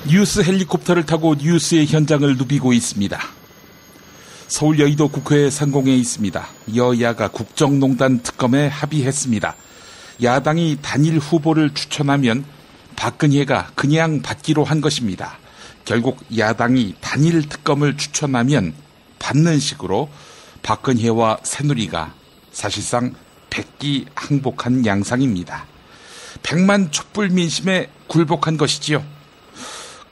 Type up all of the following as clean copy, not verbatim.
뉴스 헬리콥터를 타고 뉴스의 현장을 누비고 있습니다. 서울 여의도 국회 상공에 있습니다. 여야가 국정농단 특검에 합의했습니다. 야당이 단일 후보를 추천하면 박근혜가 그냥 받기로 한 것입니다. 결국 야당이 단일 특검을 추천하면 받는 식으로 박근혜와 새누리가 사실상 백기항복한 양상입니다. 백만 촛불 민심에 굴복한 것이지요.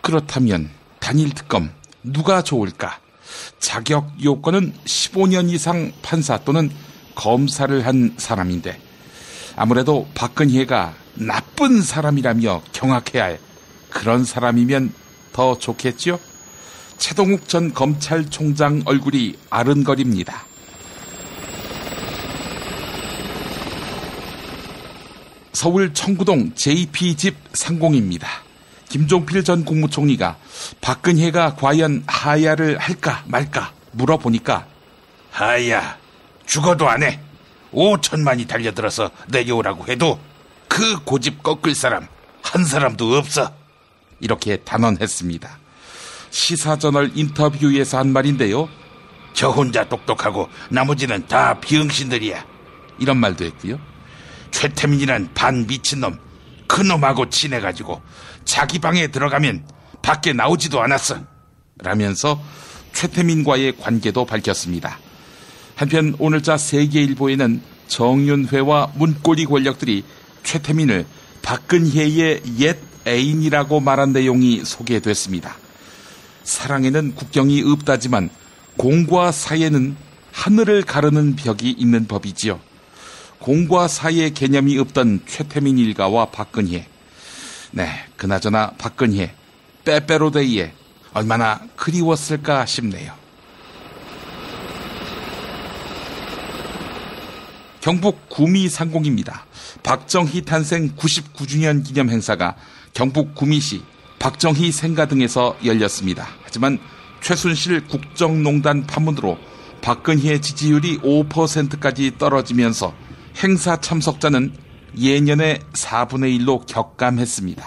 그렇다면 단일 특검 누가 좋을까? 자격 요건은 15년 이상 판사 또는 검사를 한 사람인데 아무래도 박근혜가 나쁜 사람이라며 경악해야 할 그런 사람이면 더 좋겠지요? 최동욱 전 검찰총장 얼굴이 아른거립니다. 서울 청구동 JP집 상공입니다. 김종필 전 국무총리가 박근혜가 과연 하야를 할까 말까 물어보니까 하야 죽어도 안 해. 5천만이 달려들어서 내려오라고 해도 그 고집 꺾을 사람 한 사람도 없어. 이렇게 단언했습니다. 시사저널 인터뷰에서 한 말인데요. 저 혼자 똑똑하고 나머지는 다 비응신들이야. 이런 말도 했고요. 최태민이란 반 미친놈 그놈하고 친해가지고 자기 방에 들어가면 밖에 나오지도 않았어 라면서 최태민과의 관계도 밝혔습니다. 한편 오늘자 세계일보에는 정윤회와 문고리 권력들이 최태민을 박근혜의 옛 애인이라고 말한 내용이 소개됐습니다. 사랑에는 국경이 없다지만 공과 사에는 하늘을 가르는 벽이 있는 법이지요. 공과 사의 개념이 없던 최태민 일가와 박근혜. 네, 그나저나 박근혜 빼빼로데이에 얼마나 그리웠을까 싶네요. 경북 구미 상공입니다. 박정희 탄생 99주년 기념 행사가 경북 구미시 박정희 생가 등에서 열렸습니다. 하지만 최순실 국정농단 파문으로 박근혜 지지율이 5%까지 떨어지면서 행사 참석자는 예년의 4분의 1로 격감했습니다.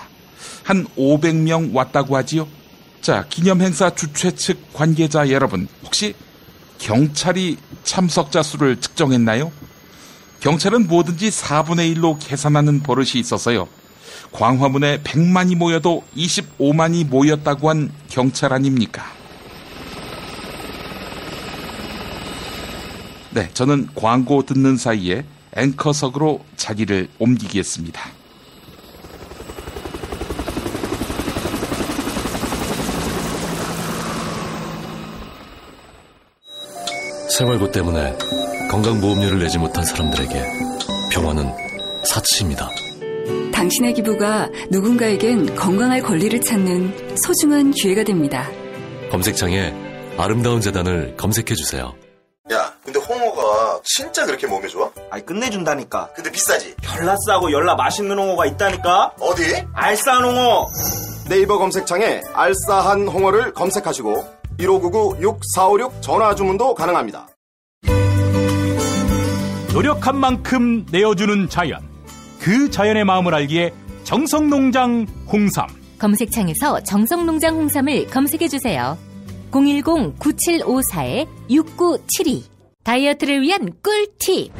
한 500명 왔다고 하지요? 자, 기념행사 주최 측 관계자 여러분, 혹시 경찰이 참석자 수를 측정했나요? 경찰은 뭐든지 4분의 1로 계산하는 버릇이 있어서요. 광화문에 100만이 모여도 25만이 모였다고 한 경찰 아닙니까? 네, 저는 광고 듣는 사이에 앵커석으로 자리를 옮기겠습니다. 생활고 때문에 건강보험료를 내지 못한 사람들에게 병원은 사치입니다. 당신의 기부가 누군가에겐 건강할 권리를 찾는 소중한 기회가 됩니다. 검색창에 아름다운 재단을 검색해주세요. 야, 근데 홍어가 진짜 그렇게 몸에 좋아? 아니 끝내준다니까. 근데 비싸지? 열나 싸고 열나 맛있는 홍어가 있다니까. 어디? 알싸한 홍어. 네이버 검색창에 알싸한 홍어를 검색하시고 1599-6456 전화 주문도 가능합니다. 노력한 만큼 내어주는 자연, 그 자연의 마음을 알기에 정성농장 홍삼. 검색창에서 정성농장 홍삼을 검색해주세요. 010-9754-6972. 다이어트를 위한 꿀팁.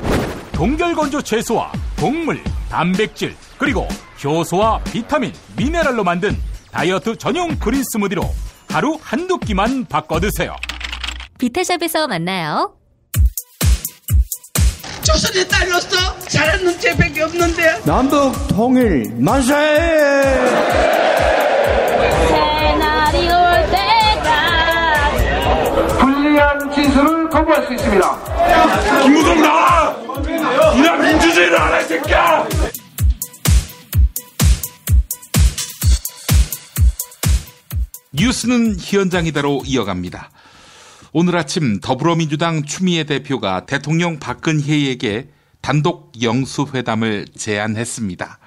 동결건조 채소와 곡물, 단백질, 그리고 효소와 비타민, 미네랄로 만든 다이어트 전용 그린 스무디로 하루 한두 끼만 바꿔 드세요. 비타샵에서 만나요. 조선에 딸로서 잘하는 쟤밖에 없는데. 남북 통일 만세! 새날이 올 때가 불리한 진술을 거부할 수 있습니다. 김무성 나와! 이나 민주주의를 알아, 이 새끼야! 뉴스는 현장이다로 이어갑니다. 오늘 아침 더불어민주당 추미애 대표가 대통령 박근혜에게 단독 영수회담을 제안했습니다.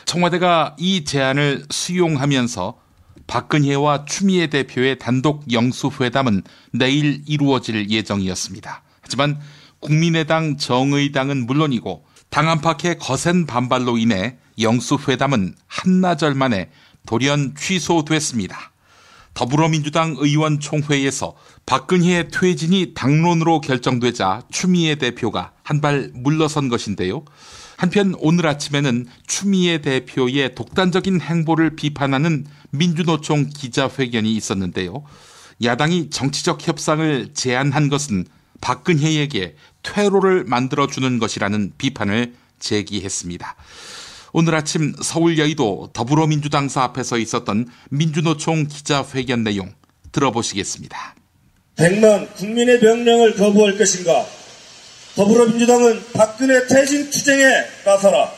청와대가 이 제안을 수용하면서 박근혜와 추미애 대표의 단독 영수회담은 내일 이루어질 예정이었습니다. 하지만 국민의당, 정의당은 물론이고 당 안팎의 거센 반발로 인해 영수회담은 한나절 만에 돌연 취소됐습니다. 더불어민주당 의원총회에서 박근혜의 퇴진이 당론으로 결정되자 추미애 대표가 한 발 물러선 것인데요. 한편 오늘 아침에는 추미애 대표의 독단적인 행보를 비판하는 민주노총 기자회견이 있었는데요. 야당이 정치적 협상을 제안한 것은 박근혜에게 퇴로를 만들어주는 것이라는 비판을 제기했습니다. 오늘 아침 서울 여의도 더불어민주당사 앞에서 있었던 민주노총 기자회견 내용 들어보시겠습니다. 100만 국민의 명령을 거부할 것인가? 더불어민주당은 박근혜 퇴진 투쟁에 나서라.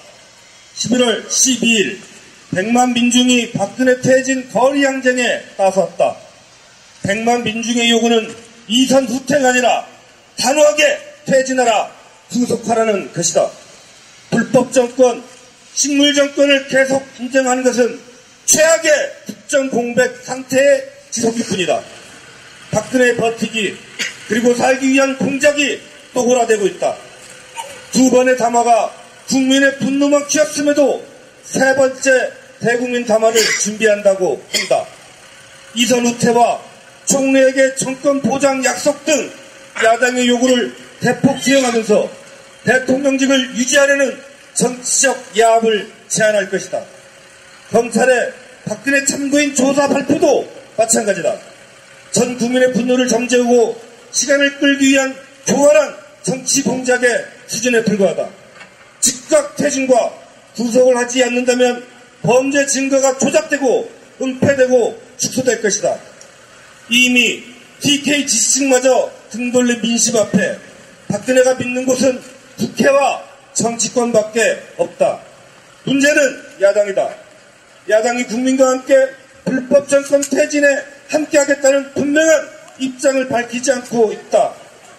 11월 12일 100만 민중이 박근혜 퇴진 거리항쟁에 나섰다. 100만 민중의 요구는 이선 후퇴가 아니라 단호하게 퇴진하라, 구속하라는 것이다. 불법 정권, 식물 정권을 계속 인정하는 것은 최악의 국정 공백 상태의 지속일 뿐이다. 박근혜의 버티기 그리고 살기 위한 공작이 또 골아대고 있다. 두 번의 담화가 국민의 분노만 키웠음에도 세 번째 대국민 담화를 준비한다고 한다. 이선 후퇴와 총리에게 정권 보장 약속 등 야당의 요구를 대폭 수용하면서 대통령직을 유지하려는 정치적 야합을 제안할 것이다. 검찰의 박근혜 참고인 조사 발표도 마찬가지다. 전 국민의 분노를 잠재우고 시간을 끌기 위한 교활한 정치 공작의 수준에 불과하다. 즉각 퇴진과 구속을 하지 않는다면 범죄 증거가 조작되고 은폐되고 축소될 것이다. 이미 TK 지지층마저 등 돌린 민심 앞에 박근혜가 믿는 곳은 국회와 정치권밖에 없다. 문제는 야당이다. 야당이 국민과 함께 불법 정권 퇴진에 함께하겠다는 분명한 입장을 밝히지 않고 있다.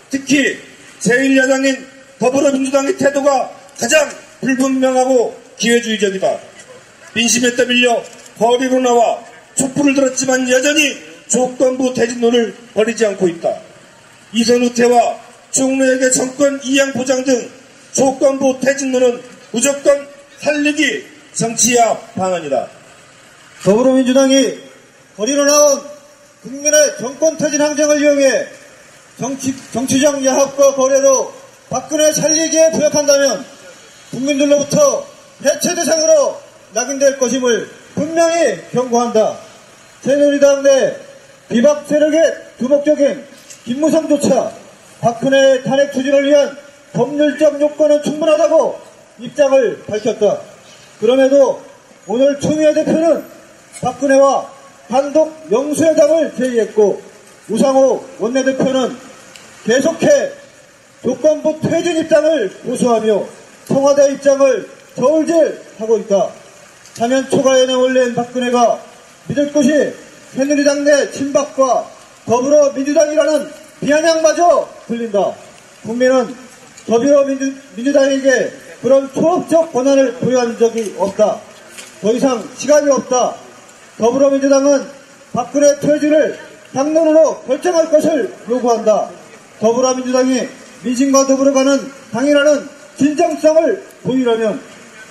특히 제1야당인 더불어민주당의 태도가 가장 불분명하고 기회주의적이다. 민심에 떠밀려 거리로 나와 촛불을 들었지만 여전히 조건부 퇴진론을 버리지 않고 있다. 이선 후퇴와 총리에게 정권 이양 보장 등 조건부 퇴진론은 무조건 살리기 정치야 방안이다. 더불어민주당이 거리로 나온 국민의 정권 퇴진 항쟁을 이용해 정치적 야합과 거래로 박근혜 살리기에 부역한다면 국민들로부터 해체 대상으로 낙인될 것임을 분명히 경고한다. 새누리당 내 비박 세력의 두목적인 김무성조차 박근혜의 탄핵 추진을 위한 법률적 요건은 충분하다고 입장을 밝혔다. 그럼에도 오늘 추미애 대표는 박근혜와 단독 영수회담을 제의했고 우상호 원내대표는 계속해 조건부 퇴진 입장을 고수하며 청와대 입장을 저울질하고 있다. 사면 초과연에 올린 박근혜가 믿을 것이 새누리당 내 친박과 더불어민주당이라는 비아냥마저 들린다. 국민은 더불어민주당에게 그런 초업적 권한을 부여한 적이 없다. 더 이상 시간이 없다. 더불어민주당은 박근혜 퇴진을 당론으로 결정할 것을 요구한다. 더불어민주당이 민심과 더불어 가는 당이라는 진정성을 보이려면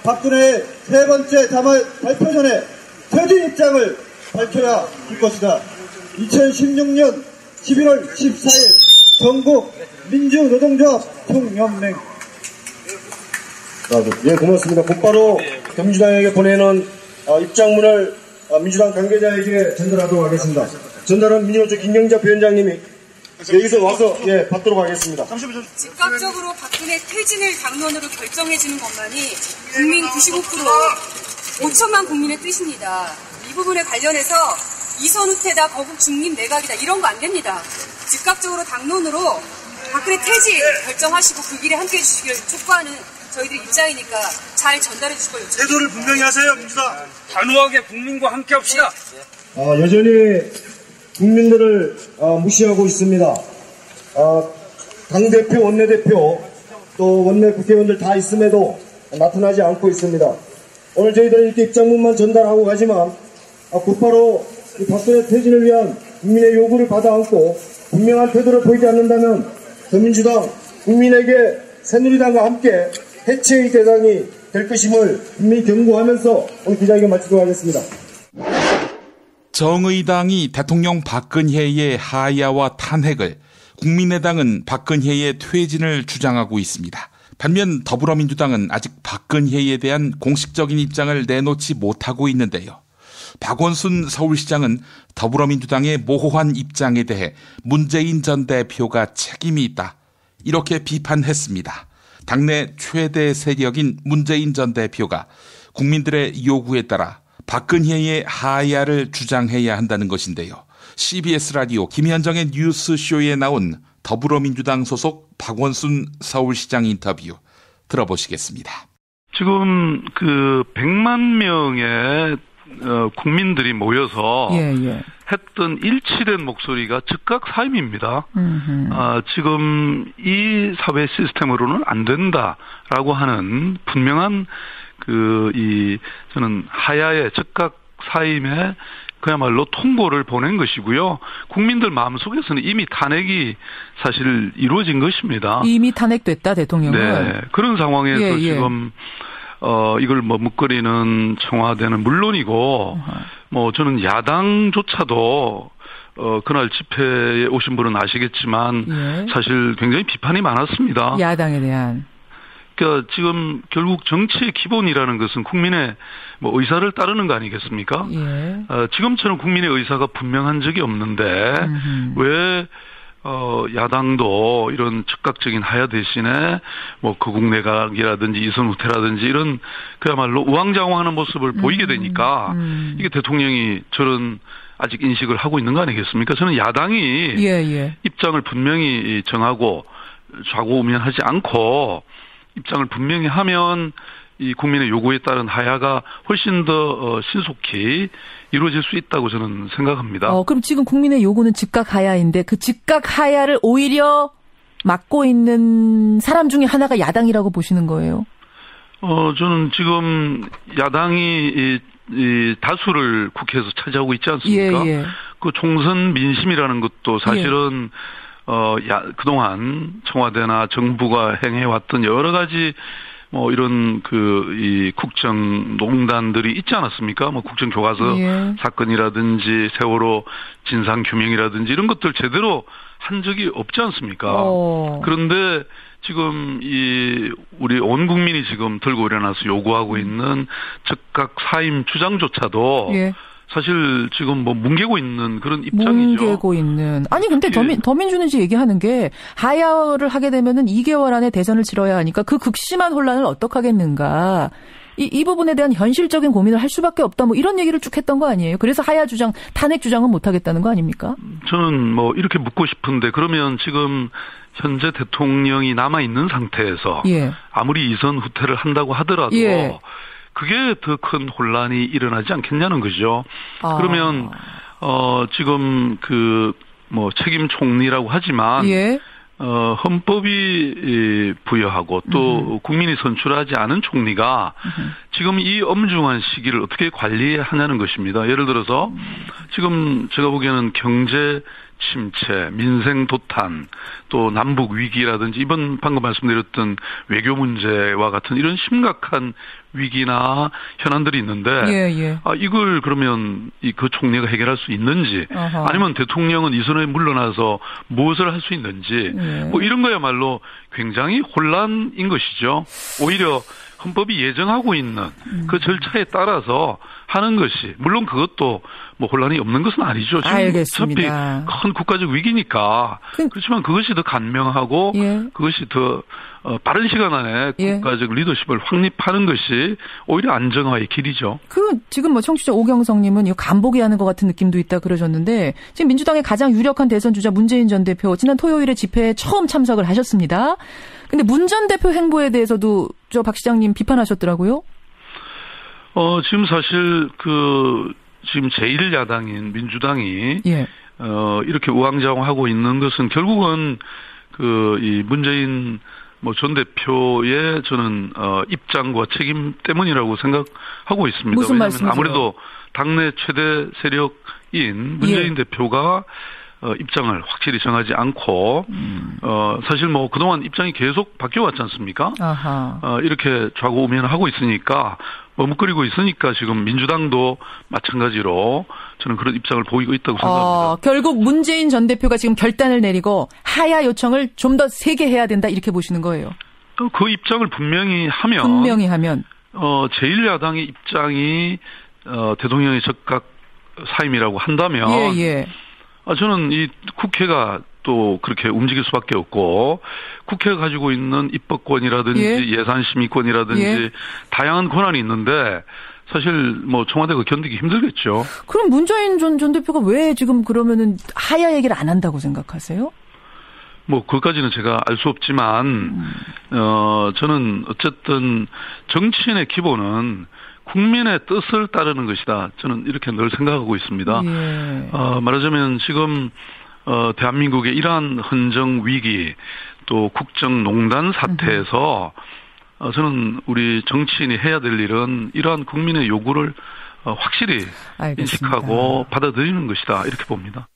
박근혜의 세 번째 담화 발표 전에 퇴진 입장을 밝혀야 할 것이다. 2016년 11월 14일 전국 민주노동조합 총연맹. 예, 고맙습니다. 곧바로 민주당에게 보내는 입장문을 민주당 관계자에게 전달하도록 하겠습니다. 전달은 민주노총 김경자 부위원장님이 여기서 와서 받도록 하겠습니다. 즉각적으로 박근혜 퇴진을 당론으로 결정해주는 것만이 국민 95% 5천만 국민의 뜻입니다. 이 부분에 관련해서 이선 후퇴다, 거국 중립 내각이다 이런 거 안 됩니다. 즉각적으로 당론으로 박근혜 퇴진 결정하시고 그 길에 함께해 주시길 촉구하는 저희들의 입장이니까 잘 전달해 주실 거예요. 태도를 분명히 하세요, 민주당. 단호하게 국민과 함께 합시다. 여전히 국민들을 무시하고 있습니다. 당대표, 원내대표, 또 원내 국회의원들 다 있음에도 나타나지 않고 있습니다. 오늘 저희들은 이렇게 입장문만 전달하고 가지만 곧바로 이 박근혜 퇴진을 위한 국민의 요구를 받아 안고 분명한 태도를 보이지 않는다면 더민주당 국민에게 새누리당과 함께 해체의 대상이 될 것임을 분명히 경고하면서 오늘 기자회견 마치도록 하겠습니다. 정의당이 대통령 박근혜의 하야와 탄핵을, 국민의당은 박근혜의 퇴진을 주장하고 있습니다. 반면 더불어민주당은 아직 박근혜에 대한 공식적인 입장을 내놓지 못하고 있는데요. 박원순 서울시장은 더불어민주당의 모호한 입장에 대해 문재인 전 대표가 책임이 있다, 이렇게 비판했습니다. 당내 최대 세력인 문재인 전 대표가 국민들의 요구에 따라 박근혜의 하야를 주장해야 한다는 것인데요. CBS 라디오 김현정의 뉴스쇼에 나온 더불어민주당 소속 박원순 서울시장 인터뷰 들어보시겠습니다. 지금 100만 명의 국민들이 모여서 했던 일치된 목소리가 즉각 사임입니다. 지금 이 사회 시스템으로는 안 된다라고 하는 분명한 저는 하야의 즉각 사임에 그야말로 통보를 보낸 것이고요. 국민들 마음속에서는 이미 탄핵이 사실 이루어진 것입니다. 이미 탄핵됐다, 대통령은. 네. 그런 상황에서 지금 이걸 머뭇거리는 청와대는 물론이고 저는 야당조차도 그날 집회에 오신 분은 아시겠지만 사실 굉장히 비판이 많았습니다. 야당에 대한. 그러니까 지금 결국 정치의 기본이라는 것은 국민의 의사를 따르는 거 아니겠습니까? 지금처럼 국민의 의사가 분명한 적이 없는데 왜 야당도 이런 즉각적인 하야 대신에 거국내각이라든지 이선 후퇴라든지 이런 그야말로 우왕좌왕하는 모습을 보이게 되니까 이게 대통령이 저런 아직 인식을 하고 있는 거 아니겠습니까? 저는 야당이 입장을 분명히 정하고 좌고우면하지 않고 입장을 분명히 하면 이 국민의 요구에 따른 하야가 훨씬 더 신속히 이루어질 수 있다고 저는 생각합니다. 그럼 지금 국민의 요구는 즉각 하야인데 그 즉각 하야를 오히려 막고 있는 사람 중에 하나가 야당이라고 보시는 거예요? 저는 지금 야당이 이 다수를 국회에서 차지하고 있지 않습니까? 그 총선 민심이라는 것도 사실은 그동안 청와대나 정부가 행해왔던 여러 가지 이런 이 국정농단들이 있지 않았습니까? 국정교과서 사건이라든지 세월호 진상규명이라든지 이런 것들 제대로 한 적이 없지 않습니까? 그런데 지금 우리 온 국민이 지금 들고 일어나서 요구하고 있는 즉각 사임 주장조차도 사실 지금 뭉개고 있는 그런 입장이죠. 뭉개고 있는. 아니 근데 더민주는 이제 얘기하는 게 하야를 하게 되면은 2개월 안에 대선을 치러야 하니까 그 극심한 혼란을 어떡하겠는가. 이 부분에 대한 현실적인 고민을 할 수밖에 없다. 이런 얘기를 쭉 했던 거 아니에요? 그래서 하야 주장, 탄핵 주장은 못 하겠다는 거 아닙니까? 저는 이렇게 묻고 싶은데 그러면 지금 현재 대통령이 남아 있는 상태에서 아무리 이선 후퇴를 한다고 하더라도 그게 더 큰 혼란이 일어나지 않겠냐는 거죠. 그러면 지금 책임 총리라고 하지만 헌법이 부여하고 또 국민이 선출하지 않은 총리가 지금 이 엄중한 시기를 어떻게 관리하냐는 것입니다. 예를 들어서 지금 제가 보기에는 경제 침체, 민생 도탄, 또 남북 위기라든지 방금 말씀드렸던 외교 문제와 같은 이런 심각한 위기나 현안들이 있는데 이걸 그러면 그 총리가 해결할 수 있는지 아니면 대통령은 이 선에 물러나서 무엇을 할 수 있는지 이런 거야말로 굉장히 혼란인 것이죠. 오히려 헌법이 예정하고 있는 그 절차에 따라서 하는 것이 물론 그것도 혼란이 없는 것은 아니죠. 알겠습니다. 어차피 큰 국가적 위기니까 그렇지만 그것이 더 간명하고 그것이 더 빠른 시간 안에 국가적 리더십을 확립하는 것이 오히려 안정화의 길이죠. 지금 청취자 오경성님은 이거 간보기 하는 것 같은 느낌도 있다 그러셨는데 지금 민주당의 가장 유력한 대선 주자 문재인 전 대표 지난 토요일에 집회에 처음 참석을 하셨습니다. 근데 문 전 대표 행보에 대해서도 박 시장님 비판하셨더라고요. 지금 사실 지금 제1야당인 민주당이 이렇게 우왕좌왕하고 있는 것은 결국은 이 문재인 전 대표의 저는 입장과 책임 때문이라고 생각하고 있습니다. 무슨 말씀이세요? 아무래도 당내 최대 세력인 문재인 대표가 입장을 확실히 정하지 않고 사실 그동안 입장이 계속 바뀌어왔지 않습니까? 이렇게 좌고우면하고 있으니까 머뭇거리고 있으니까 지금 민주당도 마찬가지로 저는 그런 입장을 보이고 있다고 생각합니다. 결국 문재인 전 대표가 지금 결단을 내리고 하야 요청을 좀 더 세게 해야 된다 이렇게 보시는 거예요. 그 입장을 분명히 하면 제1야당의 입장이 대통령의 적각 사임이라고 한다면 저는 이 국회가 또 그렇게 움직일 수밖에 없고 국회가 가지고 있는 입법권이라든지 예산심의권이라든지 다양한 권한이 있는데 사실 뭐 청와대가 견디기 힘들겠죠. 그럼 문재인 전 대표가 왜 지금 그러면은 하야 얘기를 안 한다고 생각하세요? 뭐 그것까지는 제가 알 수 없지만 저는 어쨌든 정치인의 기본은 국민의 뜻을 따르는 것이다. 저는 이렇게 늘 생각하고 있습니다. 말하자면 지금 대한민국의 이러한 헌정 위기 또 국정농단 사태에서 저는 우리 정치인이 해야 될 일은 이러한 국민의 요구를 확실히 인식하고 받아들이는 것이다. 이렇게 봅니다.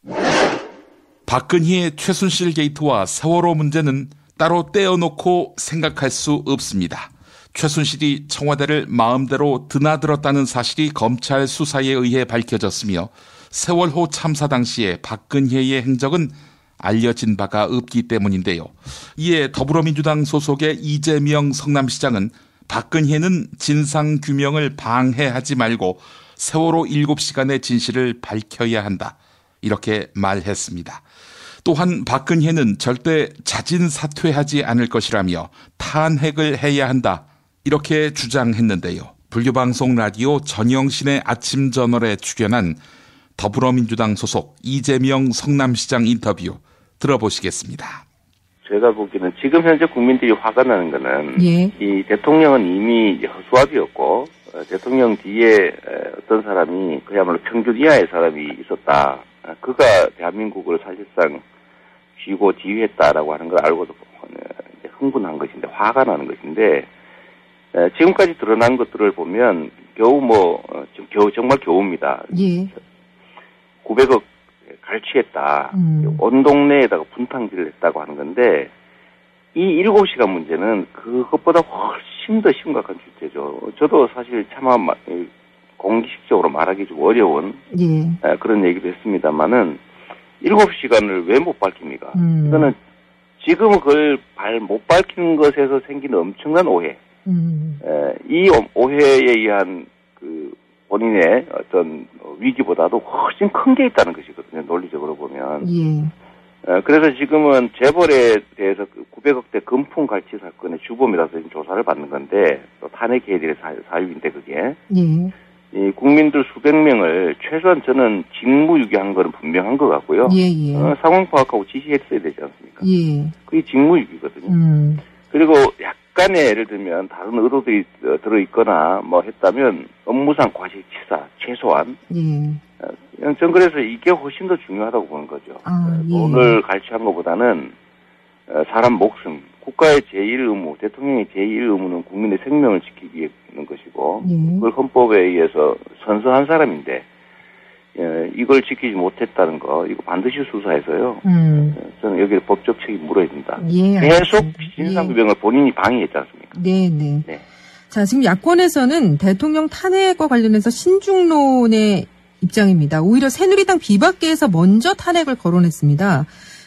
박근혜의 최순실 게이트와 세월호 문제는 따로 떼어놓고 생각할 수 없습니다. 최순실이 청와대를 마음대로 드나들었다는 사실이 검찰 수사에 의해 밝혀졌으며 세월호 참사 당시에 박근혜의 행적은 알려진 바가 없기 때문인데요. 이에 더불어민주당 소속의 이재명 성남시장은 박근혜는 진상규명을 방해하지 말고 세월호 7시간의 진실을 밝혀야 한다. 이렇게 말했습니다. 또한 박근혜는 절대 자진 사퇴하지 않을 것이라며 탄핵을 해야 한다. 이렇게 주장했는데요. 불교방송 라디오 전영신의 아침 저널에 출연한 더불어민주당 소속 이재명 성남시장 인터뷰 들어보시겠습니다. 제가 보기에는 지금 현재 국민들이 화가 나는 거는 이 대통령은 이미 허수아비였고 대통령 뒤에 어떤 사람이 그야말로 평균 이하의 사람이 있었다. 그가 대한민국을 사실상 쥐고 지휘했다라고 하는 걸 알고도 흥분한 것인데 화가 나는 것인데 지금까지 드러난 것들을 보면 지금 정말 겨우입니다. 900억 갈취했다. 온 동네에다가 분탕질을 했다고 하는 건데 이 7시간 문제는 그것보다 훨씬 더 심각한 주제죠. 저도 사실 차마 공식적으로 말하기 좀 어려운 그런 얘기도 했습니다만은 7시간을 왜 못 밝힙니까? 이거는 지금 그걸 못 밝히는 것에서 생기는 엄청난 오해. 이 오해에 의한 그 본인의 어떤 위기보다도 훨씬 큰 게 있다는 것이거든요. 논리적으로 보면. 그래서 지금은 재벌에 대해서 900억대 금품 갈취 사건의 주범이라서 지금 조사를 받는 건데 또 탄핵해야 될 사유인데 그게. 이 국민들 수백 명을 최소한 저는 직무유기한 거는 분명한 것 같고요. 상황 파악하고 지시했어야 되지 않습니까? 그게 직무유기거든요. 그리고 약간의 예를 들면 다른 의도들이 들어있거나 뭐 했다면 업무상 과실치사 최소한. 전 그래서 이게 훨씬 더 중요하다고 보는 거죠. 돈을 갈취한 것보다는 사람 목숨, 국가의 제1 의무, 대통령의 제1 의무는 국민의 생명을 지키기 위해 있는 것이고 그걸 헌법에 의해서 선서한 사람인데 이걸 지키지 못했다는 거 이거 반드시 수사해서요. 저는 여기에 법적 책임 물어야 된다. 계속 진상규명을 본인이 방해했지 않습니까? 네. 자, 지금 야권에서는 대통령 탄핵과 관련해서 신중론의 입장입니다. 오히려 새누리당 비박계에서 먼저 탄핵을 거론했습니다.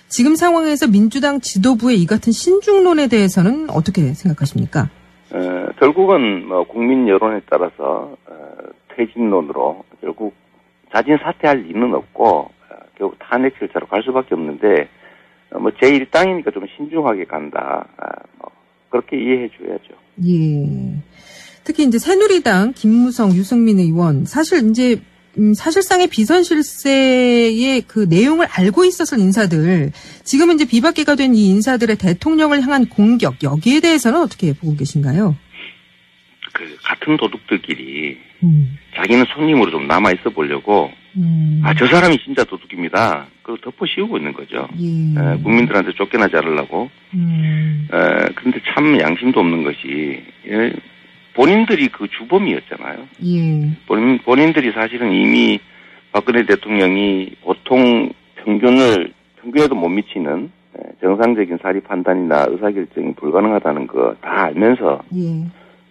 지금 상황에서 민주당 지도부의 이 같은 신중론에 대해서는 어떻게 생각하십니까? 결국은 국민 여론에 따라서 퇴진론으로 결국 자진 사퇴할 리는 없고 결국 탄핵 절차로 갈 수밖에 없는데 제1당이니까 좀 신중하게 간다. 그렇게 이해해 줘야죠. 특히 이제 새누리당 김무성, 유승민 의원 사실 이제 사실상의 비선실세의 그 내용을 알고 있었을 인사들, 지금은 이제 비박계가 된 이 인사들의 대통령을 향한 공격, 여기에 대해서는 어떻게 보고 계신가요? 같은 도둑들끼리 자기는 손님으로 좀 남아있어 보려고, 저 사람이 진짜 도둑입니다. 그걸 덮어 씌우고 있는 거죠. 국민들한테 쫓겨나지 않으려고. 그런데 참 양심도 없는 것이, 본인들이 그 주범이었잖아요. 본인들이 사실은 이미 박근혜 대통령이 보통 평균에도 못 미치는 정상적인 사리 판단이나 의사결정이 불가능하다는 거 다 알면서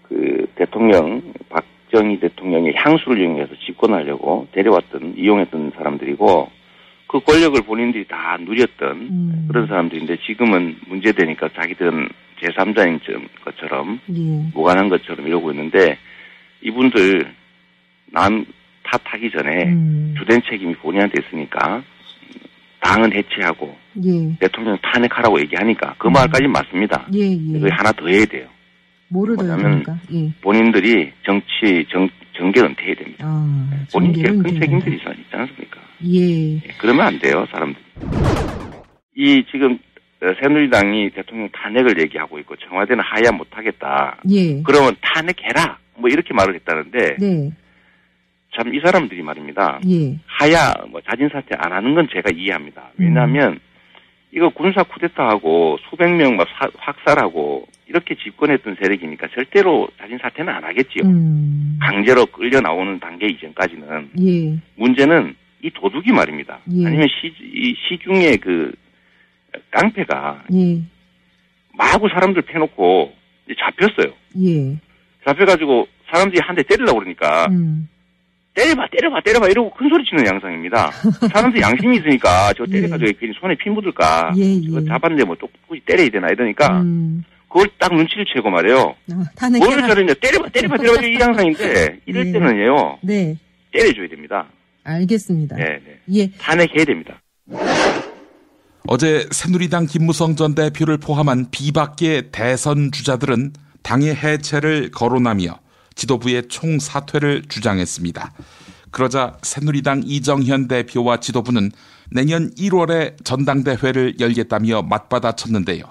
그 대통령 박정희 대통령의 향수를 이용해서 집권하려고 이용했던 사람들이고 그 권력을 본인들이 다 누렸던 그런 사람들인데 지금은 문제되니까 자기들은 제3자인 것처럼 무관한 것처럼 이러고 있는데 이분들 남 탓하기 전에 주된 책임이 본인한테 있으니까 당은 해체하고 대통령 탄핵하라고 얘기하니까 그 말까지 맞습니다. 그래서 하나 더 해야 돼요. 뭐를 더 해야 됩니까? 본인들이 정계 은퇴해야 됩니다. 본인께 큰 책임들이 있지 않습니까? 그러면 안 돼요, 사람들. 이 지금 새누리당이 대통령 탄핵을 얘기하고 있고 청와대는 하야 못하겠다. 그러면 탄핵해라. 뭐 이렇게 말을 했다는데 참 이 사람들이 말입니다. 하야 자진 사퇴 안 하는 건 제가 이해합니다. 왜냐하면 이거 군사 쿠데타하고 수백 명 확살하고 이렇게 집권했던 세력이니까 절대로 자진 사퇴는 안 하겠지요. 강제로 끌려 나오는 단계 이전까지는. 문제는 이 도둑이 말입니다. 아니면 시중에 그 깡패가 마구 사람들 패놓고 잡혔어요. 잡혀가지고 사람들이 한 대 때리려고 그러니까 때려봐 이러고 큰 소리 치는 양상입니다. 사람들이 양심이 있으니까 저 때려가지고 괜히 손에 피 묻을까 저거 잡았는데 뭐 또 굳이 때려야 되나 이러니까 그걸 딱 눈치를 채고 말이에요. 뭘 저러냐 때려봐 이 양상인데 이럴 때는요 때려줘야 됩니다. 알겠습니다. 탄핵해야 됩니다. 어제 새누리당 김무성 전 대표를 포함한 비박계 대선 주자들은 당의 해체를 거론하며 지도부의 총사퇴를 주장했습니다. 그러자 새누리당 이정현 대표와 지도부는 내년 1월에 전당대회를 열겠다며 맞받아쳤는데요.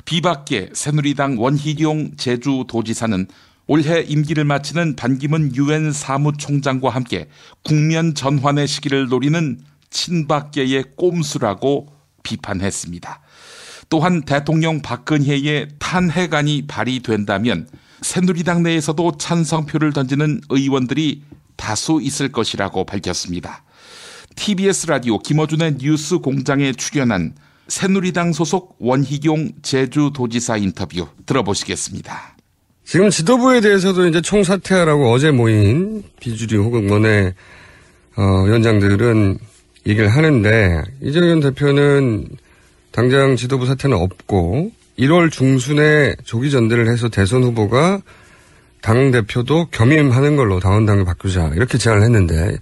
비박계 새누리당 원희룡 제주도지사는 올해 임기를 마치는 반기문 유엔 사무총장과 함께 국면 전환의 시기를 노리는 친박계의 꼼수라고 비판했습니다. 또한 대통령 박근혜의 탄핵안이 발의된다면 새누리당 내에서도 찬성표를 던지는 의원들이 다수 있을 것이라고 밝혔습니다. TBS 라디오 김어준의 뉴스 공장에 출연한 새누리당 소속 원희룡 제주도지사 인터뷰 들어보시겠습니다. 지금 지도부에 대해서도 이제 총사퇴하라고 어제 모인 비주류 혹은 원내 위원장들은 얘기를 하는데 이정현 대표는 당장 지도부 사퇴는 없고 1월 중순에 조기 전대를 해서 대선 후보가 당대표도 겸임하는 걸로 당원당을 바꾸자 이렇게 제안을 했는데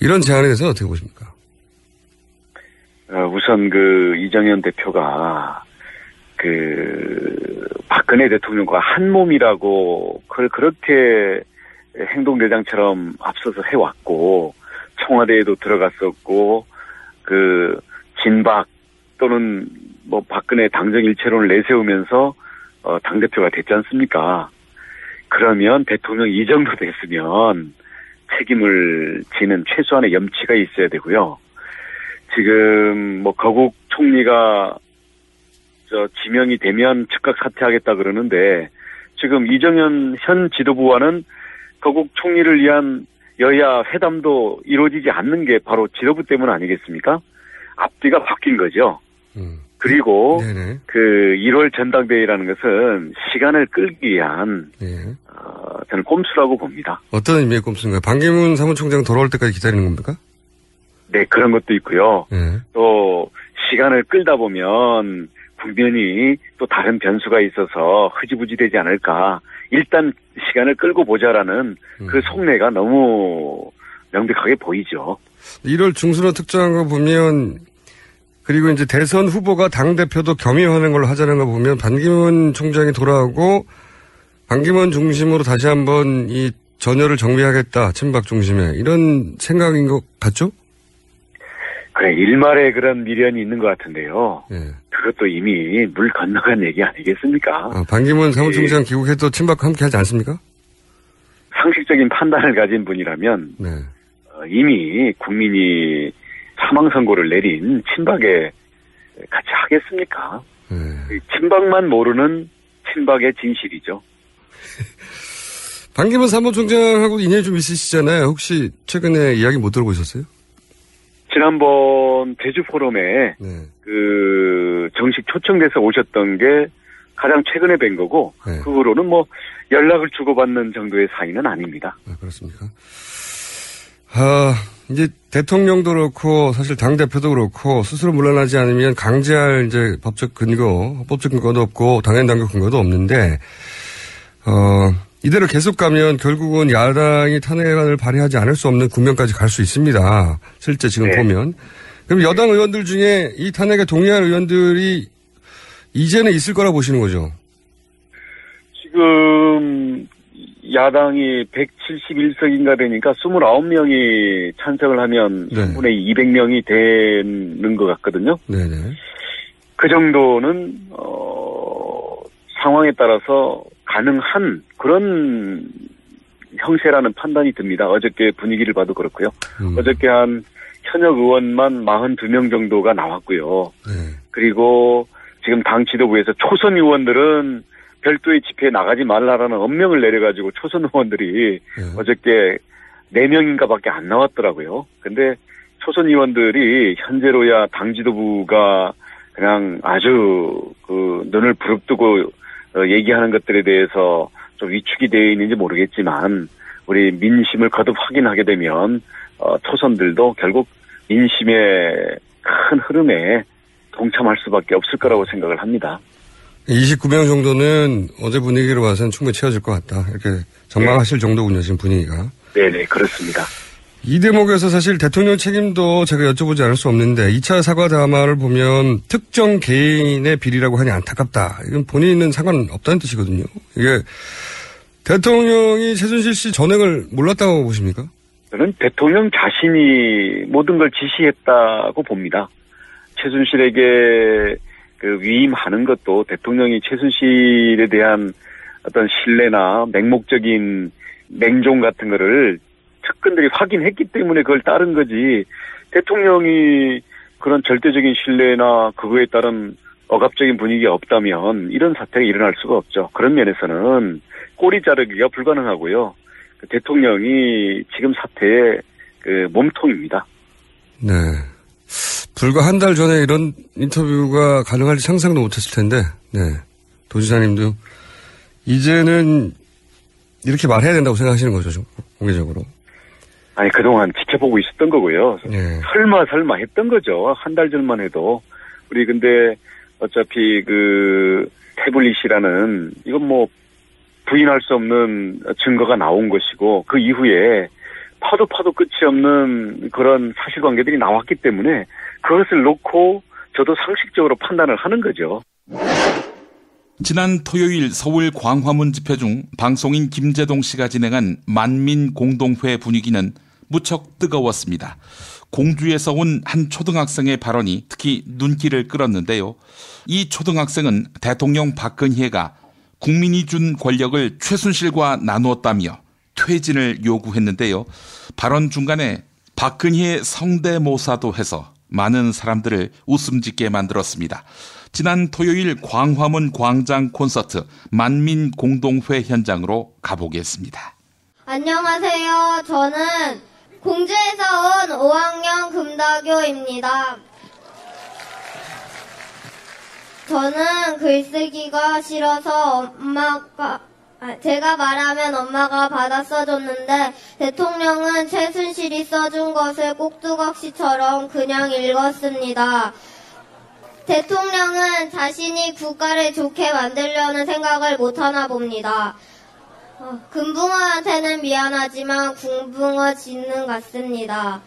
이런 제안에 대해서 어떻게 보십니까? 우선 이정현 대표가 박근혜 대통령과 한 몸이라고 그걸 그렇게 행동대장처럼 앞서서 해왔고 청와대에도 들어갔었고 진박 또는 박근혜 당정 일체론을 내세우면서 당대표가 됐지 않습니까? 그러면 대통령 이 정도 됐으면 책임을 지는 최소한의 염치가 있어야 되고요. 지금 거국 총리가 지명이 되면 즉각 사퇴하겠다 그러는데 지금 이정현 현 지도부와는 거국 총리를 위한 여야 회담도 이루어지지 않는 게 바로 지도부 때문 아니겠습니까? 앞뒤가 바뀐 거죠. 그리고 1월 전당대회라는 것은 시간을 끌기 위한 저는 꼼수라고 봅니다. 어떤 의미의 꼼수인가요? 반기문 사무총장 돌아올 때까지 기다리는 겁니까? 네, 그런 것도 있고요. 또 시간을 끌다 보면 국면이 또 다른 변수가 있어서 흐지부지 되지 않을까. 일단 시간을 끌고 보자라는 그 속내가 너무 명백하게 보이죠. 1월 중순으로 특정한 거 보면 그리고 이제 대선 후보가 당대표도 겸임하는 걸로 하자는 거 보면 반기문 총장이 돌아오고 반기문 중심으로 다시 한번 이 전열을 정비하겠다. 친박 중심에. 이런 생각인 것 같죠? 그래, 일말에 그런 미련이 있는 것 같은데요. 그것도 이미 물 건너간 얘기 아니겠습니까? 반기문 사무총장 귀국해도 친박과 함께 하지 않습니까? 상식적인 판단을 가진 분이라면 이미 국민이 사망선고를 내린 친박에 같이 하겠습니까? 친박만 모르는 친박의 진실이죠. 반기문 사무총장하고 인연이 좀 있으시잖아요. 혹시 최근에 이야기 못 들어보셨어요? 지난번 제주 포럼에 정식 초청돼서 오셨던 게 가장 최근에 뵌 거고 네. 그 후로는 뭐 연락을 주고받는 정도의 사이는 아닙니다. 아, 그렇습니까? 이제 대통령도 그렇고 사실 당대표도 그렇고 스스로 물러나지 않으면 강제할 이제 법적 근거, 헌법적 근거도 없고 당연 당국 근거도 없는데 이대로 계속 가면 결국은 야당이 탄핵안을 발의하지 않을 수 없는 국면까지 갈 수 있습니다. 실제 지금 네. 보면. 그럼 여당 의원들 중에 이 탄핵에 동의할 의원들이 이제는 있을 거라 보시는 거죠? 지금 야당이 171석인가 되니까 29명이 찬성을 하면 네. 3분의 200명이 되는 것 같거든요. 네네. 그 정도는 상황에 따라서 가능한 그런 형세라는 판단이 듭니다. 어저께 분위기를 봐도 그렇고요. 어저께 한 현역 의원만 42명 정도가 나왔고요. 네. 그리고 지금 당 지도부에서 초선 의원들은 별도의 집회에 나가지 말라라는 엄명을 내려가지고 초선 의원들이 어저께 4명인가 밖에 안 나왔더라고요. 근데 초선 의원들이 현재로야 당 지도부가 그냥 아주 눈을 부릅뜨고 얘기하는 것들에 대해서 좀 위축이 되어 있는지 모르겠지만 우리 민심을 거듭 확인하게 되면 초선들도 결국 민심의 큰 흐름에 동참할 수밖에 없을 거라고 생각을 합니다. 29명 정도는 어제 분위기로 봐서는 충분히 채워질 것 같다. 이렇게 전망하실 정도군요, 지금 분위기가. 네네, 그렇습니다. 이 대목에서 사실 대통령 책임도 제가 여쭤보지 않을 수 없는데 2차 사과 담화를 보면 특정 개인의 비리라고 하니 안타깝다. 이건 본인은 상관없다는 뜻이거든요. 이게 대통령이 최순실 씨 전행을 몰랐다고 보십니까? 저는 대통령 자신이 모든 걸 지시했다고 봅니다. 최순실에게 위임하는 것도 대통령이 최순실에 대한 어떤 신뢰나 맹목적인 맹종 같은 거를 측근들이 확인했기 때문에 그걸 따른 거지, 대통령이 그런 절대적인 신뢰나 그거에 따른 억압적인 분위기가 없다면 이런 사태가 일어날 수가 없죠. 그런 면에서는 꼬리 자르기가 불가능하고요. 대통령이 지금 사태의 몸통입니다. 네. 불과 한 달 전에 이런 인터뷰가 가능할지 상상도 못했을 텐데, 네. 도지사님도 이제는 이렇게 말해야 된다고 생각하시는 거죠, 공개적으로. 아니, 그동안 지켜보고 있었던 거고요. 네. 설마 했던 거죠. 한 달 전만 해도. 우리 근데 어차피 태블릿이라는 이건 뭐 부인할 수 없는 증거가 나온 것이고, 그 이후에 파도 끝이 없는 그런 사실관계들이 나왔기 때문에 그것을 놓고 저도 상식적으로 판단을 하는 거죠. 지난 토요일 서울 광화문 집회 중 방송인 김재동 씨가 진행한 만민공동회 분위기는 무척 뜨거웠습니다. 공주에서 온 한 초등학생의 발언이 특히 눈길을 끌었는데요. 이 초등학생은 대통령 박근혜가 국민이 준 권력을 최순실과 나누었다며 퇴진을 요구했는데요. 발언 중간에 박근혜의 성대모사도 해서 많은 사람들을 웃음 짓게 만들었습니다. 지난 토요일 광화문 광장 콘서트 만민공동회 현장으로 가보겠습니다. 안녕하세요. 저는 공주에서 온 5학년 금다교입니다. 저는 글쓰기가 싫어서 제가 말하면 엄마가 받아 써줬는데 대통령은 최순실이 써준 것을 꼭두각시처럼 그냥 읽었습니다. 대통령은 자신이 국가를 좋게 만들려는 생각을 못하나 봅니다. 금붕어한테는 미안하지만 궁붕어 짖는 같습니다.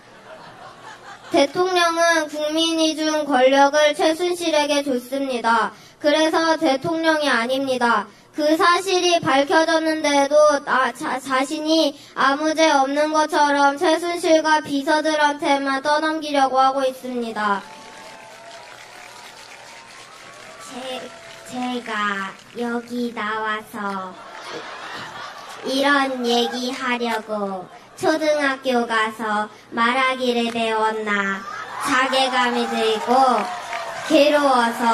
대통령은 국민이 준 권력을 최순실에게 줬습니다. 그래서 대통령이 아닙니다. 그 사실이 밝혀졌는데도 자신이 아무 죄 없는 것처럼 최순실과 비서들한테만 떠넘기려고 하고 있습니다. 제가 여기 나와서 이런 얘기 하려고 초등학교 가서 말하기를 배웠나 자괴감이 들고 괴로워서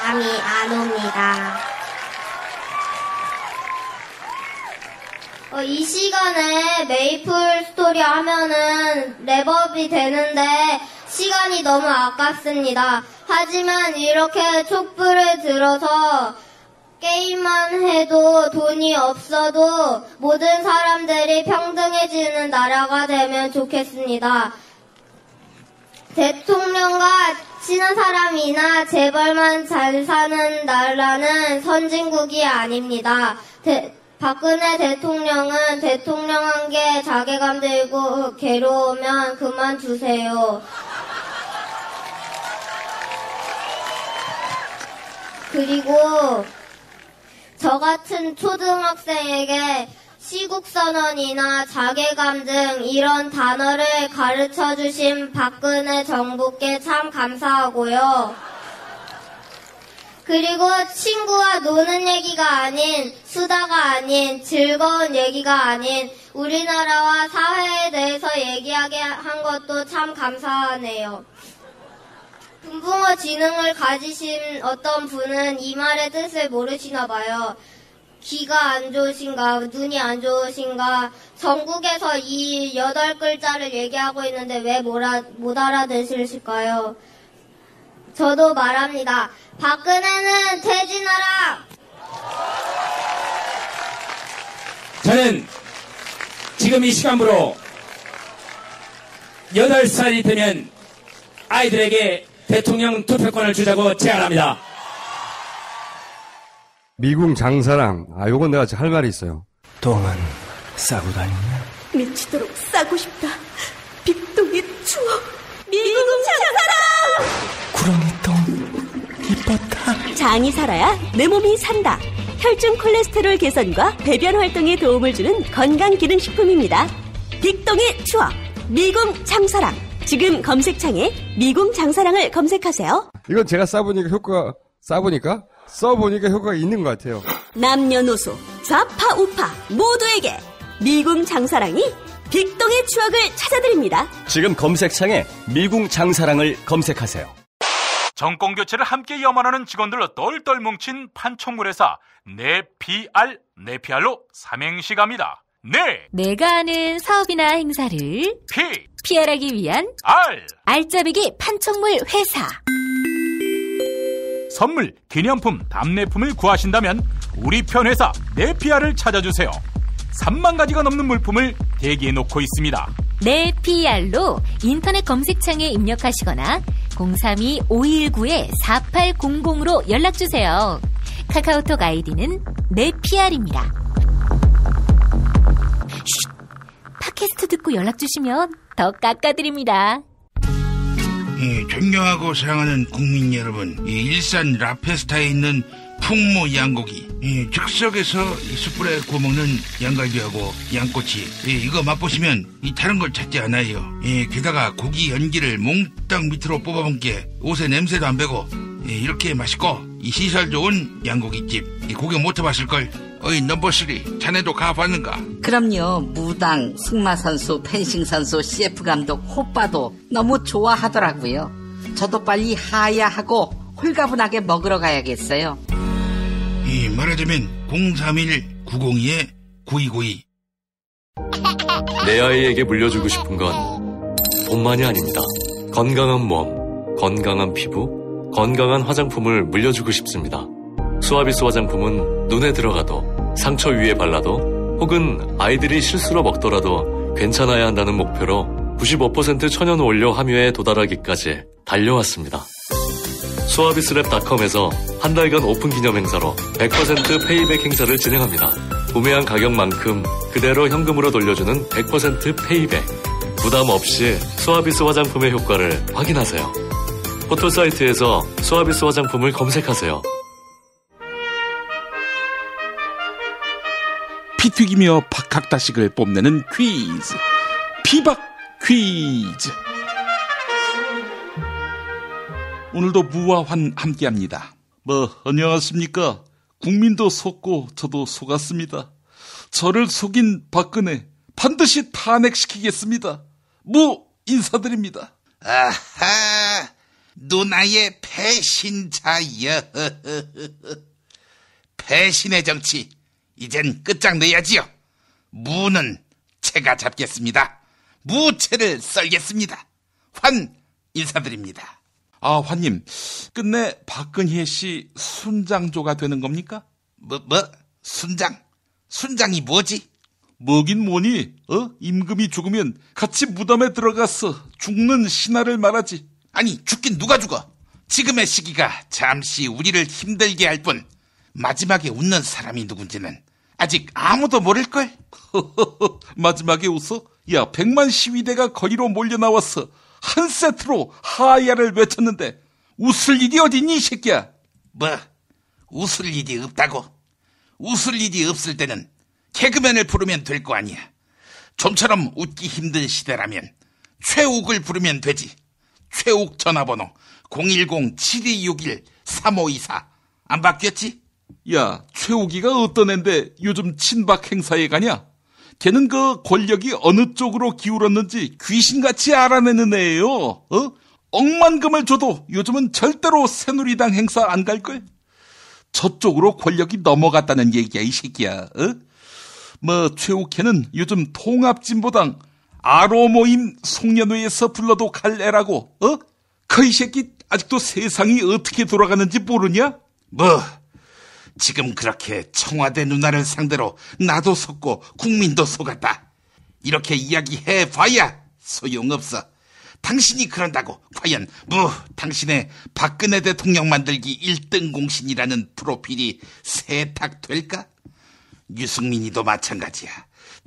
잠이 안 옵니다. 이 시간에 메이플 스토리 하면은 랩업이 되는데 시간이 너무 아깝습니다. 하지만 이렇게 촛불을 들어서 게임만 해도 돈이 없어도 모든 사람들이 평등해지는 나라가 되면 좋겠습니다. 대통령과 친한 사람이나 재벌만 잘 사는 나라는 선진국이 아닙니다. 박근혜 대통령은 대통령한 게 자괴감 들고 괴로우면 그만두세요. 그리고 저 같은 초등학생에게 시국선언이나 자괴감 등 이런 단어를 가르쳐 주신 박근혜 정부께 참 감사하고요. 그리고 친구와 노는 얘기가 아닌, 수다가 아닌, 즐거운 얘기가 아닌 우리나라와 사회에 대해서 얘기하게 한 것도 참 감사하네요. 분붕어 지능을 가지신 어떤 분은 이 말의 뜻을 모르시나 봐요. 귀가 안 좋으신가, 눈이 안 좋으신가, 전국에서 이 8글자를 얘기하고 있는데 왜 못 알아들으실까요? 저도 말합니다. 박근혜는 퇴진하라! 저는 지금 이 시간부로 8살이 되면 아이들에게 대통령 투표권을 주자고 제안합니다. 미궁 장사랑. 요건 내가 할 말이 있어요. 똥은 싸고 다니냐? 미치도록 싸고 싶다. 빅동의 추억. 미궁 장사랑! 구렁이 똥 이뻤다. 장이 살아야 내 몸이 산다. 혈중 콜레스테롤 개선과 배변 활동에 도움을 주는 건강기능식품입니다. 빅동의 추억. 미궁 장사랑. 지금 검색창에 미궁 장사랑을 검색하세요. 이건 제가 써보니까 효과가 있는 것 같아요. 남녀노소, 좌파, 우파 모두에게 미궁 장사랑이 빅동의 추억을 찾아드립니다. 지금 검색창에 미궁 장사랑을 검색하세요. 정권교체를 함께 염원하는 직원들로 똘똘 뭉친 판촉물회사 네피알로 삼행시 갑니다. 내가 아는 사업이나 행사를 PR하기 위한 알짜배기 판촉물 회사. 선물, 기념품, 답례품을 구하신다면 우리 편 회사 네피알을 찾아주세요. 3만 가지가 넘는 물품을 대기해 놓고 있습니다. 네피알로 인터넷 검색창에 입력하시거나 032-519-4800으로 연락주세요. 카카오톡 아이디는 네피알입니다. 팟캐스트 듣고 연락주시면 더 깎아드립니다. 존경하고 사랑하는 국민 여러분, 일산 라페스타에 있는 풍무 양고기, 즉석에서 숯불에 구워먹는 양갈비하고 양꼬치, 이거 맛보시면 다른 걸 찾지 않아요. 게다가 고기 연기를 몽땅 밑으로 뽑아본 게 옷에 냄새도 안 배고 이렇게 맛있고 시설 좋은 양고기집, 고기 못 해봤을걸. 어이 넘버3, 자네도 가봤는가? 그럼요. 무당, 승마선수, 펜싱선수, CF감독, 호빠도 너무 좋아하더라고요. 저도 빨리 하야하고 홀가분하게 먹으러 가야겠어요. 말하자면 031-902-9292. 내 아이에게 물려주고 싶은 건 돈만이 아닙니다. 건강한 몸, 건강한 피부, 건강한 화장품을 물려주고 싶습니다. 수아비스 화장품은 눈에 들어가도, 상처 위에 발라도, 혹은 아이들이 실수로 먹더라도 괜찮아야 한다는 목표로 95% 천연 원료 함유에 도달하기까지 달려왔습니다. 수아비스랩닷컴에서 한 달간 오픈 기념 행사로 100% 페이백 행사를 진행합니다. 구매한 가격만큼 그대로 현금으로 돌려주는 100% 페이백. 부담 없이 수아비스 화장품의 효과를 확인하세요. 포털사이트에서 수아비스 화장품을 검색하세요. 피 튀기며 박학다식을 뽐내는 퀴즈, 피박 퀴즈. 오늘도 무와 환 함께합니다. 안녕하십니까. 국민도 속고 저도 속았습니다. 저를 속인 박근혜 반드시 탄핵시키겠습니다. 무 인사드립니다. 아하, 누나의 배신자여. 배신의 정치 이젠 끝장내야지요. 무는 제가 잡겠습니다. 무채를 썰겠습니다. 환 인사드립니다. 환님, 끝내 박근혜 씨 순장조가 되는 겁니까? 순장? 순장이 뭐지? 뭐긴 뭐니? 임금이 죽으면 같이 무덤에 들어가서 죽는 신하를 말하지. 아니, 죽긴 누가 죽어? 지금의 시기가 잠시 우리를 힘들게 할 뿐 마지막에 웃는 사람이 누군지는 아직 아무도 모를걸? 마지막에 웃어? 야, 100만 시위대가 거리로 몰려나와서 한 세트로 하야를 외쳤는데 웃을 일이 어딨니, 이 새끼야? 웃을 일이 없다고? 웃을 일이 없을 때는 개그맨을 부르면 될 거 아니야. 좀처럼 웃기 힘든 시대라면 최욱을 부르면 되지. 최욱 전화번호 010-7261-3524 안 바뀌었지? 야, 최욱이가 어떤 앤데 요즘 친박 행사에 가냐? 걔는 그 권력이 어느 쪽으로 기울었는지 귀신같이 알아내는 애예요. 억만금을 줘도 요즘은 절대로 새누리당 행사 안 갈걸? 저쪽으로 권력이 넘어갔다는 얘기야, 이 새끼야. 최욱 걔는 요즘 통합진보당 아로 모임 송년회에서 불러도 갈 애라고. 그 이 새끼 아직도 세상이 어떻게 돌아가는지 모르냐? 지금 그렇게 청와대 누나를 상대로 나도 속고 국민도 속았다. 이렇게 이야기해봐야 소용없어. 당신이 그런다고 과연 당신의 박근혜 대통령 만들기 1등 공신이라는 프로필이 세탁될까? 유승민이도 마찬가지야.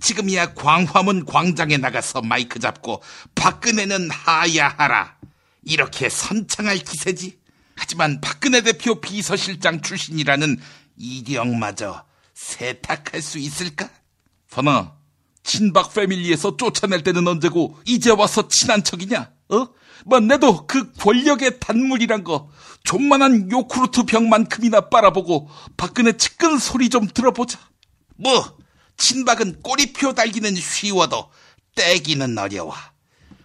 지금이야 광화문 광장에 나가서 마이크 잡고 박근혜는 하야하라 이렇게 선창할 기세지. 하지만 박근혜 대표 비서실장 출신이라는 이력마저 세탁할 수 있을까? 선아, 친박 패밀리에서 쫓아낼 때는 언제고 이제 와서 친한 척이냐? 내도 그 권력의 단물이란 거 존만한 요쿠르트 병만큼이나 빨아보고 박근혜 측근 소리 좀 들어보자. 친박은 꼬리표 달기는 쉬워도 떼기는 어려워.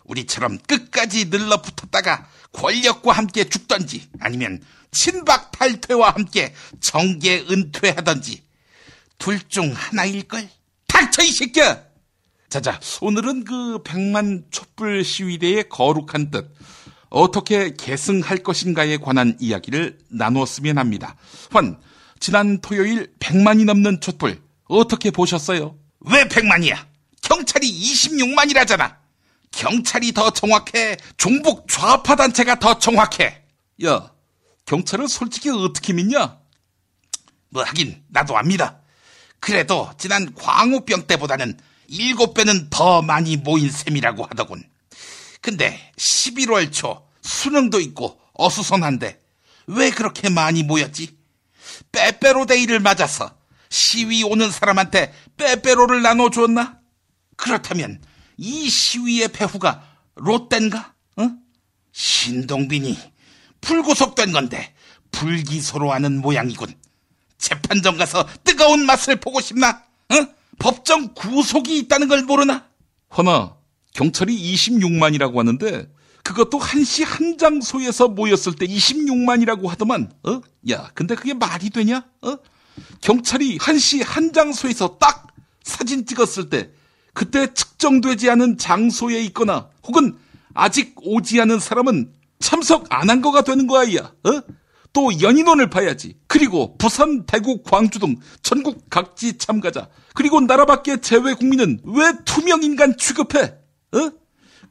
우리처럼 끝까지 늘러붙었다가 권력과 함께 죽던지 아니면 친박 탈퇴와 함께 정계 은퇴하던지 둘 중 하나일걸? 닥쳐, 이 새끼야! 자자, 오늘은 그 100만 촛불 시위대의 거룩한 뜻, 어떻게 계승할 것인가에 관한 이야기를 나누었으면 합니다. 지난 토요일 100만이 넘는 촛불 어떻게 보셨어요? 왜 100만이야? 경찰이 26만이라잖아. 경찰이 더 정확해? 종북 좌파 단체가 더 정확해? 야, 경찰은 솔직히 어떻게 믿냐? 하긴 나도 압니다. 그래도 지난 광우병 때보다는 7배는 더 많이 모인 셈이라고 하더군. 근데 11월 초 수능도 있고 어수선한데 왜 그렇게 많이 모였지? 빼빼로데이를 맞아서 시위 오는 사람한테 빼빼로를 나눠줬나? 그렇다면 이 시위의 배후가 롯데인가? 신동빈이 불구속된 건데 불기소로 하는 모양이군. 재판정 가서 뜨거운 맛을 보고 싶나? 법정 구속이 있다는 걸 모르나? 경찰이 26만이라고 하는데 그것도 한시 한 장소에서 모였을 때 26만이라고 하더만. 야, 근데 그게 말이 되냐? 경찰이 한시 한 장소에서 딱 사진 찍었을 때 그때 측정되지 않은 장소에 있거나 혹은 아직 오지 않은 사람은 참석 안 한 거가 되는 거야, 야. 또 연인원을 봐야지. 그리고 부산, 대구, 광주 등 전국 각지 참가자, 그리고 나라 밖의 제외 국민은 왜 투명인간 취급해?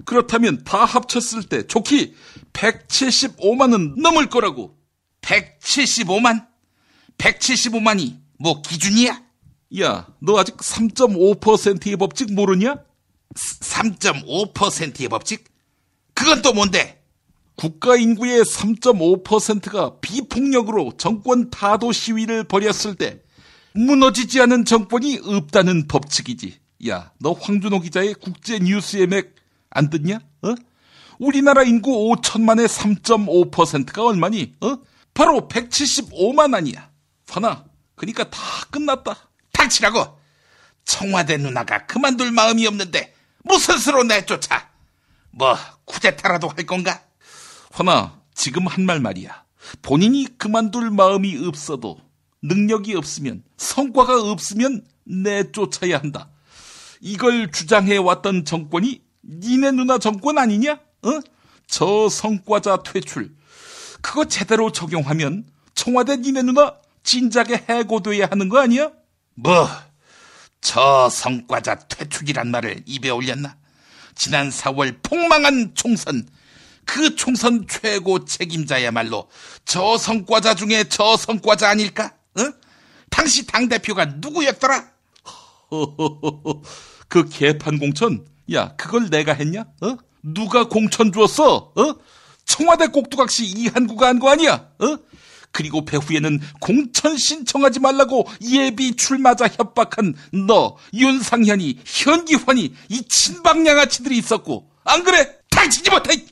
그렇다면 다 합쳤을 때 좋기 175만은 넘을 거라고. 175만? 175만이 뭐 기준이야? 야, 너 아직 3.5%의 법칙 모르냐? 3.5%의 법칙? 그건 또 뭔데? 국가 인구의 3.5%가 비폭력으로 정권 타도 시위를 벌였을 때 무너지지 않은 정권이 없다는 법칙이지. 야, 너 황준호 기자의 국제 뉴스의 맥 안 듣냐? 우리나라 인구 5천만의 3.5%가 얼마니? 바로 175만 아니야. 그러니까 다 끝났다. 닥치라고. 청와대 누나가 그만둘 마음이 없는데 무슨 수로 내쫓아? 쿠데타라도 할 건가? 지금 한 말이야. 본인이 그만둘 마음이 없어도 능력이 없으면, 성과가 없으면 내쫓아야 한다. 이걸 주장해왔던 정권이 니네 누나 정권 아니냐? 저 성과자 퇴출, 그거 제대로 적용하면 청와대 니네 누나 진작에 해고돼야 하는 거 아니야? 뭐 저성과자 퇴출이란 말을 입에 올렸나? 지난 4월 폭망한 총선, 그 총선 최고 책임자야말로 저성과자 중에 저성과자 아닐까? 당시 당대표가 누구였더라? 그 개판 공천? 야, 그걸 내가 했냐? 누가 공천 주었어? 청와대 꼭두각시 이한구가 한 거 아니야? 그리고 배후에는 공천 신청하지 말라고 예비 출마자 협박한 너, 윤상현이, 현기환이, 이 친박양아치들이 있었고, 안 그래? 당치지 못해!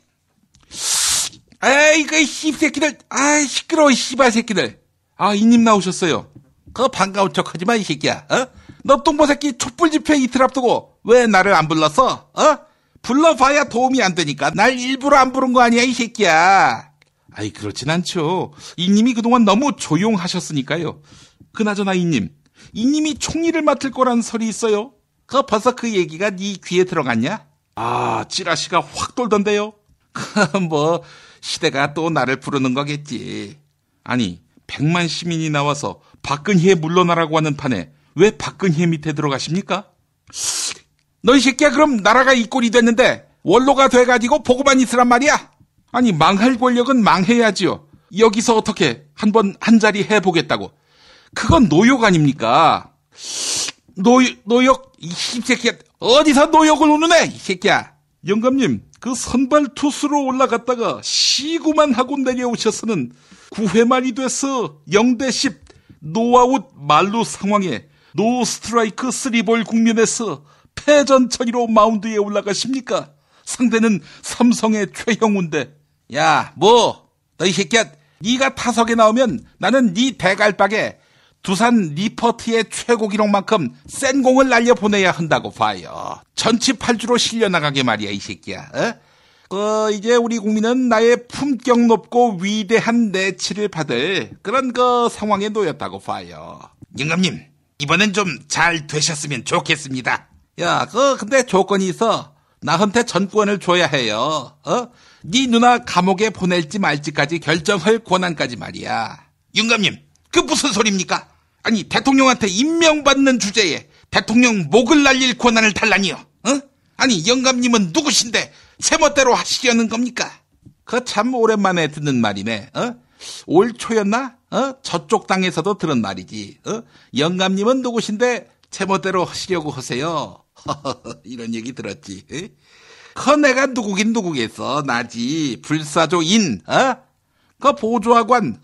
아이, 그 씹새끼들, 아이, 시끄러워, 씨발 새끼들. 아, 이님 나오셨어요. 그 반가운 척 하지 마, 이 새끼야. 너 똥보 새끼 촛불 집회 이틀 앞두고 왜 나를 안 불렀어? 불러봐야 도움이 안 되니까 날 일부러 안 부른 거 아니야, 이 새끼야. 아이, 그렇진 않죠. 이님이 그동안 너무 조용하셨으니까요. 그나저나 이님이 총리를 맡을 거란 설이 있어요. 벌써 그 얘기가 네 귀에 들어갔냐? 아, 찌라시가 확 돌던데요. 뭐 시대가 또 나를 부르는 거겠지. 아니, 100만 시민이 나와서 박근혜 물러나라고 하는 판에 왜 박근혜 밑에 들어가십니까? 너 이 새끼야, 그럼 나라가 이 꼴이 됐는데 원로가 돼가지고 보고만 있으란 말이야? 아니, 망할 권력은 망해야지요. 여기서 어떻게 한번 한 자리 해보겠다고. 그건 노욕 아닙니까? 노욕? 이 새끼야, 어디서 노욕을 우느네, 이 새끼야. 영감님, 그 선발 투수로 올라갔다가 시구만 하고 내려오셔서는 9회 말이 돼서 0대10 노아웃 만루 상황에 노 스트라이크 3볼 국면에서 패전 처리로 마운드에 올라가십니까? 상대는 삼성의 최형우인데. 야, 너 이 새끼야, 네가 타석에 나오면 나는 네 대갈박에 두산 리퍼트의 최고 기록만큼 센 공을 날려보내야 한다고 봐요. 전치팔주로 실려나가게 말이야, 이 새끼야. 이제 우리 국민은 나의 품격 높고 위대한 내치를 받을 그런 상황에 놓였다고 봐요. 영감님, 이번엔 좀 잘 되셨으면 좋겠습니다. 야, 근데 조건이 있어. 나한테 전권을 줘야 해요. 네 누나 감옥에 보낼지 말지까지 결정할 권한까지 말이야. 영감님, 그 무슨 소리입니까? 아니, 대통령한테 임명받는 주제에 대통령 목을 날릴 권한을 달라니요. 아니, 영감님은 누구신데 제멋대로 하시려는 겁니까? 참 오랜만에 듣는 말이네. 올 초였나? 저쪽 땅에서도 들은 말이지. 영감님은 누구신데 제멋대로 하시려고 하세요. 이런 얘기 들었지. 내가 누구긴 누구겠어. 나지. 불사조인. 그 보조학원.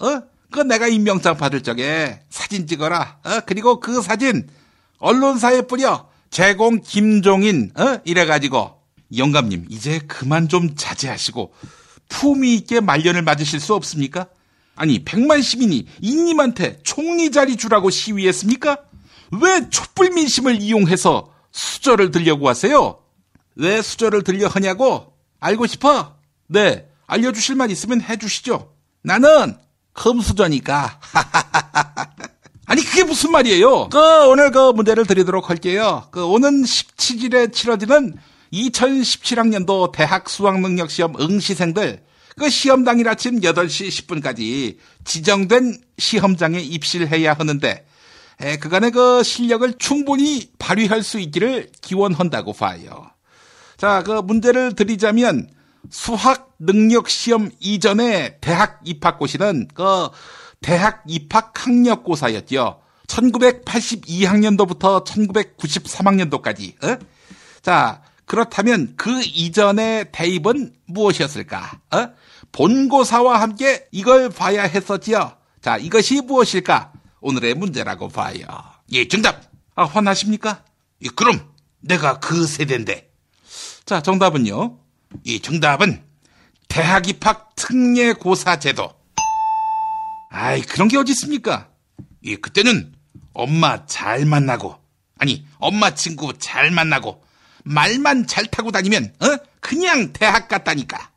내가 임명장 받을 적에 사진 찍어라. 그리고 그 사진 언론사에 뿌려. 제공 김종인. 이래가지고. 영감님, 이제 그만 좀 자제하시고 품위 있게 말년을 맞으실 수 없습니까? 아니, 100만 시민이 이님한테 총리 자리 주라고 시위했습니까? 왜 촛불 민심을 이용해서 수저를 들려고 하세요? 왜 수저를 들려 하냐고? 알고 싶어? 네, 알려주실 말 있으면 해주시죠. 나는 금수저니까. 아니, 그게 무슨 말이에요? 오늘 문제를 드리도록 할게요. 오는 17일에 치러지는 2017학년도 대학 수학능력시험 응시생들 시험 당일 아침 8시 10분까지 지정된 시험장에 입시를 해야 하는데 그간의 실력을 충분히 발휘할 수 있기를 기원한다고 봐요. 자, 문제를 드리자면 수학 능력 시험 이전에 대학 입학고시는 대학 입학 학력고사였죠. 1982학년도부터 1993학년도까지. 자, 그렇다면 그 이전의 대입은 무엇이었을까? 본고사와 함께 이걸 봐야 했었지요. 자, 이것이 무엇일까? 오늘의 문제라고 봐요. 예, 정답. 화나십니까? 예, 그럼 내가 그 세대인데. 자, 정답은요. 이 정답은 대학 입학 특례고사 제도. 아이, 그런 게 어디 있습니까? 예, 그때는 엄마 잘 만나고, 아니, 엄마 친구 잘 만나고, 말만 잘 타고 다니면 그냥 대학 갔다니까.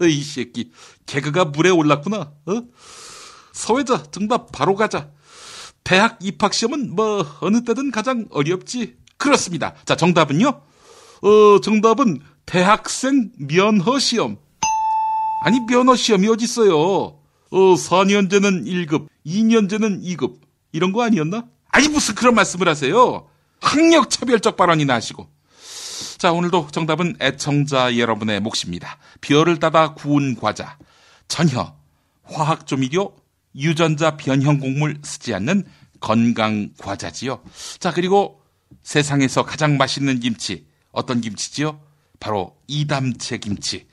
이 새끼, 개그가 물에 올랐구나. 서회자, 정답 바로 가자. 대학 입학시험은 어느 때든 가장 어렵지. 그렇습니다. 자, 정답은요? 정답은 대학생 면허시험. 아니, 면허시험이 어딨어요. 4년제는 1급, 2년제는 2급 이런 거 아니었나? 아니 무슨 그런 말씀을 하세요. 학력차별적 발언이나 하시고. 자, 오늘도 정답은 애청자 여러분의 몫입니다. 별을 따다 구운 과자, 전혀 화학조미료, 유전자 변형 곡물 쓰지 않는 건강 과자지요. 자, 그리고 세상에서 가장 맛있는 김치, 어떤 김치지요? 바로 이담채 김치.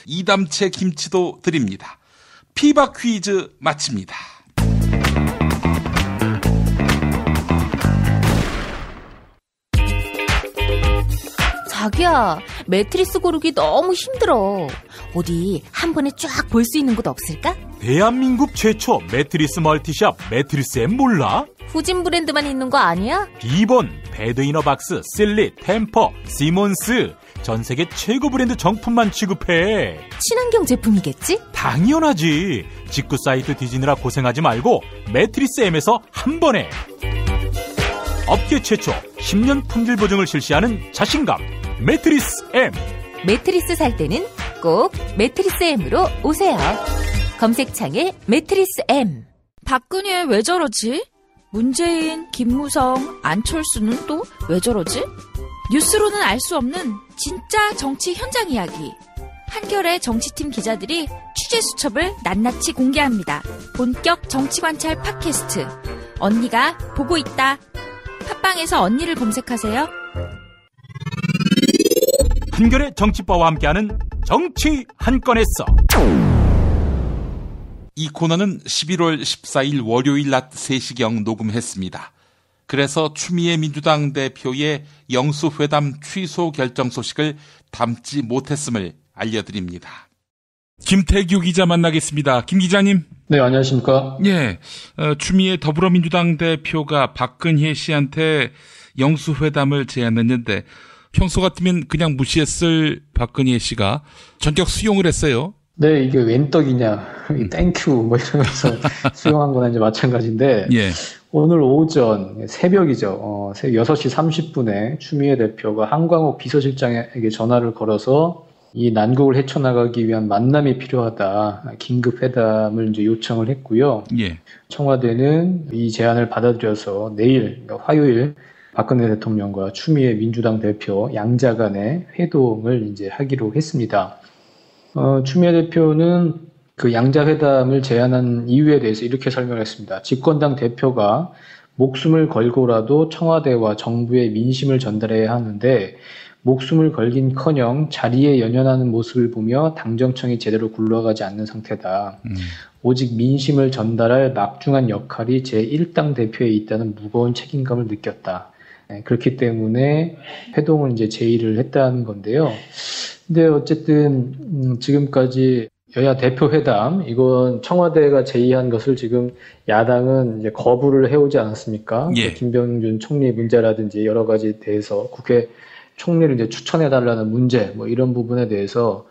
이담채 김치도 드립니다. 피바 퀴즈 마칩니다. 자기야, 매트리스 고르기 너무 힘들어. 어디 한 번에 쫙 볼 수 있는 곳 없을까? 대한민국 최초 매트리스 멀티샵 매트리스엠 몰라? 후진 브랜드만 있는 거 아니야? 비본, 배드이너박스, 실리, 템퍼, 시몬스 전 세계 최고 브랜드 정품만 취급해. 친환경 제품이겠지? 당연하지. 직구 사이트 뒤지느라 고생하지 말고 매트리스엠에서 한 번에. 업계 최초 10년 품질 보증을 실시하는 자신감 매트리스엠. 매트리스 살 때는 꼭 매트리스엠으로 오세요. 검색창에 매트리스엠. 박근혜 왜 저러지? 문재인, 김무성, 안철수는 또 왜 저러지? 뉴스로는 알 수 없는 진짜 정치 현장 이야기. 한겨레 정치팀 기자들이 취재 수첩을 낱낱이 공개합니다. 본격 정치관찰 팟캐스트. 언니가 보고 있다. 팟빵에서 언니를 검색하세요. 한겨레 정치바와 함께하는 정치 한 건에서. 이 코너는 11월 14일 월요일 낮 3시경 녹음했습니다. 그래서 추미애 민주당 대표의 영수회담 취소 결정 소식을 담지 못했음을 알려드립니다. 김태규 기자 만나겠습니다. 김 기자님. 네, 안녕하십니까. 예, 추미애 더불어민주당 대표가 박근혜 씨한테 영수회담을 제안했는데 평소 같으면 그냥 무시했을 박근혜 씨가 전격 수용을 했어요. 네, 이게 웬 떡이냐, 땡큐 뭐 이러면서 수용한 거나 이제 마찬가지인데 예. 오늘 오전 새벽이죠. 6시 30분에 추미애 대표가 한광욱 비서실장에게 전화를 걸어서 이 난국을 헤쳐나가기 위한 만남이 필요하다. 긴급 회담을 이제 요청을 했고요. 예. 청와대는 이 제안을 받아들여서 내일, 그러니까 화요일 박근혜 대통령과 추미애 민주당 대표 양자 간의 회동을 이제 하기로 했습니다. 추미애 대표는 그 양자회담을 제안한 이유에 대해서 이렇게 설명했습니다. 집권당 대표가 목숨을 걸고라도 청와대와 정부의 민심을 전달해야 하는데 목숨을 걸긴커녕 자리에 연연하는 모습을 보며 당정청이 제대로 굴러가지 않는 상태다. 오직 민심을 전달할 막중한 역할이 제1당 대표에 있다는 무거운 책임감을 느꼈다. 그렇기 때문에 회동을 이제 제의를 했다는 건데요. 근데 어쨌든 지금까지 여야 대표 회담, 이건 청와대가 제의한 것을 지금 야당은 이제 거부를 해오지 않았습니까? 예. 김병준 총리 문제라든지 여러 가지 대해서 국회 총리를 이제 추천해달라는 문제, 뭐 이런 부분에 대해서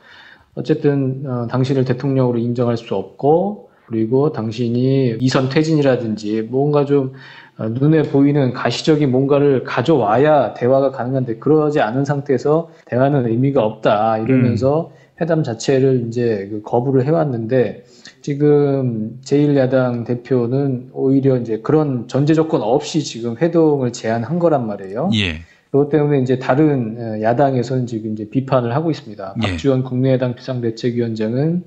어쨌든 당신을 대통령으로 인정할 수 없고, 그리고 당신이 이선 퇴진이라든지 뭔가 좀 눈에 보이는 가시적인 뭔가를 가져와야 대화가 가능한데 그러지 않은 상태에서 대화는 의미가 없다 이러면서 회담 자체를 이제 거부를 해왔는데 지금 제1야당 대표는 오히려 이제 그런 전제 조건 없이 지금 회동을 제안한 거란 말이에요. 예. 그것 때문에 이제 다른 야당에서는 지금 이제 비판을 하고 있습니다. 예. 박지원 국민의당 비상대책위원장은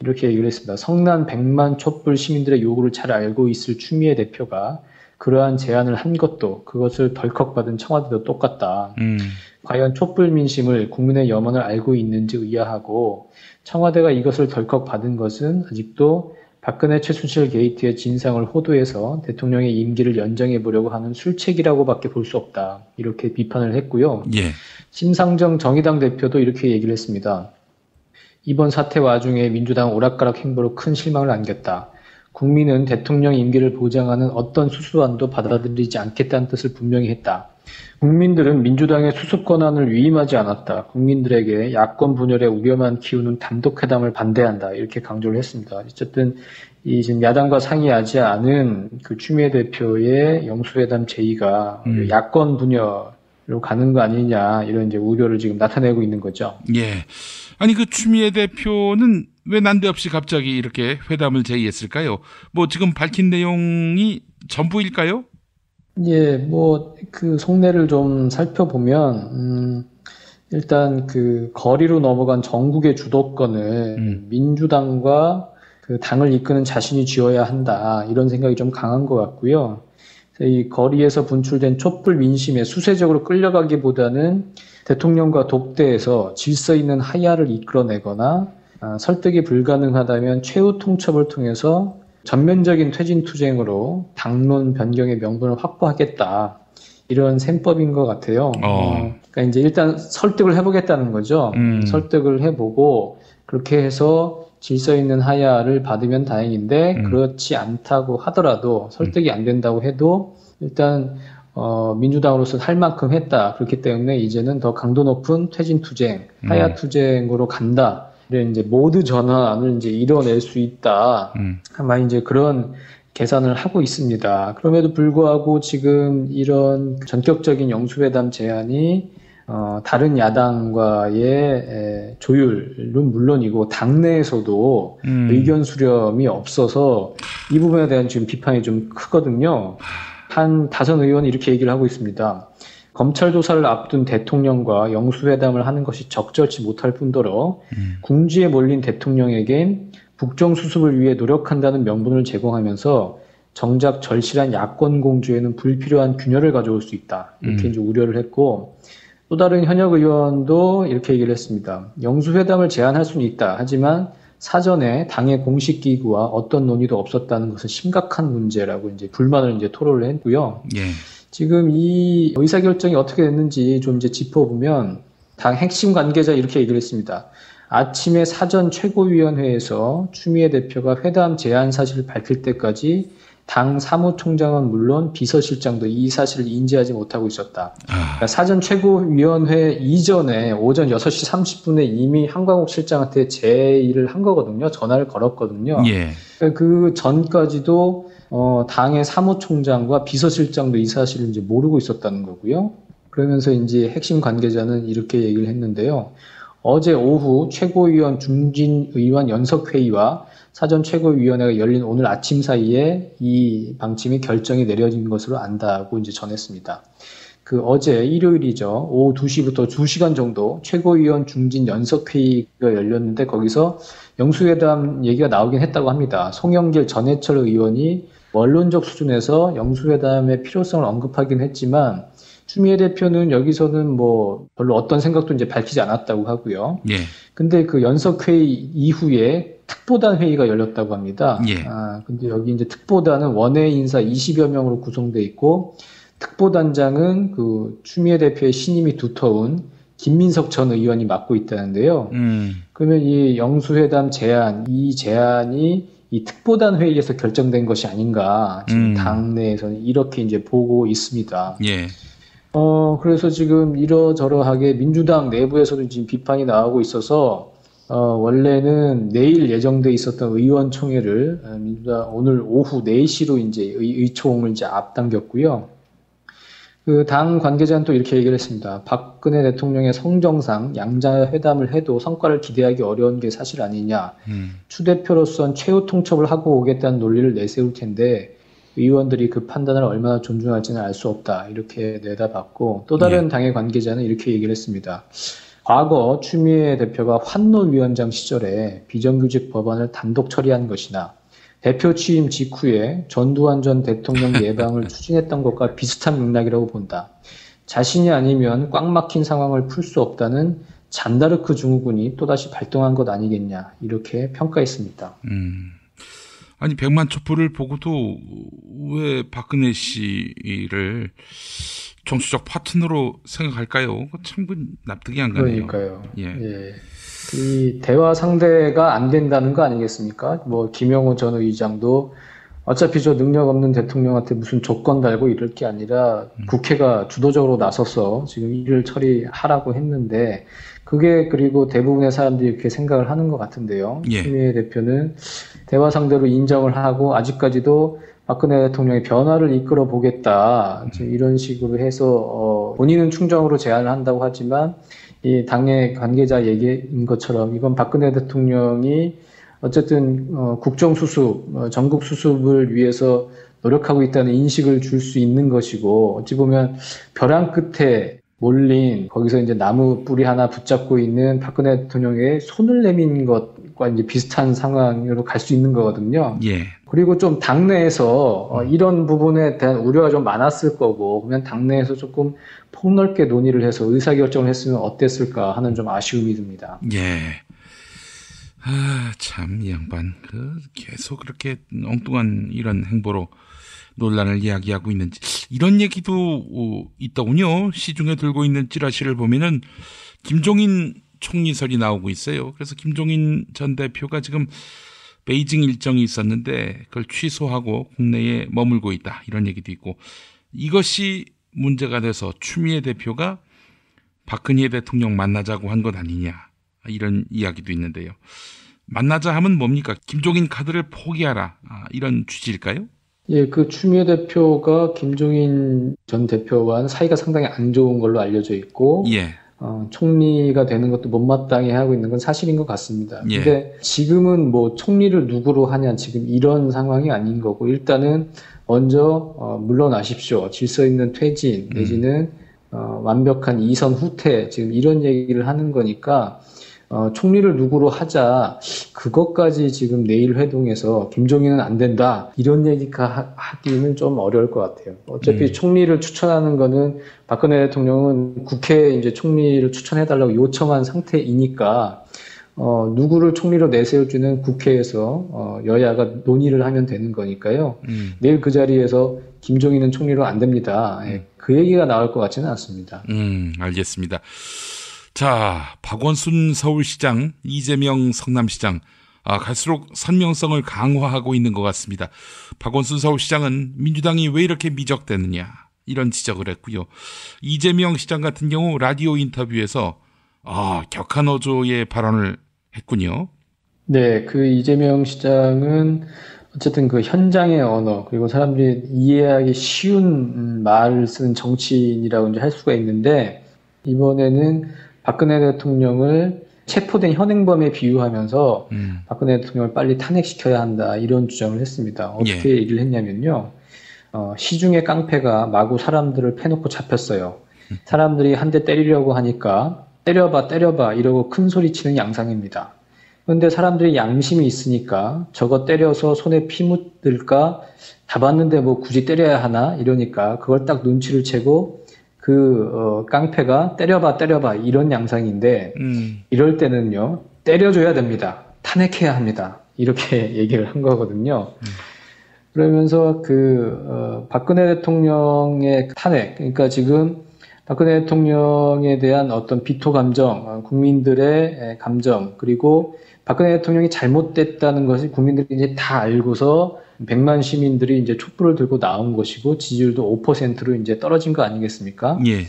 이렇게 얘기를 했습니다. 성난 100만 촛불 시민들의 요구를 잘 알고 있을 추미애 대표가 그러한 제안을 한 것도 그것을 덜컥 받은 청와대도 똑같다. 과연 촛불 민심을 국민의 염원을 알고 있는지 의아하고 청와대가 이것을 덜컥 받은 것은 아직도 박근혜 최순실 게이트의 진상을 호도해서 대통령의 임기를 연장해 보려고 하는 술책이라고밖에 볼 수 없다. 이렇게 비판을 했고요. 예. 심상정 정의당 대표도 이렇게 얘기를 했습니다. 이번 사태 와중에 민주당 오락가락 행보로 큰 실망을 안겼다. 국민은 대통령 임기를 보장하는 어떤 수수안도 받아들이지 않겠다는 뜻을 분명히 했다. 국민들은 민주당의 수습 권한을 위임하지 않았다. 국민들에게 야권 분열의 우려만 키우는 단독회담을 반대한다. 이렇게 강조를 했습니다. 어쨌든 이 지금 야당과 상의하지 않은 그 추미애 대표의 영수회담 제의가 야권 분열로 가는 거 아니냐 이런 이제 우려를 지금 나타내고 있는 거죠. 예. 아니 그 추미애 대표는 왜 난데없이 갑자기 이렇게 회담을 제의했을까요? 뭐 지금 밝힌 내용이 전부일까요? 예, 뭐 그 속내를 좀 살펴보면 일단 그 거리로 넘어간 전국의 주도권을 민주당과 그 당을 이끄는 자신이 쥐어야 한다, 이런 생각이 좀 강한 것 같고요. 이 거리에서 분출된 촛불 민심에 수세적으로 끌려가기보다는 대통령과 독대에서 질서 있는 하야를 이끌어내거나 설득이 불가능하다면 최후 통첩을 통해서 전면적인 퇴진투쟁으로 당론 변경의 명분을 확보하겠다, 이런 셈법인 것 같아요. 그러니까 이제 일단 설득을 해보겠다는 거죠. 설득을 해보고 그렇게 해서 질서 있는 하야를 받으면 다행인데 그렇지 않다고 하더라도, 설득이 안 된다고 해도 일단 민주당으로서 할 만큼 했다. 그렇기 때문에 이제는 더 강도 높은 퇴진투쟁, 하야투쟁으로 간다. 이런 이제 모드 전환을 이제 이뤄낼 수 있다. 아마 이제 그런 계산을 하고 있습니다. 그럼에도 불구하고 지금 이런 전격적인 영수회담 제안이 다른 야당과의 조율은 물론이고 당내에서도 의견 수렴이 없어서 이 부분에 대한 지금 비판이 좀 크거든요. 한 다선 의원이 이렇게 얘기를 하고 있습니다. 검찰 조사를 앞둔 대통령과 영수회담을 하는 것이 적절치 못할 뿐더러 궁지에 몰린 대통령에겐 국정 수습을 위해 노력한다는 명분을 제공하면서 정작 절실한 야권 공조에는 불필요한 균열을 가져올 수 있다. 이렇게 이제 우려를 했고, 또 다른 현역 의원도 이렇게 얘기를 했습니다. 영수회담을 제안할 수는 있다. 하지만 사전에 당의 공식 기구와 어떤 논의도 없었다는 것은 심각한 문제라고 이제 불만을 이제 토로를 했고요. 예. 지금 이 의사결정이 어떻게 됐는지 좀 이제 짚어보면 당 핵심 관계자 이렇게 얘기를 했습니다. 아침에 사전 최고위원회에서 추미애 대표가 회담 제안 사실을 밝힐 때까지 당 사무총장은 물론 비서실장도 이 사실을 인지하지 못하고 있었다. 그러니까 사전 최고위원회 이전에 오전 6시 30분에 이미 한광욱 실장한테 제의를 한 거거든요. 전화를 걸었거든요. 예. 그 전까지도 당의 사무총장과 비서실장도 이 사실을 이제 모르고 있었다는 거고요. 그러면서 이제 핵심 관계자는 이렇게 얘기를 했는데요. 어제 오후 최고위원 중진 의원 연석회의와 사전 최고위원회가 열린 오늘 아침 사이에 이 방침이 결정이 내려진 것으로 안다고 이제 전했습니다. 그 어제 일요일이죠. 오후 2시부터 2시간 정도 최고위원 중진 연석회의가 열렸는데 거기서 영수회담 얘기가 나오긴 했다고 합니다. 송영길 전해철 의원이 원론적 수준에서 영수회담의 필요성을 언급하긴 했지만 추미애 대표는 여기서는 뭐 별로 어떤 생각도 이제 밝히지 않았다고 하고요. 예. 근데 그 연석회의 이후에 특보단 회의가 열렸다고 합니다. 예. 근데 여기 이제 특보단은 원외 인사 20여 명으로 구성돼 있고 특보단장은 그 추미애 대표의 신임이 두터운 김민석 전 의원이 맡고 있다는데요. 그러면 이 영수회담 제안, 이 제안이 이 특보단 회의에서 결정된 것이 아닌가 지금 당내에서는 이렇게 이제 보고 있습니다. 예. 그래서 지금 이러저러하게 민주당 내부에서도 지금 비판이 나오고 있어서, 원래는 내일 예정돼 있었던 의원총회를 민주당 오늘 오후 4시로 이제 의총을 이제 앞당겼고요. 그 당 관계자는 또 이렇게 얘기를 했습니다. 박근혜 대통령의 성정상 양자 회담을 해도 성과를 기대하기 어려운 게 사실 아니냐. 추 대표로선 최후 통첩을 하고 오겠다는 논리를 내세울 텐데, 의원들이 그 판단을 얼마나 존중할지는 알 수 없다. 이렇게 내다봤고 또 다른 당의 관계자는 이렇게 얘기를 했습니다. 과거 추미애 대표가 환노위원장 시절에 비정규직 법안을 단독 처리한 것이나 대표 취임 직후에 전두환 전 대통령 예방을 추진했던 것과 비슷한 맥락이라고 본다. 자신이 아니면 꽉 막힌 상황을 풀 수 없다는 잔다르크 증후군이 또다시 발동한 것 아니겠냐. 이렇게 평가했습니다. 아니 100만 촛불을 보고도 왜 박근혜 씨를 정치적 파트너로 생각할까요? 참 납득이 안 가네요. 그러니까요. 예. 이 대화 상대가 안 된다는 거 아니겠습니까? 뭐 김영호 전 의장도 어차피 저 능력 없는 대통령한테 무슨 조건 달고 이럴 게 아니라 국회가 주도적으로 나서서 지금 일을 처리하라고 했는데 그게 그리고 대부분의 사람들이 이렇게 생각을 하는 것 같은데요. 추미애 대표는 대화 상대로 인정을 하고 아직까지도 박근혜 대통령의 변화를 이끌어 보겠다. 이런 식으로 해서 본인은 충정으로 제안을 한다고 하지만 이 당의 관계자 얘기인 것처럼 이건 박근혜 대통령이 어쨌든 국정 수습, 전국 수습을 위해서 노력하고 있다는 인식을 줄 수 있는 것이고, 어찌 보면 벼랑 끝에 몰린 거기서 이제 나무 뿌리 하나 붙잡고 있는 박근혜 대통령의 손을 내민 것과 이제 비슷한 상황으로 갈 수 있는 거거든요. 예. 그리고 좀 당내에서 이런 부분에 대한 우려가 좀 많았을 거고, 그러면 당내에서 조금 폭넓게 논의를 해서 의사결정을 했으면 어땠을까 하는 좀 아쉬움이 듭니다. 예. 아, 참, 이 양반, 계속 그렇게 엉뚱한 이런 행보로 논란을 이야기하고 있는지, 이런 얘기도 있더군요. 시중에 들고 있는 찌라시를 보면은, 김종인 총리설이 나오고 있어요. 그래서 김종인 전 대표가 지금 베이징 일정이 있었는데, 그걸 취소하고 국내에 머물고 있다. 이런 얘기도 있고, 이것이 문제가 돼서 추미애 대표가 박근혜 대통령 만나자고 한 것 아니냐. 이런 이야기도 있는데요. 만나자 하면 뭡니까? 김종인 카드를 포기하라. 이런 취지일까요? 예, 그 추미애 대표가 김종인 전 대표와는 사이가 상당히 안 좋은 걸로 알려져 있고, 예. 총리가 되는 것도 못마땅해 하고 있는 건 사실인 것 같습니다. 예. 근데 지금은 뭐 총리를 누구로 하냐, 지금 이런 상황이 아닌 거고, 일단은 먼저 물러나십시오. 질서 있는 퇴진 내지는 완벽한 이선 후퇴, 지금 이런 얘기를 하는 거니까 총리를 누구로 하자, 그것까지 지금 내일 회동에서 김종인은 안 된다 이런 얘기가 하기는 좀 어려울 것 같아요. 어차피 총리를 추천하는 거는 박근혜 대통령은 국회에 이제 총리를 추천해달라고 요청한 상태이니까 누구를 총리로 내세울지는 국회에서 여야가 논의를 하면 되는 거니까요. 내일 그 자리에서 김종인은 총리로 안 됩니다. 그 얘기가 나올 것 같지는 않습니다. 알겠습니다. 자, 박원순 서울시장, 이재명 성남시장, 갈수록 선명성을 강화하고 있는 것 같습니다. 박원순 서울시장은 민주당이 왜 이렇게 미적대느냐, 이런 지적을 했고요. 이재명 시장 같은 경우 라디오 인터뷰에서 격한 어조의 발언을 했군요. 네, 그 이재명 시장은 어쨌든 그 현장의 언어, 그리고 사람들이 이해하기 쉬운 말을 쓰는 정치인이라고 이제 할 수가 있는데, 이번에는 박근혜 대통령을 체포된 현행범에 비유하면서 박근혜 대통령을 빨리 탄핵시켜야 한다, 이런 주장을 했습니다. 어떻게 얘기를 했냐면요. 시중의 깡패가 마구 사람들을 패놓고 잡혔어요. 사람들이 한 대 때리려고 하니까 때려봐 이러고 큰 소리 치는 양상입니다. 그런데 사람들이 양심이 있으니까 저거 때려서 손에 피 묻을까, 다 봤는데 뭐 굳이 때려야 하나 이러니까 그걸 딱 눈치를 채고 깡패가 때려봐 이런 양상인데, 이럴 때는요, 때려줘야 됩니다. 탄핵해야 합니다. 이렇게 얘기를 한 거거든요. 그러면서 박근혜 대통령의 탄핵, 그러니까 지금 박근혜 대통령에 대한 어떤 비토 감정, 국민들의 감정, 그리고 박근혜 대통령이 잘못됐다는 것을 국민들이 이제 다 알고서 100만 시민들이 이제 촛불을 들고 나온 것이고, 지지율도 5%로 이제 떨어진 거 아니겠습니까? 예.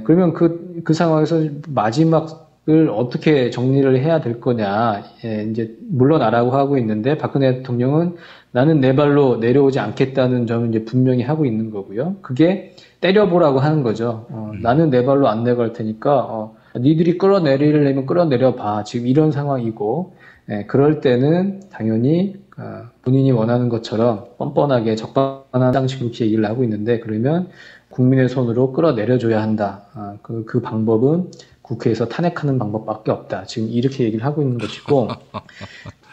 그러면 그 상황에서 마지막을 어떻게 정리를 해야 될 거냐, 이제 물러나라고 하고 있는데, 박근혜 대통령은 나는 내 발로 내려오지 않겠다는 점을 이제 분명히 하고 있는 거고요. 그게 때려보라고 하는 거죠. 나는 내 발로 안 내려갈 테니까, 니들이 끌어내리려면 끌어내려봐. 지금 이런 상황이고, 그럴 때는 당연히 본인이 원하는 것처럼 뻔뻔하게 적반한 장식으로 얘기를 하고 있는데, 그러면 국민의 손으로 끌어내려줘야 한다. 그 방법은 국회에서 탄핵하는 방법밖에 없다. 지금 이렇게 얘기를 하고 있는 것이고,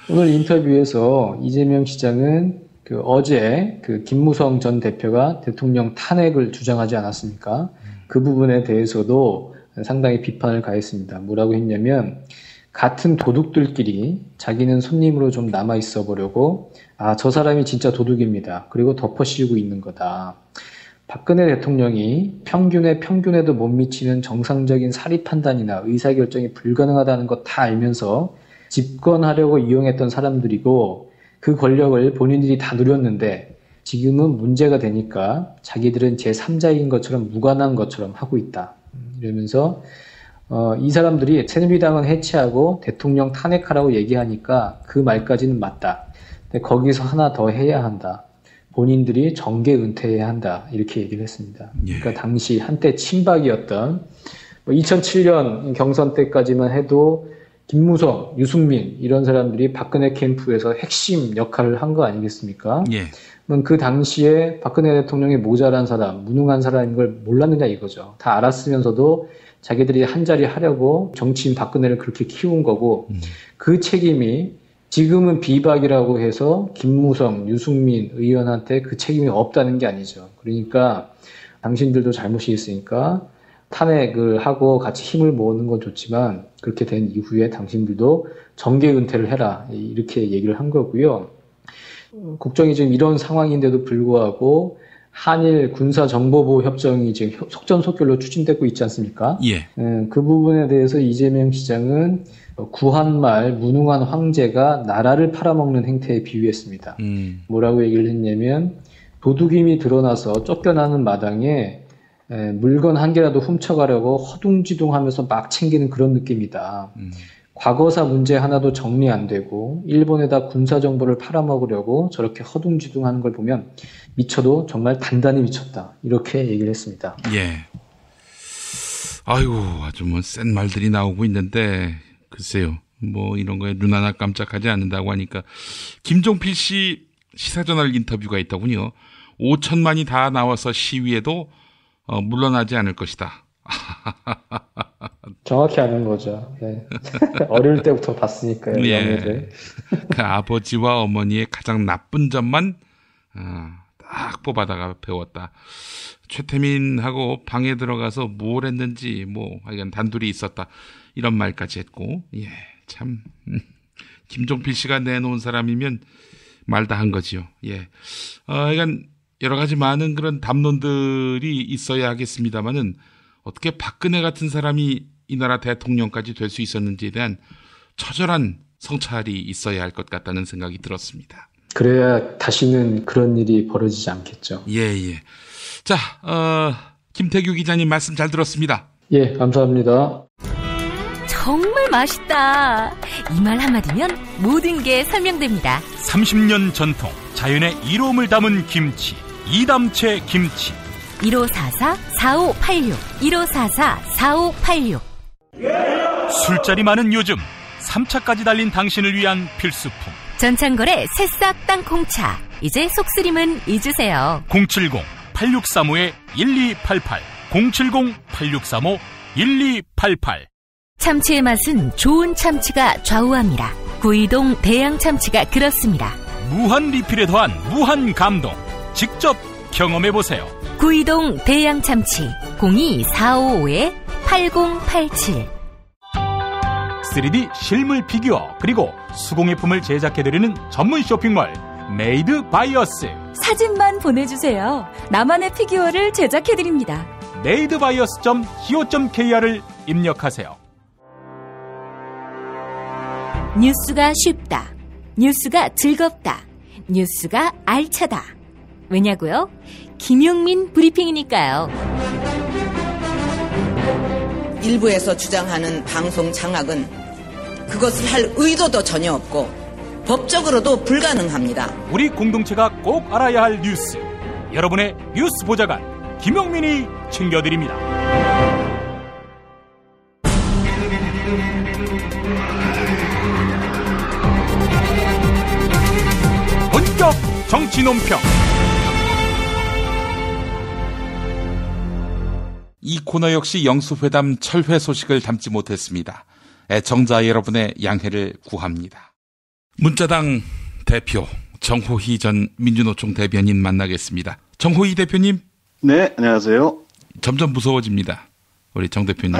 오늘 인터뷰에서 이재명 시장은 어제 김무성 전 대표가 대통령 탄핵을 주장하지 않았습니까? 그 부분에 대해서도 상당히 비판을 가했습니다. 뭐라고 했냐면, 같은 도둑들끼리 자기는 손님으로 좀 남아있어 보려고, 저 사람이 진짜 도둑입니다. 그리고 덮어씌우고 있는 거다. 박근혜 대통령이 평균에도 못 미치는 정상적인 사리 판단이나 의사결정이 불가능하다는 것 다 알면서 집권하려고 이용했던 사람들이고, 그 권력을 본인들이 다 누렸는데 지금은 문제가 되니까 자기들은 제3자인 것처럼 무관한 것처럼 하고 있다. 이러면서 이 사람들이 새누리당은 해체하고 대통령 탄핵하라고 얘기하니까 그 말까지는 맞다. 근데 거기서 하나 더 해야 한다. 본인들이 정계 은퇴해야 한다. 이렇게 얘기를 했습니다. 그러니까 당시 한때 친박이었던 2007년 경선 때까지만 해도 김무성, 유승민 이런 사람들이 박근혜 캠프에서 핵심 역할을 한 거 아니겠습니까? 예. 그 당시에 박근혜 대통령이 모자란 사람, 무능한 사람인 걸 몰랐느냐 이거죠. 다 알았으면서도 자기들이 한 자리 하려고 정치인 박근혜를 그렇게 키운 거고 그 책임이 지금은 비박이라고 해서 김무성, 유승민 의원한테 그 책임이 없다는 게 아니죠. 그러니까 당신들도 잘못이 있으니까 탄핵을 하고 같이 힘을 모으는 건 좋지만 그렇게 된 이후에 당신들도 정계 은퇴를 해라 이렇게 얘기를 한 거고요. 국정이 지금 이런 상황인데도 불구하고 한일 군사정보보호 협정이 지금 속전속결로 추진되고 있지 않습니까? 예. 그 부분에 대해서 이재명 시장은 구한말 무능한 황제가 나라를 팔아먹는 행태에 비유했습니다. 뭐라고 얘기를 했냐면 도둑임이 드러나서 쫓겨나는 마당에 물건 한 개라도 훔쳐가려고 허둥지둥하면서 막 챙기는 그런 느낌이다. 과거사 문제 하나도 정리 안 되고 일본에다 군사정보를 팔아먹으려고 저렇게 허둥지둥하는 걸 보면 미쳐도 정말 단단히 미쳤다. 이렇게 얘기를 했습니다. 예. 아이고 아주 뭐 센 말들이 나오고 있는데 글쎄요. 뭐 이런 거에 눈 하나 깜짝하지 않는다고 하니까 김종필 씨 시사저널 인터뷰가 있더군요. 5천만이 다 나와서 시위에도 물러나지 않을 것이다. 정확히 아는 거죠. 네. 어릴 때부터 봤으니까요. 예. 그 아버지와 어머니의 가장 나쁜 점만 딱 뽑아다가 배웠다. 최태민하고 방에 들어가서 뭘 했는지 하여간 단둘이 있었다. 이런 말까지 했고 참 김종필 씨가 내놓은 사람이면 말 다 한 거지요. 예. 하여간 여러 가지 많은 그런 담론들이 있어야 하겠습니다만은 어떻게 박근혜 같은 사람이 이 나라 대통령까지 될 수 있었는지에 대한 처절한 성찰이 있어야 할 것 같다는 생각이 들었습니다. 그래야 다시는 그런 일이 벌어지지 않겠죠. 예. 자, 김태규 기자님 말씀 잘 들었습니다. 예, 감사합니다. 정말 맛있다. 이 말 한마디면 모든 게 설명됩니다. 30년 전통 자연의 이로움을 담은 김치 이담채 김치 1544-4586 1544-4586 술자리 많은 요즘 3차까지 달린 당신을 위한 필수품 전창걸의 새싹 땅콩차 이제 속쓰림은 잊으세요. 070-8635-1288 070-8635-1288 참치의 맛은 좋은 참치가 좌우합니다. 구이동 대양 참치가 그렇습니다. 무한 리필에 더한 무한 감동 직접 경험해보세요. 구이동 대양 참치 02-455-8087 3D 실물 피규어 그리고 수공예품을 제작해드리는 전문 쇼핑몰 메이드 바이어스. 사진만 보내주세요. 나만의 피규어를 제작해드립니다. madebias.co.kr을 입력하세요. 뉴스가 쉽다. 뉴스가 즐겁다. 뉴스가 알차다. 왜냐고요? 김용민 브리핑이니까요. 일부에서 주장하는 방송 장악은 그것을 할 의도도 전혀 없고 법적으로도 불가능합니다. 우리 공동체가 꼭 알아야 할 뉴스. 여러분의 뉴스 보좌관 김용민이 챙겨드립니다. 본격 정치 논평. 이 코너 역시 영수회담 철회 소식을 담지 못했습니다. 애청자 여러분의 양해를 구합니다. 문자당 대표 정호희 전 민주노총 대변인 만나겠습니다. 정호희 대표님. 네, 안녕하세요. 점점 무서워집니다. 우리 정 대표님.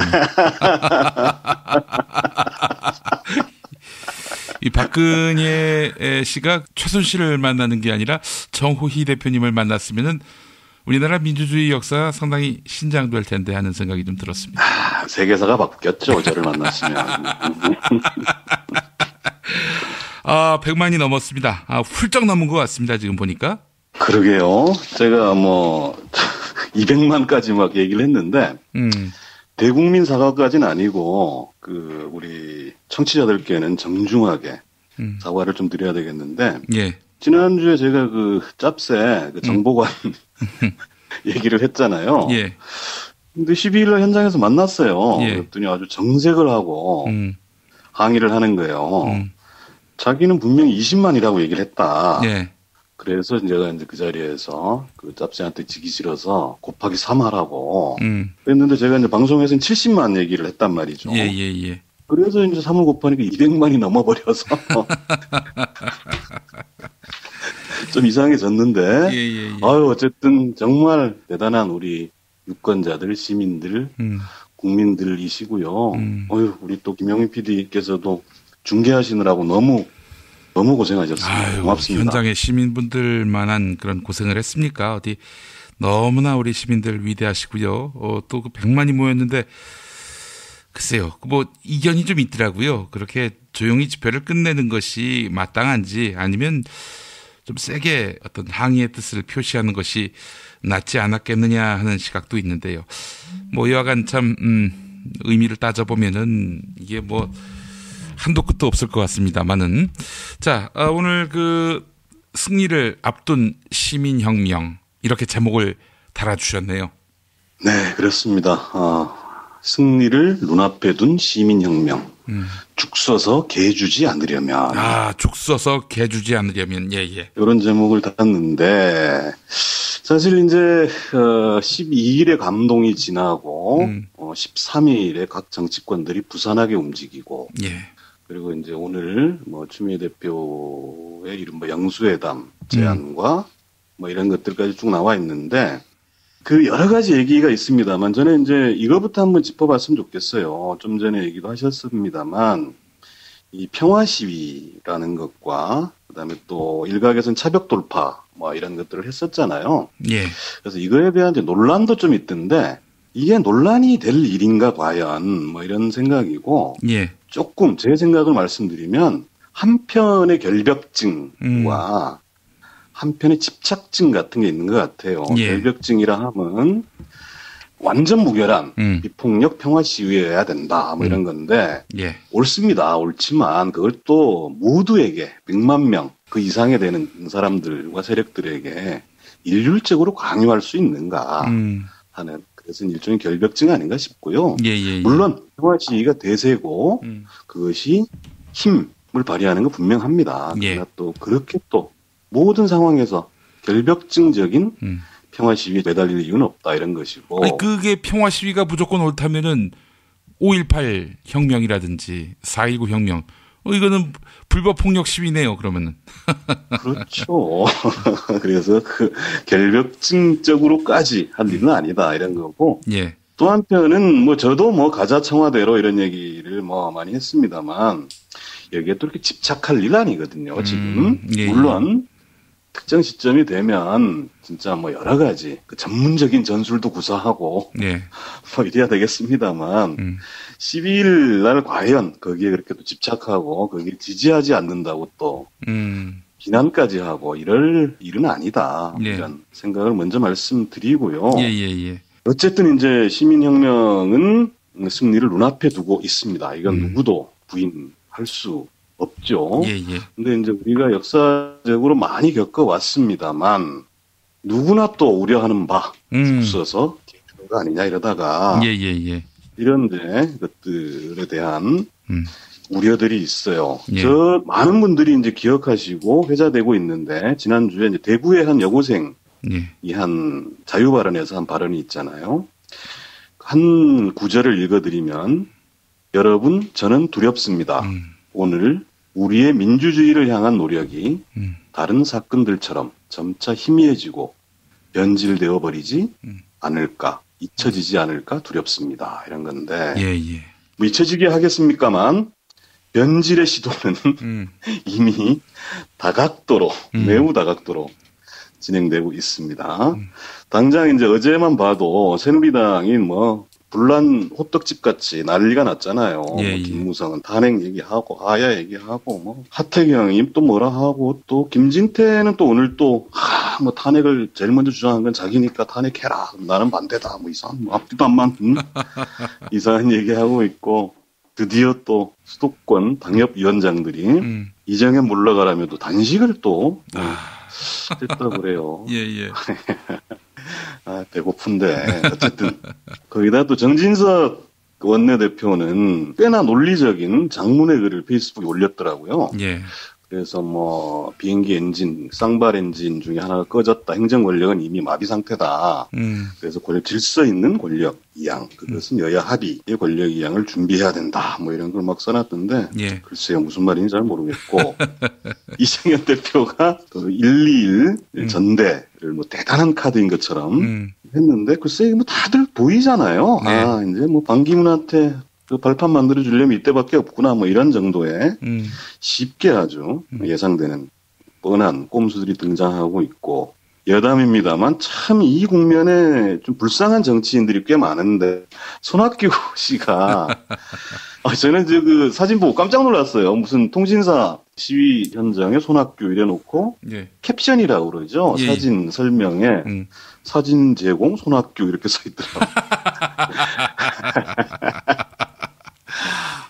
이 박근혜 씨가 최순실을 만나는 게 아니라 정호희 대표님을 만났으면은 우리나라 민주주의 역사 상당히 신장될 텐데 하는 생각이 좀 들었습니다. 세계사가 바뀌었죠. 저를 만났으면. 100만이 넘었습니다. 훌쩍 넘은 것 같습니다. 지금 보니까. 그러게요. 제가 200만까지 막 얘기를 했는데 대국민 사과까지는 아니고 우리 청취자들께는 정중하게 사과를 좀 드려야 되겠는데 예. 지난주에 제가 짭새 정보관 얘기를 했잖아요. 예. 근데 12일날 현장에서 만났어요. 예. 그랬더니 아주 정색을 하고 항의를 하는 거예요. 자기는 분명히 20만이라고 얘기를 했다. 예. 그래서 제가 이제 그 자리에서 그 짭새한테 지기 싫어서 곱하기 3 하라고 그랬는데 제가 이제 방송에서는 70만 얘기를 했단 말이죠. 예. 그래서 이제 3을 곱하니까 200만이 넘어버려서 좀 이상해졌는데 아유 어쨌든 정말 대단한 우리 유권자들, 시민들, 국민들이시고요. 어휴 우리 또 김영민 PD께서도 중계하시느라고 너무 고생하셨습니다. 고맙습니다. 현장의 시민분들만한 그런 고생을 했습니까? 어디 너무나 우리 시민들 위대하시고요. 또 그 100만이 모였는데 글쎄요. 뭐 이견이 좀 있더라고요. 그렇게 조용히 집회를 끝내는 것이 마땅한지 아니면 좀 세게 어떤 항의의 뜻을 표시하는 것이 낫지 않았겠느냐 하는 시각도 있는데요. 뭐 여하간 참 의미를 따져보면은 이게 뭐 한도 끝도 없을 것 같습니다만은. 자, 오늘 그 승리를 앞둔 시민혁명, 이렇게 제목을 달아주셨네요. 네, 그렇습니다. 승리를 눈앞에 둔 시민혁명. 죽 써서 개 주지 않으려면. 죽 써서 개 주지 않으려면, 예. 이런 제목을 달았는데, 사실 이제, 12일에 감동이 지나고, 13일에 각 정치권들이 부산하게 움직이고, 예. 그리고 이제 오늘 추미애 대표의 이른바 영수회담 제안과 뭐 이런 것들까지 쭉 나와 있는데 그 여러 가지 얘기가 있습니다만 저는 이제 이거부터 한번 짚어봤으면 좋겠어요. 좀 전에 얘기도 하셨습니다만 이 평화 시위라는 것과 그다음에 또 일각에서는 차벽 돌파 뭐 이런 것들을 했었잖아요. 예. 그래서 이거에 대한 이제 논란도 좀 있던데 이게 논란이 될 일인가 과연 뭐 이런 생각이고 예. 조금 제 생각을 말씀드리면 한편의 결벽증과 한편의 집착증 같은 게 있는 것 같아요. 예. 결벽증이라 하면 완전 무결한 비폭력 평화 시위여야 된다 뭐 이런 건데 예. 옳습니다. 옳지만 그걸 또 모두에게 100만 명 그 이상에 되는 사람들과 세력들에게 일률적으로 강요할 수 있는가 하는 그것은 일종의 결벽증 아닌가 싶고요. 예. 물론 평화 시위가 대세고 그것이 힘을 발휘하는 건 분명합니다. 예. 그러나 또 그렇게 또 모든 상황에서 결벽증적인 평화 시위에 매달릴 이유는 없다 이런 것이고. 아니, 그게 평화 시위가 무조건 옳다면은 5.18 혁명이라든지 4.19 혁명 이거는 불법 폭력 시위네요. 그러면은. 그렇죠. 그래서 그 결벽증적으로까지 할 일은 아니다 이런 거고. 예. 또 한편은 저도 가자 청와대로 이런 얘기를 많이 했습니다만 여기에 또 이렇게 집착할 일 아니거든요. 지금 예. 물론 특정 시점이 되면 진짜 여러 가지 그 전문적인 전술도 구사하고 예. 이래야 되겠습니다만 12일 날 과연 거기에 그렇게 또 집착하고 거기에 지지하지 않는다고 또 비난까지 하고 이럴 일은 아니다. 예. 이런 생각을 먼저 말씀드리고요. 예. 어쨌든 이제 시민혁명은 승리를 눈앞에 두고 있습니다. 이건 누구도 부인할 수 없죠. 예. 근데 이제 우리가 역사적으로 많이 겪어왔습니다만 누구나 또 우려하는 바 없어서 개표가 아니냐 이러다가 예. 이런데 그것들에 대한 우려들이 있어요. 예. 저 많은 분들이 이제 기억하시고 회자되고 있는데 지난주에 이제 대구의 한 여고생 이 한 자유 발언에서 한 발언이 있잖아요. 한 구절을 읽어드리면 여러분 저는 두렵습니다. 오늘 우리의 민주주의를 향한 노력이 다른 사건들처럼 점차 희미해지고 변질되어 버리지 않을까, 잊혀지지 않을까 두렵습니다. 이런 건데 예. 잊혀지게 하겠습니까만 변질의 시도는 이미 다각도로 매우 다각도로 진행되고 있습니다. 당장 이제 어제만 봐도 새누리당이 불난 호떡집 같이 난리가 났잖아요. 예. 김무성은 탄핵 얘기하고 하야 얘기하고 하태경이 또 뭐라 하고 또 김진태는 또 오늘 또 탄핵을 제일 먼저 주장한 건 자기니까 탄핵해라. 나는 반대다. 이상한 앞뒤도 안 맞는 이상한 얘기하고 있고 드디어 또 수도권 당협위원장들이 이정현 물러가라며도 단식을 또 했다고 그래요. 예. 배고픈데 어쨌든 거기다 또 정진석 그 원내대표는 꽤나 논리적인 장문의 글을 페이스북에 올렸더라고요. 예. 그래서 뭐 비행기 엔진, 쌍발 엔진 중에 하나가 꺼졌다. 행정 권력은 이미 마비 상태다. 그래서 질서 있는 권력 이양, 그것은 여야 합의의 권력 이양을 준비해야 된다. 뭐 이런 걸 막 써놨던데 예. 글쎄요 무슨 말인지 잘 모르겠고 이정현 대표가 그 121 전대를 뭐 대단한 카드인 것처럼 했는데 글쎄 뭐 다들 보이잖아요. 네. 아 이제 뭐 반기문한테 그 발판 만들어 주려면 이때밖에 없구나 뭐 이런 정도의 쉽게 아주 예상되는 뻔한 꼼수들이 등장하고 있고 여담입니다만 참 이 국면에 좀 불쌍한 정치인들이 꽤 많은데 손학규 씨가 저는 이제 그 사진 보고 깜짝 놀랐어요. 무슨 통신사 시위 현장에 손학규 이래놓고 예. 캡션이라고 그러죠. 예. 사진 설명에 사진 제공 손학규 이렇게 써 있더라고요.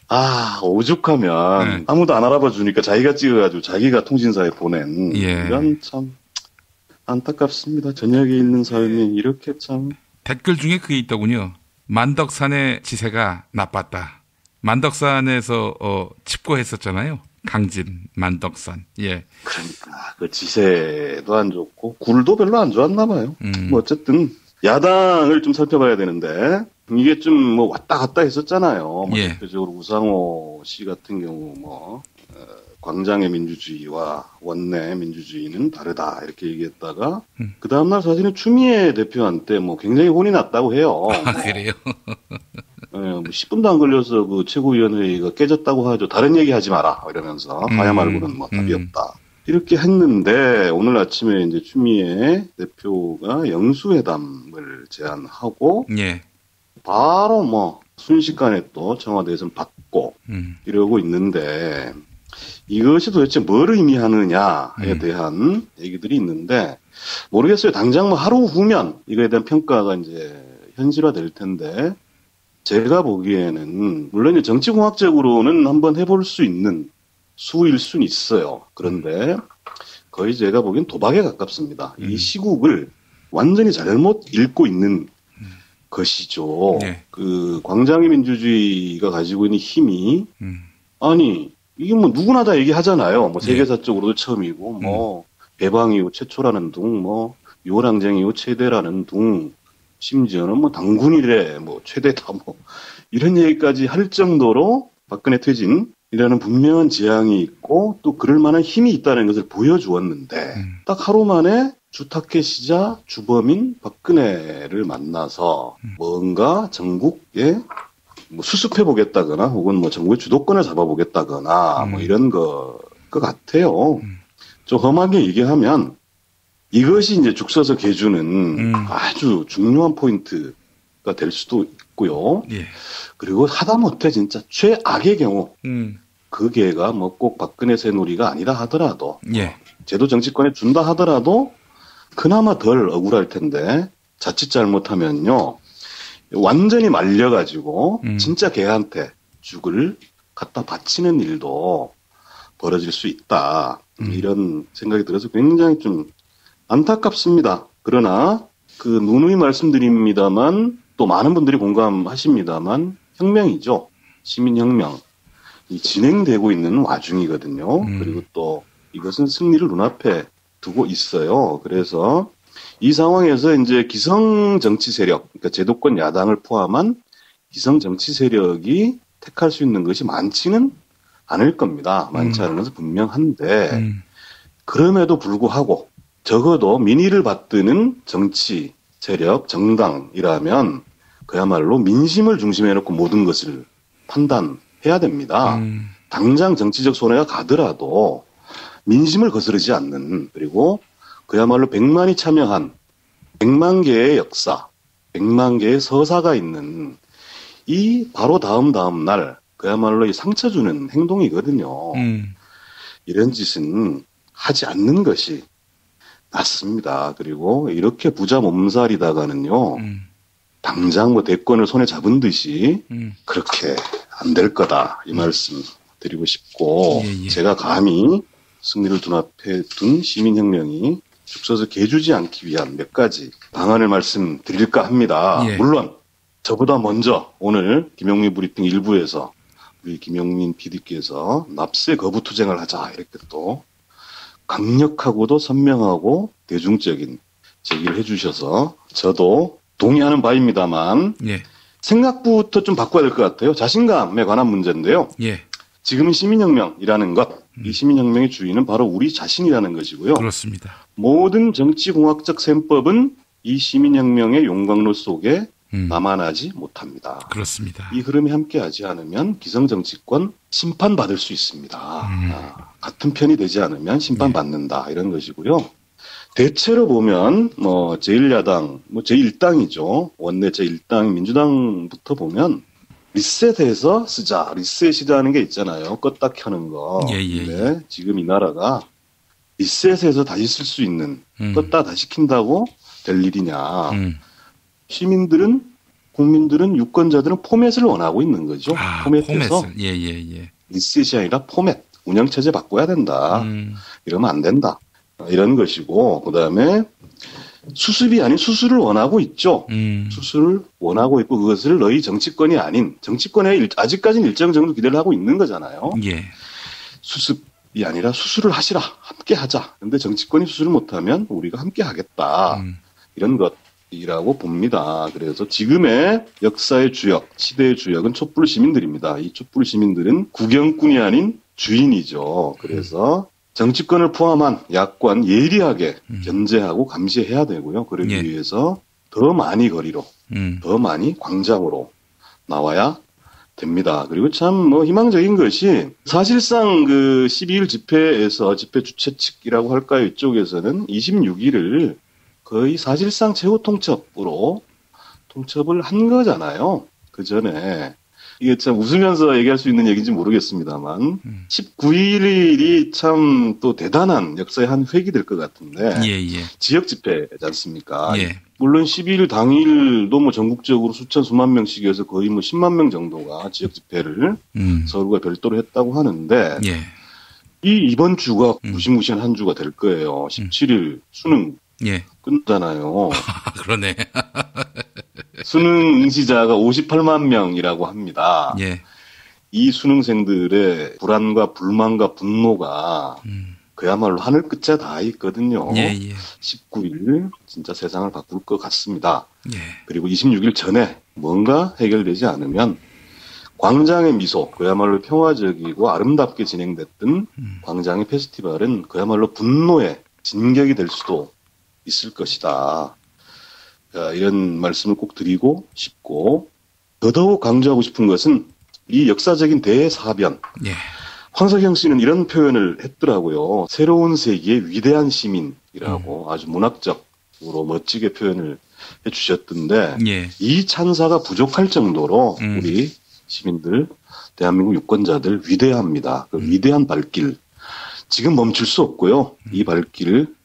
아, 오죽하면 아무도 안 알아봐 주니까 자기가 찍어가지고 자기가 통신사에 보낸 이런 참 안타깝습니다. 저녁에 있는 삶이 이렇게 참. 댓글 중에 그게 있더군요. 만덕산의 지세가 나빴다. 만덕산에서 칩고했었잖아요. 강진, 만덕산. 예. 그러니까 그 지세도 안 좋고 굴도 별로 안 좋았나 봐요. 뭐 어쨌든 야당을 좀 살펴봐야 되는데 이게 좀 뭐 왔다 갔다 했었잖아요. 뭐 예. 대표적으로 우상호 씨 같은 경우 뭐 광장의 민주주의와 원내 민주주의는 다르다 이렇게 얘기했다가 그 다음날 사실은 추미애 대표한테 뭐 굉장히 혼이 났다고 해요. 아, 그래요? 뭐 10분도 안 걸려서 그 최고위원회의가 깨졌다고 하죠. 다른 얘기 하지 마라 이러면서 가야 말고는 뭐 답이 없다. 이렇게 했는데 오늘 아침에 이제 추미애 대표가 영수회담을 제안하고 예. 바로 뭐 순식간에 또 청와대에서 받고 이러고 있는데 이것이 도대체 뭘 의미하느냐에 대한 얘기들이 있는데 모르겠어요. 당장 뭐 하루 후면 이거에 대한 평가가 이제 현실화될 텐데 제가 보기에는 물론 정치공학적으로는 한번 해볼 수 있는 수일 수는 있어요. 그런데 거의 제가 보기엔 도박에 가깝습니다. 이 시국을 완전히 잘못 읽고 있는 것이죠. 네. 그 광장의 민주주의가 가지고 있는 힘이 아니 이게 뭐 누구나 다 얘기하잖아요. 뭐 세계사적으로도 처음이고 뭐 배방 이후 최초라는 둥, 뭐 6월 항쟁 이후 최대라는 둥, 심지어는 뭐 당군이래 뭐 최대다 뭐 이런 얘기까지 할 정도로 박근혜 퇴진이라는 분명한 지향이 있고 또 그럴 만한 힘이 있다는 것을 보여주었는데 딱 하루 만에 주타켓이자 주범인 박근혜를 만나서 뭔가 전국에 뭐 수습해 보겠다거나 혹은 뭐 정부의 주도권을 잡아보겠다거나 뭐 이런 것 같아요. 좀 험하게 얘기하면 이것이 이제 죽 서서 개주는 아주 중요한 포인트가 될 수도 있고요. 예. 그리고 하다못해 진짜 최악의 경우 그 개가 뭐 꼭 박근혜 새누리가 아니다 하더라도 예. 제도 정치권에 준다 하더라도 그나마 덜 억울할 텐데 자칫 잘못하면요. 완전히 말려가지고 진짜 개한테 죽을 갖다 바치는 일도 벌어질 수 있다. 이런 생각이 들어서 굉장히 좀 안타깝습니다. 그러나 그 누누이 말씀드립니다만 또 많은 분들이 공감하십니다만 혁명이죠. 시민혁명. 이 진행되고 있는 와중이거든요. 그리고 또 이것은 승리를 눈앞에 두고 있어요. 그래서 이 상황에서 이제 기성 정치 세력, 그러니까 제도권 야당을 포함한 기성 정치 세력이 택할 수 있는 것이 많지는 않을 겁니다. 많지 않은 것은 분명한데 그럼에도 불구하고 적어도 민의를 받드는 정치 세력, 정당이라면 그야말로 민심을 중심에 놓고 모든 것을 판단해야 됩니다. 당장 정치적 손해가 가더라도 민심을 거스르지 않는 그리고 그야말로 100만이 참여한 100만 개의 역사, 100만 개의 서사가 있는 이 바로 다음 날 그야말로 이 상처 주는 행동이거든요. 이런 짓은 하지 않는 것이 낫습니다. 그리고 이렇게 부자 몸살이다가는요. 당장 뭐 대권을 손에 잡은 듯이 그렇게 안 될 거다. 이 말씀 드리고 싶고 제가 감히 승리를 눈앞에 둔 시민혁명이 죽서서 개주지 않기 위한 몇 가지 방안을 말씀드릴까 합니다. 물론 저보다 먼저 오늘 김용민 브리핑 일부에서 우리 김용민 PD께서 납세 거부 투쟁을 하자 이렇게 또 강력하고도 선명하고 대중적인 제기를 해주셔서 저도 동의하는 바입니다만 예. 생각부터 좀 바꿔야 될 것 같아요. 자신감에 관한 문제인데요. 예. 지금은 시민혁명이라는 것, 이 시민혁명의 주인은 바로 우리 자신이라는 것이고요. 그렇습니다. 모든 정치공학적 셈법은 이 시민혁명의 용광로 속에 남아나지 못합니다. 그렇습니다. 이 흐름에 함께하지 않으면 기성정치권 심판받을 수 있습니다. 같은 편이 되지 않으면 심판받는다 이런 것이고요. 대체로 보면 제1야당, 제1당이죠. 원내 제1당 민주당부터 보면 리셋해서 쓰자. 리셋이라는 게 있잖아요. 껐다 켜는 거. 근데 지금 이 나라가 리셋해서 다시 쓸 수 있는 껐다 다시 킨다고 될 일이냐. 시민들은 국민들은 유권자들은 포맷을 원하고 있는 거죠. 포맷에서 리셋이 아니라 포맷. 운영체제 바꿔야 된다. 이러면 안 된다. 이런 것이고 그다음에 수습이 아닌 수술을 원하고 있죠. 수술을 원하고 있고 그것을 너희 정치권이 아닌 정치권에 아직까지는 일정 정도 기대를 하고 있는 거잖아요. 예. 수습이 아니라 수술을 하시라. 함께 하자. 그런데 정치권이 수술을 못하면 우리가 함께 하겠다. 이런 것이라고 봅니다. 그래서 지금의 역사의 주역, 시대의 주역은 촛불 시민들입니다. 이 촛불 시민들은 구경꾼이 아닌 주인이죠. 그래서 정치권을 포함한 야권 예리하게 견제하고 감시해야 되고요. 그러기 위해서 더 많이 거리로, 더 많이 광장으로 나와야 됩니다. 그리고 참 희망적인 것이 사실상 그 12일 집회에서 집회 주최 측이라고 할까요? 이쪽에서는 26일을 거의 사실상 최후 통첩으로 통첩을 한 거잖아요. 그 전에. 이게 참 웃으면서 얘기할 수 있는 얘기인지 모르겠습니다만 19일이 참 또 대단한 역사의 한 획이 될 것 같은데 지역 집회지 않습니까? 물론 12일 당일도 전국적으로 수천 수만 명씩에서 거의 10만 명 정도가 지역 집회를 서울과 별도로 했다고 하는데 이번 주가 무시무시한 한 주가 될 거예요. 17일 수능 끝나잖아요. 그러네. 수능 응시자가 58만 명이라고 합니다. 이 수능생들의 불안과 불만과 분노가 그야말로 하늘 끝에 다 있거든요. 19일 진짜 세상을 바꿀 것 같습니다. 그리고 26일 전에 뭔가 해결되지 않으면 광장의 미소, 그야말로 평화적이고 아름답게 진행됐던 광장의 페스티벌은 그야말로 분노의 진격이 될 수도 있을 것이다. 이런 말씀을 꼭 드리고 싶고 더더욱 강조하고 싶은 것은 이 역사적인 대사변. 황석영 씨는 이런 표현을 했더라고요. 새로운 세기의 위대한 시민이라고 아주 문학적으로 멋지게 표현을 해주셨던데 이 찬사가 부족할 정도로 우리 시민들, 대한민국 유권자들 위대합니다. 그 위대한 발길 지금 멈출 수 없고요. 이 발길을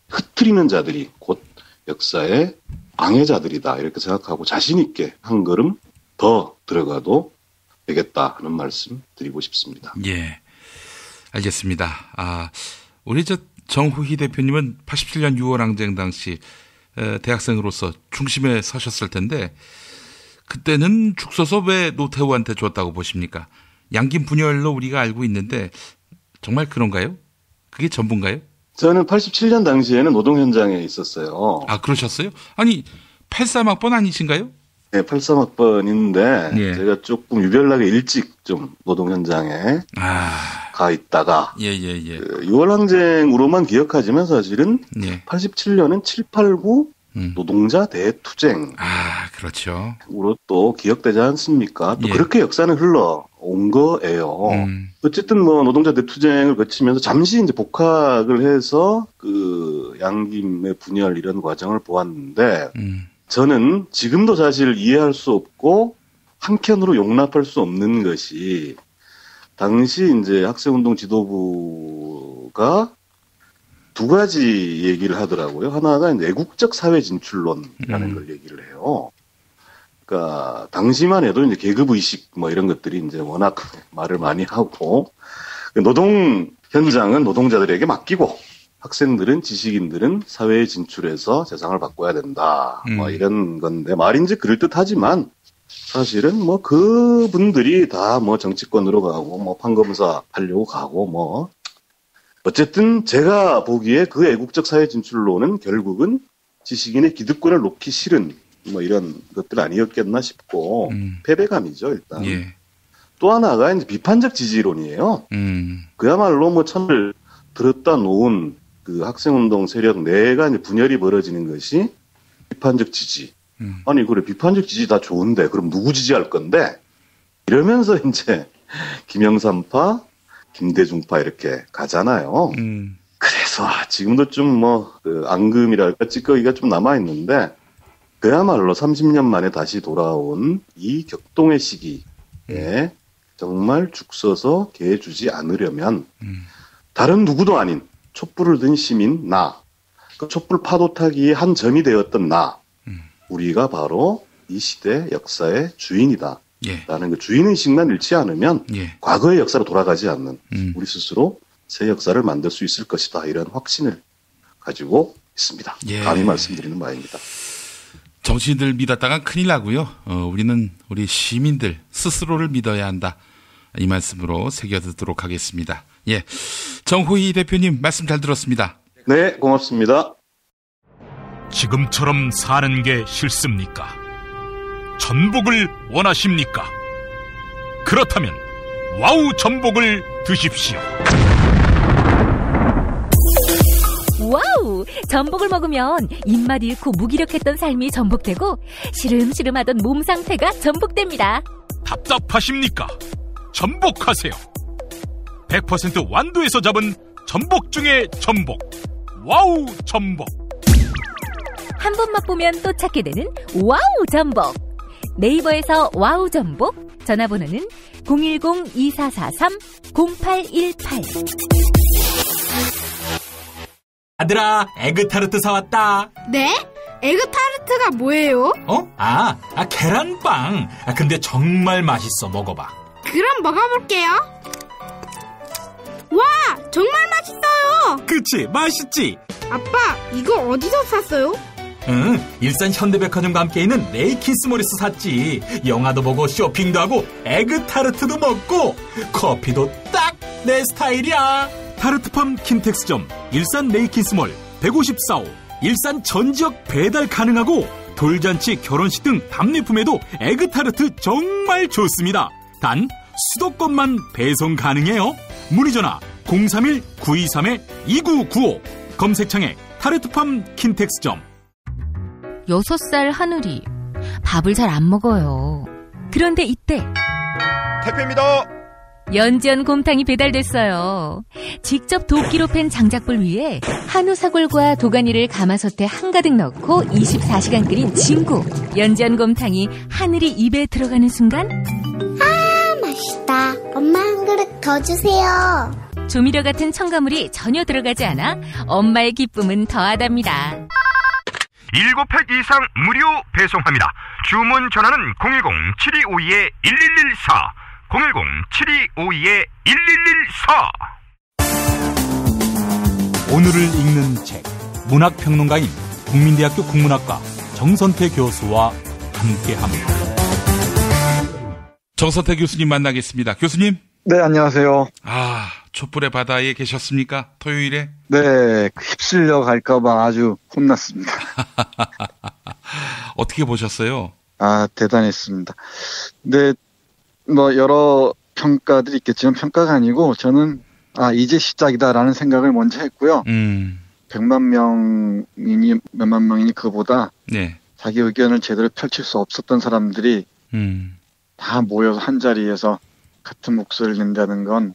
흐트리는 자들이 곧 역사의 방해자들이다 이렇게 생각하고 자신 있게 한 걸음 더 들어가도 되겠다 하는 말씀 드리고 싶습니다. 예, 알겠습니다. 우리 정후희 대표님은 87년 6월 항쟁 당시 대학생으로서 중심에 서셨을 텐데 그때는 죽 써서 왜 노태우한테 줬다고 보십니까? 양김 분열로 우리가 알고 있는데 정말 그런가요? 그게 전부인가요? 저는 87년 당시에는 노동 현장에 있었어요. 그러셨어요? 아니 83학번 아니신가요? 네, 83학번인데 제가 조금 유별나게 일찍 좀 노동 현장에 가 있다가 6월 항쟁으로만 기억하지만 사실은 87년은 7, 8, 9 노동자 대투쟁. 그렇죠. 으로 또 기억되지 않습니까? 또 그렇게 역사는 흘러온 거예요. 어쨌든 노동자 대투쟁을 거치면서 잠시 이제 복학을 해서 그 양김의 분열 이런 과정을 보았는데 저는 지금도 사실 이해할 수 없고 한켠으로 용납할 수 없는 것이 당시 이제 학생운동 지도부가 두 가지 얘기를 하더라고요. 하나가 애국적 사회 진출론이라는 걸 얘기를 해요. 그러니까 당시만 해도 이제 계급 의식 이런 것들이 이제 워낙 말을 많이 하고 노동 현장은 노동자들에게 맡기고 학생들은 지식인들은 사회에 진출해서 세상을 바꿔야 된다. 이런 건데 말인지 그럴듯하지만 사실은 뭐 그분들이 다 뭐 정치권으로 가고 뭐 판검사 하려고 가고 뭐 어쨌든 제가 보기에 그 애국적 사회 진출로는 결국은 지식인의 기득권을 놓기 싫은 뭐 이런 것들 아니었겠나 싶고 패배감이죠 일단. 예. 또 하나가 이제 비판적 지지론이에요. 그야말로 뭐 천을 들었다 놓은 그 학생운동 세력 내가 이제 분열이 벌어지는 것이 비판적 지지. 아니 그래 비판적 지지 다 좋은데 그럼 누구 지지할 건데? 이러면서 이제 김영삼파, 김대중파 이렇게 가잖아요. 그래서 지금도 좀 뭐 그 앙금이랄까 찌꺼기가 좀 남아 있는데 그야말로 30년 만에 다시 돌아온 이 격동의 시기에 정말 죽 서서 개 주지 않으려면 다른 누구도 아닌 촛불을 든 시민 나, 그 촛불 파도 타기의 한 점이 되었던 나, 우리가 바로 이 시대 역사의 주인이다. 예. 라는 그 주인의식만 잃지 않으면 예. 과거의 역사로 돌아가지 않는 우리 스스로 새 역사를 만들 수 있을 것이다. 이런 확신을 가지고 있습니다. 예. 감히 말씀드리는 바입니다. 정치인들 믿었다간 큰일 나고요. 우리는 우리 시민들 스스로를 믿어야 한다. 이 말씀으로 새겨듣도록 하겠습니다. 예, 정호희 대표님 말씀 잘 들었습니다. 네, 고맙습니다. 지금처럼 사는 게 싫습니까? 전복을 원하십니까? 그렇다면 와우 전복을 드십시오. 와우! 전복을 먹으면 입맛 잃고 무기력했던 삶이 전복되고 시름시름하던 몸 상태가 전복됩니다. 답답하십니까? 전복하세요. 100% 완도에서 잡은 전복 중에 전복. 와우 전복. 한 번 맛보면 또 찾게 되는 와우 전복. 네이버에서 와우 전복, 전화번호는 010-2443-0818. 아들아, 에그타르트 사왔다. 네? 에그타르트가 뭐예요? 계란빵. 근데 정말 맛있어. 먹어봐. 그럼 먹어볼게요. 와, 정말 맛있어요. 그치, 맛있지? 아빠, 이거 어디서 샀어요? 응, 일산 현대백화점과 함께 있는 레이킨스몰에서 샀지. 영화도 보고 쇼핑도 하고 에그타르트도 먹고 커피도 딱 내 스타일이야. 타르트팜 킨텍스점, 일산 레이킨스몰, 154호, 일산 전 지역 배달 가능하고 돌잔치, 결혼식 등 답례품에도 에그타르트 정말 좋습니다. 단 수도권만 배송 가능해요. 문의전화 031-923-2995. 검색창에 타르트팜 킨텍스점. 6살 하늘이 밥을 잘 안 먹어요. 그런데 이때 택배입니다. 연지연 곰탕이 배달됐어요. 직접 도끼로 팬 장작불 위에 한우 사골과 도가니를 가마솥에 한가득 넣고 24시간 끓인 진구. 연지연 곰탕이 하늘이 입에 들어가는 순간, 아, 맛있다. 엄마 한 그릇 더 주세요. 조미료 같은 첨가물이 전혀 들어가지 않아 엄마의 기쁨은 더하답니다. 7팩 이상 무료 배송합니다. 주문 전화는 010-7252-1114 010-7252-1114. 오늘을 읽는 책, 문학평론가인 국민대학교 국문학과 정선태 교수와 함께합니다. 정선태 교수님 만나겠습니다. 교수님. 네, 안녕하세요. 촛불의 바다에 계셨습니까? 토요일에? 네, 휩쓸려 갈까봐 아주 혼났습니다. 어떻게 보셨어요? 대단했습니다. 근데 뭐 여러 평가들이 있겠지만 평가가 아니고 저는 이제 시작이다라는 생각을 먼저 했고요. 100만 명이니 몇만 명이니 그거보다 자기 의견을 제대로 펼칠 수 없었던 사람들이 다 모여서 한 자리에서 같은 목소리를 낸다는 건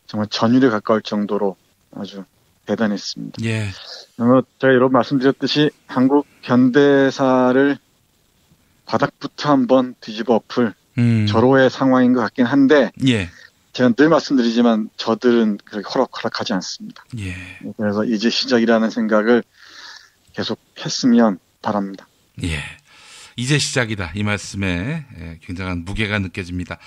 정말 전율에 가까울 정도로 아주 대단했습니다. 예. 제가 여러 번 말씀드렸듯이 한국 현대사를 바닥부터 한번 뒤집어 엎을 절호의 상황인 것 같긴 한데 제가 늘 말씀드리지만 저들은 그렇게 허락하지 않습니다. 그래서 이제 시작이라는 생각을 계속 했으면 바랍니다. 예. 이제 시작이다. 이 말씀에 굉장한 무게가 느껴집니다.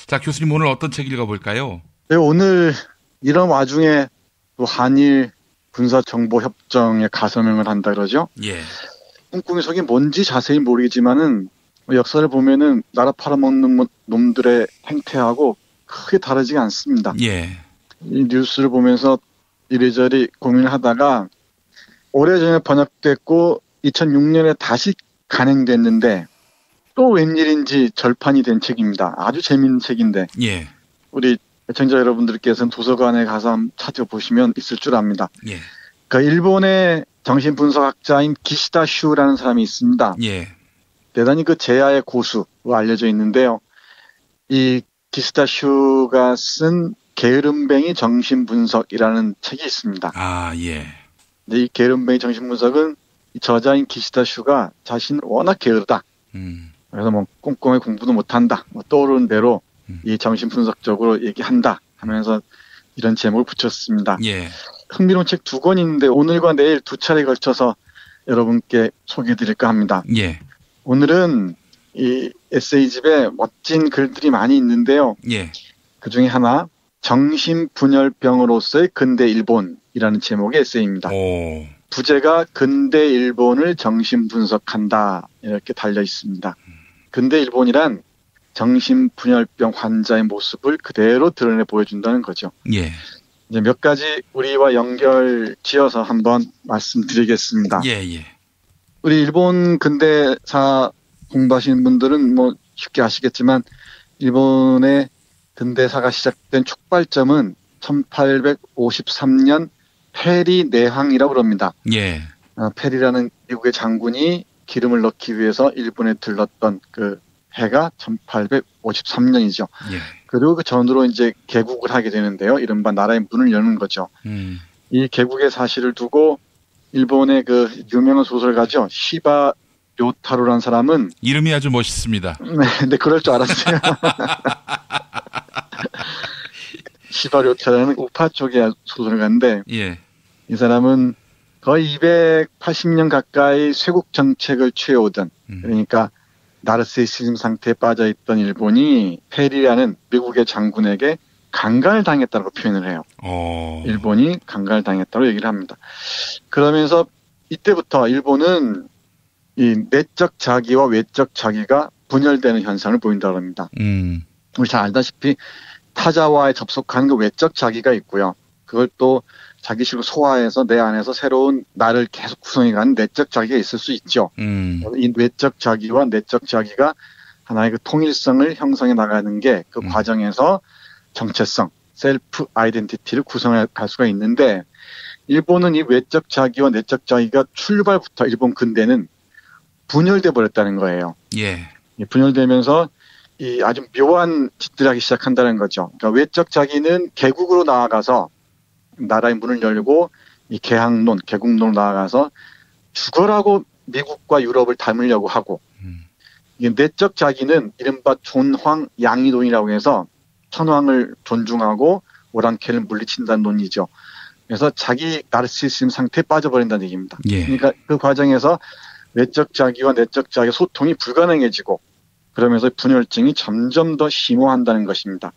자, 교수님 오늘 어떤 책 읽어볼까요? 네, 오늘 이런 와중에 또 한일 군사정보협정에 가서명을 한다 그러죠. 꿍꿍이 속이 뭔지 자세히 모르겠지만은 역사를 보면은 나라 팔아먹는 놈들의 행태하고 크게 다르지가 않습니다. 예. 이 뉴스를 보면서 이리저리 고민을 하다가 오래전에 번역됐고 2006년에 다시 간행됐는데 또 웬일인지 절판이 된 책입니다. 아주 재미있는 책인데 예. 우리 애청자 여러분들께서는 도서관에 가서 한번 찾아보시면 있을 줄 압니다. 예. 그 일본의 정신분석학자인 기시다 슈라는 사람이 있습니다. 예. 대단히 그 제야의 고수로 알려져 있는데요. 이 기시다 슈가 쓴 게으름뱅이 정신분석이라는 책이 있습니다. 아, 예. 근데 이 게으름뱅이 정신분석은 이 저자인 기시다 슈가 자신은 워낙 게으르다. 그래서 뭐 꼼꼼히 공부도 못한다. 뭐 떠오르는 대로 이 정신분석적으로 얘기한다 하면서 이런 제목을 붙였습니다. 예. 흥미로운 책 2권이 있는데 오늘과 내일 2차례에 걸쳐서 여러분께 소개해드릴까 합니다. 예. 오늘은 이 에세이집에 멋진 글들이 많이 있는데요. 예. 그 중에 하나 정신분열병으로서의 근대 일본이라는 제목의 에세이입니다. 오. 부제가 근대 일본을 정신분석한다 이렇게 달려 있습니다. 근대 일본이란 정신분열병 환자의 모습을 그대로 드러내 보여준다는 거죠. 예. 이제 몇 가지 우리와 연결 지어서 한번 말씀드리겠습니다. 예, 예. 우리 일본 근대사 공부하시는 분들은 뭐 쉽게 아시겠지만 일본의 근대사가 시작된 촉발점은 1853년 페리 내항이라고 그럽니다. 예. 페리라는 미국의 장군이 기름을 넣기 위해서 일본에 들렀던 그 해가 1853년이죠. 예. 그리고 그 전후로 이제 개국을 하게 되는데요. 이른바 나라의 문을 여는 거죠. 이 개국의 사실을 두고 일본의 그 유명한 소설가죠. 시바 료타로라는 사람은 이름이 아주 멋있습니다. 네, 근데 그럴 줄 알았어요. 시바 료타라는 우파 쪽의 소설가인데 예. 이 사람은 거의 280년 가까이 쇄국 정책을 취해오던 그러니까 나르시시즘 상태에 빠져있던 일본이 페리라는 미국의 장군에게 강간을 당했다고 표현을 해요. 일본이 강간을 당했다고 얘기를 합니다. 그러면서 이때부터 일본은 이 내적 자기와 외적 자기가 분열되는 현상을 보인다고 합니다. 우리 잘 알다시피 타자와의 접속하는 그 외적 자기가 있고요. 그걸 또 자기 식으로 소화해서 내 안에서 새로운 나를 계속 구성해가는 내적 자기가 있을 수 있죠. 이 외적 자기와 내적 자기가 하나의 그 통일성을 형성해 나가는 게 그 과정에서 정체성, 셀프 아이덴티티를 구성해 갈 수가 있는데 일본은 이 외적 자기와 내적 자기가 출발부터 일본 근대는 분열돼 버렸다는 거예요. 예. 분열되면서 이 아주 묘한 짓들을 하기 시작한다는 거죠. 그러니까 외적 자기는 개국으로 나아가서 나라의 문을 열고 이 개항론, 개국론으로 나아가서 죽어라고 미국과 유럽을 닮으려고 하고 이게 내적 자기는 이른바 존황 양이론이라고 해서 천황을 존중하고 오랑캐를 물리친다는 논리죠. 그래서 자기 나르시시즘 상태에 빠져버린다는 얘기입니다. 예. 그러니까 그 과정에서 외적 자기와 내적 자기의 소통이 불가능해지고 그러면서 분열증이 점점 더 심화한다는 것입니다.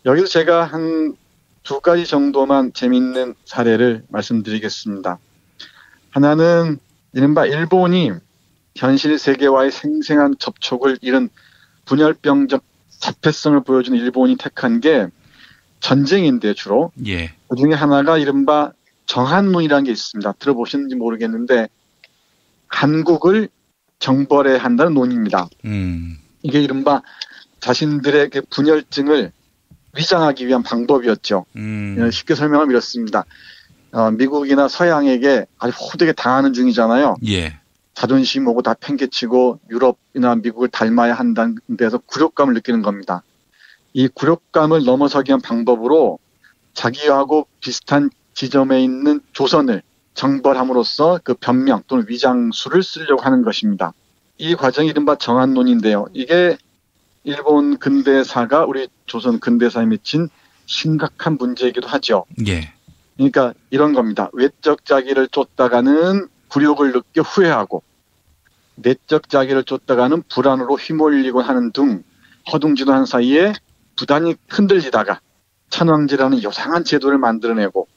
여기서 제가 한 2가지 정도만 재미있는 사례를 말씀드리겠습니다. 하나는 이른바 일본이 현실 세계와의 생생한 접촉을 잃은 분열병적 자폐성을 보여주는 일본이 택한 게 전쟁인데 주로. 예. 그 중에 하나가 이른바 정한론이라는 게 있습니다. 들어보셨는지 모르겠는데 한국을 정벌해야 한다는 논의입니다. 이게 이른바 자신들의 그 분열증을 위장하기 위한 방법이었죠. 쉽게 설명하면 이렇습니다. 미국이나 서양에게 아주 호되게 당하는 중이잖아요. 예. 자존심 오고 다 팽개치고 유럽이나 미국을 닮아야 한다는 데서 굴욕감을 느끼는 겁니다. 이 굴욕감을 넘어서기 위한 방법으로 자기하고 비슷한 지점에 있는 조선을 정벌함으로써 그 변명 또는 위장수를 쓰려고 하는 것입니다. 이 과정이 이른바 정한론인데요. 이게 일본 근대사가 우리 조선 근대사에 미친 심각한 문제이기도 하죠. 예. 그러니까 이런 겁니다. 외적 자기를 쫓다가는 굴욕을 느껴 후회하고 내적 자기를 쫓다가는 불안으로 휘몰리곤 하는 등 허둥지둥한 사이에 부단히 흔들리다가 천황제라는 요상한 제도를 만들어내고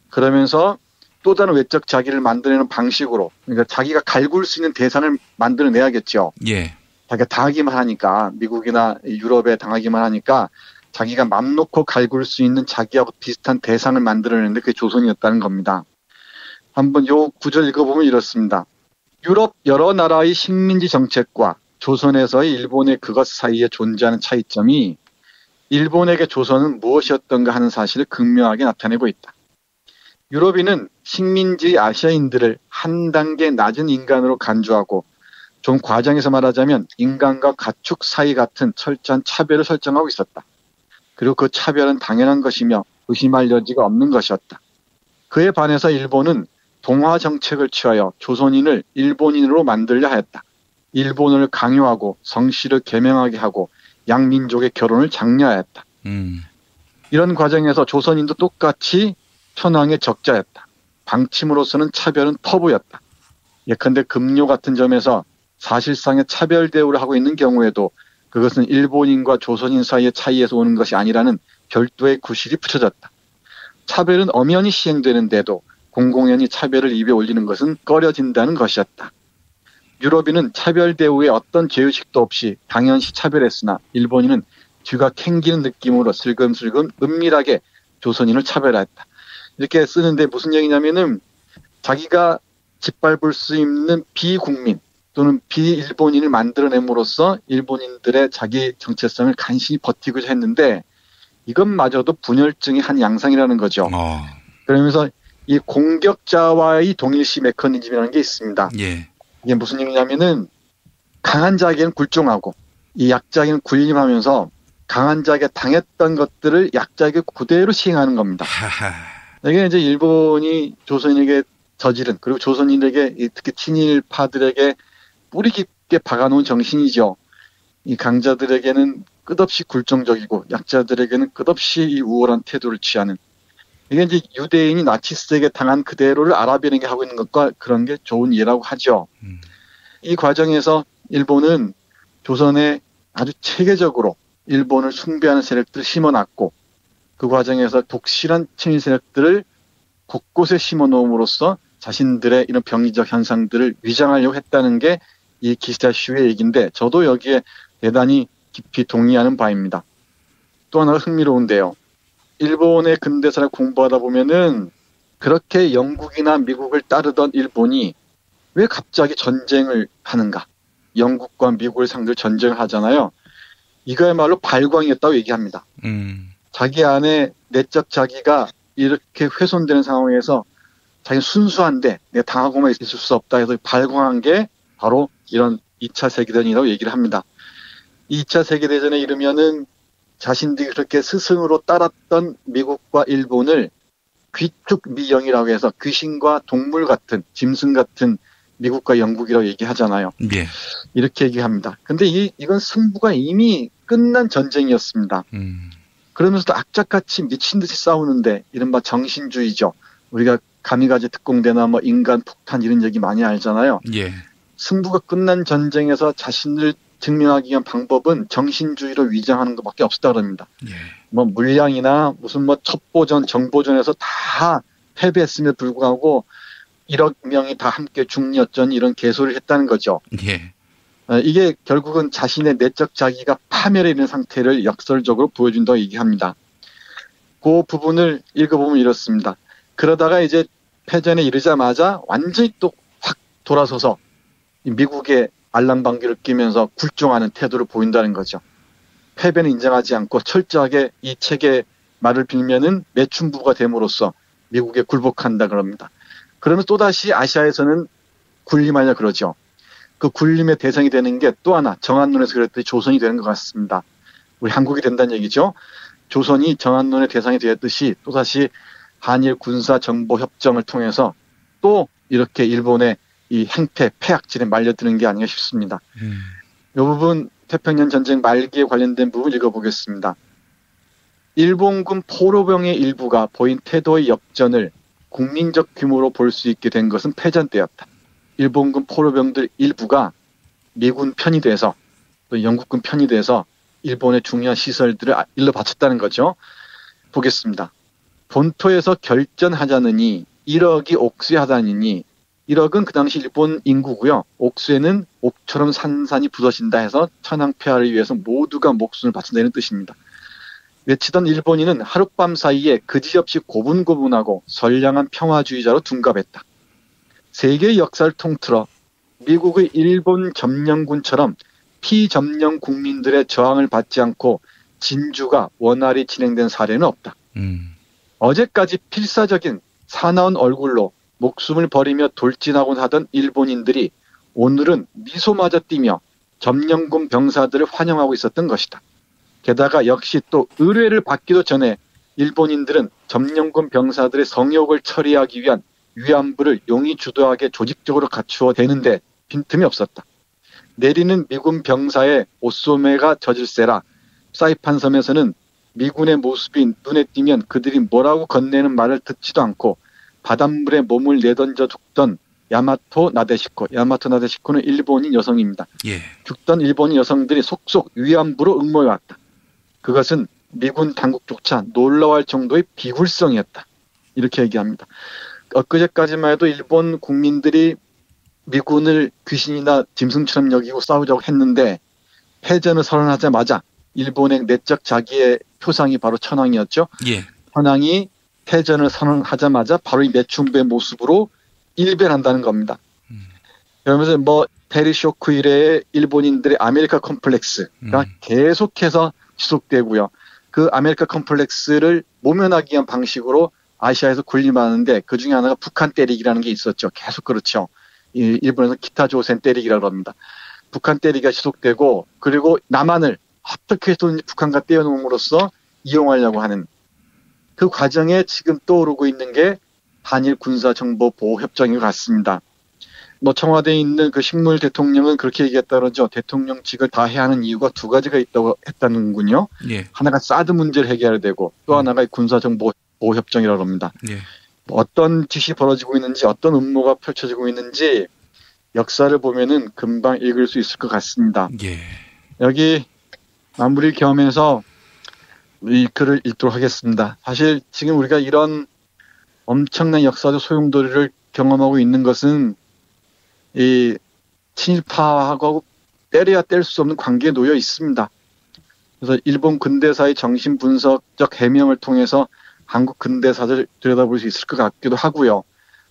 그러면서 또 다른 외적 자기를 만들어내는 방식으로 그러니까 자기가 갈굴 수 있는 대상을 만들어내야겠죠. 예. 자기가 당하기만 하니까, 미국이나 유럽에 당하기만 하니까 자기가 맘 놓고 갈굴 수 있는 자기하고 비슷한 대상을 만들어내는데 그게 조선이었다는 겁니다. 한번 요 구절 읽어보면 이렇습니다. 유럽 여러 나라의 식민지 정책과 조선에서의 일본의 그것 사이에 존재하는 차이점이 일본에게 조선은 무엇이었던가 하는 사실을 극명하게 나타내고 있다. 유럽인은 식민지 아시아인들을 한 단계 낮은 인간으로 간주하고 좀 과장해서 말하자면 인간과 가축 사이 같은 철저한 차별을 설정하고 있었다. 그리고 그 차별은 당연한 것이며 의심할 여지가 없는 것이었다. 그에 반해서 일본은 동화 정책을 취하여 조선인을 일본인으로 만들려 하였다. 일본어를 강요하고 성씨를 개명하게 하고 양민족의 결혼을 장려하였다. 이런 과정에서 조선인도 똑같이 천황의 적자였다. 방침으로서는 차별은 터부였다. 예컨대 금료 같은 점에서 사실상의 차별 대우를 하고 있는 경우에도 그것은 일본인과 조선인 사이의 차이에서 오는 것이 아니라는 별도의 구실이 붙여졌다. 차별은 엄연히 시행되는데도 공공연히 차별을 입에 올리는 것은 꺼려진다는 것이었다. 유럽인은 차별 대우에 어떤 죄의식도 없이 당연시 차별했으나 일본인은 쥐가 캥기는 느낌으로 슬금슬금 은밀하게 조선인을 차별했다. 이렇게 쓰는데 무슨 얘기냐면은 자기가 짓밟을 수 있는 비국민 또는 비일본인을 만들어냄으로써 일본인들의 자기 정체성을 간신히 버티고자 했는데 이것마저도 분열증의 한 양상이라는 거죠. 그러면서 이 공격자와의 동일시 메커니즘이라는 게 있습니다. 예. 이게 무슨 얘기냐면은 강한 자에게는 굴종하고 이 약자에게는 군림하면서 강한 자에게 당했던 것들을 약자에게 그대로 시행하는 겁니다. 이게 이제 일본이 조선인에게 저지른 그리고 조선인에게 특히 친일파들에게 뿌리 깊게 박아놓은 정신이죠. 이 강자들에게는 끝없이 굴종적이고 약자들에게는 끝없이 이 우월한 태도를 취하는 이게 이제 유대인이 나치스에게 당한 그대로를 아랍인에게 하고 있는 것과 그런 게 좋은 예라고 하죠. 이 과정에서 일본은 조선에 아주 체계적으로 일본을 숭배하는 세력들을 심어놨고 그 과정에서 독실한 친일 세력들을 곳곳에 심어놓음으로써 자신들의 이런 병리적 현상들을 위장하려고 했다는 게 이 기시다쇼의 얘기인데 저도 여기에 대단히 깊이 동의하는 바입니다. 또 하나가 흥미로운데요. 일본의 근대사를 공부하다 보면은 그렇게 영국이나 미국을 따르던 일본이 왜 갑자기 전쟁을 하는가? 영국과 미국을 상대로 전쟁을 하잖아요. 이거야말로 발광이었다고 얘기합니다. 자기 안에 내적 자기가 이렇게 훼손되는 상황에서 자기는 순수한데 내가 당하고만 있을 수 없다 해서 발광한 게 바로 이런 2차 세계대전이라고 얘기를 합니다. 2차 세계대전에 이르면은 자신들이 그렇게 스승으로 따랐던 미국과 일본을 귀축미영이라고 해서 귀신과 동물 같은 짐승 같은 미국과 영국이라고 얘기하잖아요. 예. 이렇게 얘기합니다. 근데 이건 승부가 이미 끝난 전쟁이었습니다. 그러면서도 악착같이 미친 듯이 싸우는데 이른바 정신주의죠. 우리가 가미가제 특공대나 뭐 인간 폭탄 이런 얘기 많이 알잖아요. 예. 승부가 끝난 전쟁에서 자신을 증명하기 위한 방법은 정신주의로 위장하는 것밖에 없었다 그럽니다. 예. 뭐 물량이나 무슨 뭐 첩보전, 정보전에서 다 패배했음에도 불구하고 1억 명이 다 함께 중리였전 이런 개소리를 했다는 거죠. 예. 이게 결국은 자신의 내적 자기가 파멸해 있는 상태를 역설적으로 보여준다고 얘기합니다. 그 부분을 읽어보면 이렇습니다. 그러다가 이제 패전에 이르자마자 완전히 또 확 돌아서서 미국의 알랑방귀를 끼면서 굴종하는 태도를 보인다는 거죠. 패배는 인정하지 않고 철저하게 이 책의 말을 빌면은 매춘부가 됨으로써 미국에 굴복한다 그럽니다. 그러면 또다시 아시아에서는 군림하려 그러죠. 그 군림의 대상이 되는 게 또 하나 정한론에서 그랬더니 조선이 되는 것 같습니다. 우리 한국이 된다는 얘기죠. 조선이 정한론의 대상이 되었듯이 또다시 한일 군사 정보 협정을 통해서 또 이렇게 일본의 이 행패, 폐악질에 말려드는 게 아닌가 싶습니다. 이 부분 태평양 전쟁 말기에 관련된 부분 읽어보겠습니다. 일본군 포로병의 일부가 보인 태도의 역전을 국민적 규모로 볼 수 있게 된 것은 패전 때였다. 일본군 포로병들 일부가 미군 편이 돼서 또 영국군 편이 돼서 일본의 중요한 시설들을 일러 바쳤다는 거죠. 보겠습니다. 본토에서 결전하자느니 1억이 옥수하다니니 1억은 그 당시 일본 인구고요. 옥수에는 옥처럼 산산이 부서진다 해서 천황폐하를 위해서 모두가 목숨을 바친다는 뜻입니다. 외치던 일본인은 하룻밤 사이에 그지없이 고분고분하고 선량한 평화주의자로 둔갑했다. 세계의 역사를 통틀어 미국의 일본 점령군처럼 피점령 국민들의 저항을 받지 않고 진주가 원활히 진행된 사례는 없다. 어제까지 필사적인 사나운 얼굴로 목숨을 버리며 돌진하곤 하던 일본인들이 오늘은 미소마저 띠며 점령군 병사들을 환영하고 있었던 것이다. 게다가 역시 또 의뢰를 받기도 전에 일본인들은 점령군 병사들의 성욕을 처리하기 위한 위안부를 용의 주도하게 조직적으로 갖추어 대는데 빈틈이 없었다. 내리는 미군 병사의 옷소매가 젖을세라 사이판 섬에서는 미군의 모습이 눈에 띄면 그들이 뭐라고 건네는 말을 듣지도 않고 바닷물에 몸을 내던져 죽던 야마토 나데시코는 일본인 여성입니다. 예. 죽던 일본인 여성들이 속속 위안부로 응모해왔다. 그것은 미군 당국조차 놀라워할 정도의 비굴성이었다. 이렇게 얘기합니다. 엊그제까지만 해도 일본 국민들이 미군을 귀신이나 짐승처럼 여기고 싸우자고 했는데 패전을 선언하자마자 일본의 내적 자기의 표상이 바로 천황이었죠. 예. 천황이 패전을 선언하자마자 바로 이 매춘부의 모습으로 일변한다는 겁니다. 그러면서 페리쇼크 이래의 일본인들의 아메리카 컴플렉스가 계속해서 지속되고요. 그 아메리카 컴플렉스를 모면하기 위한 방식으로 아시아에서 군림하는데 그 중에 하나가 북한 때리기라는 게 있었죠. 계속 그렇죠. 일본에서 기타조센 때리기라고 합니다. 북한 때리기가 지속되고 그리고 남한을 어떻게 해서든지 북한과 떼어놓음으로써 이용하려고 하는 그 과정에 지금 떠오르고 있는 게 한일 군사정보보호협정인 것 같습니다. 청와대에 있는 그 식물 대통령은 그렇게 얘기했다 그러죠. 대통령직을 다 해야 하는 이유가 두 가지가 있다고 했다는군요. 예. 하나가 사드 문제를 해결해야 되고 또 하나가 군사정보보호협정이라고 합니다. 예. 어떤 짓이 벌어지고 있는지 어떤 음모가 펼쳐지고 있는지 역사를 보면은 금방 읽을 수 있을 것 같습니다. 예. 여기 마무리를 겸해서 이 글을 읽도록 하겠습니다. 사실 지금 우리가 이런 엄청난 역사적 소용돌이를 경험하고 있는 것은 이 친일파하고 때려야 뗄 수 없는 관계에 놓여 있습니다. 그래서 일본 근대사의 정신 분석적 해명을 통해서 한국 근대사를 들여다볼 수 있을 것 같기도 하고요.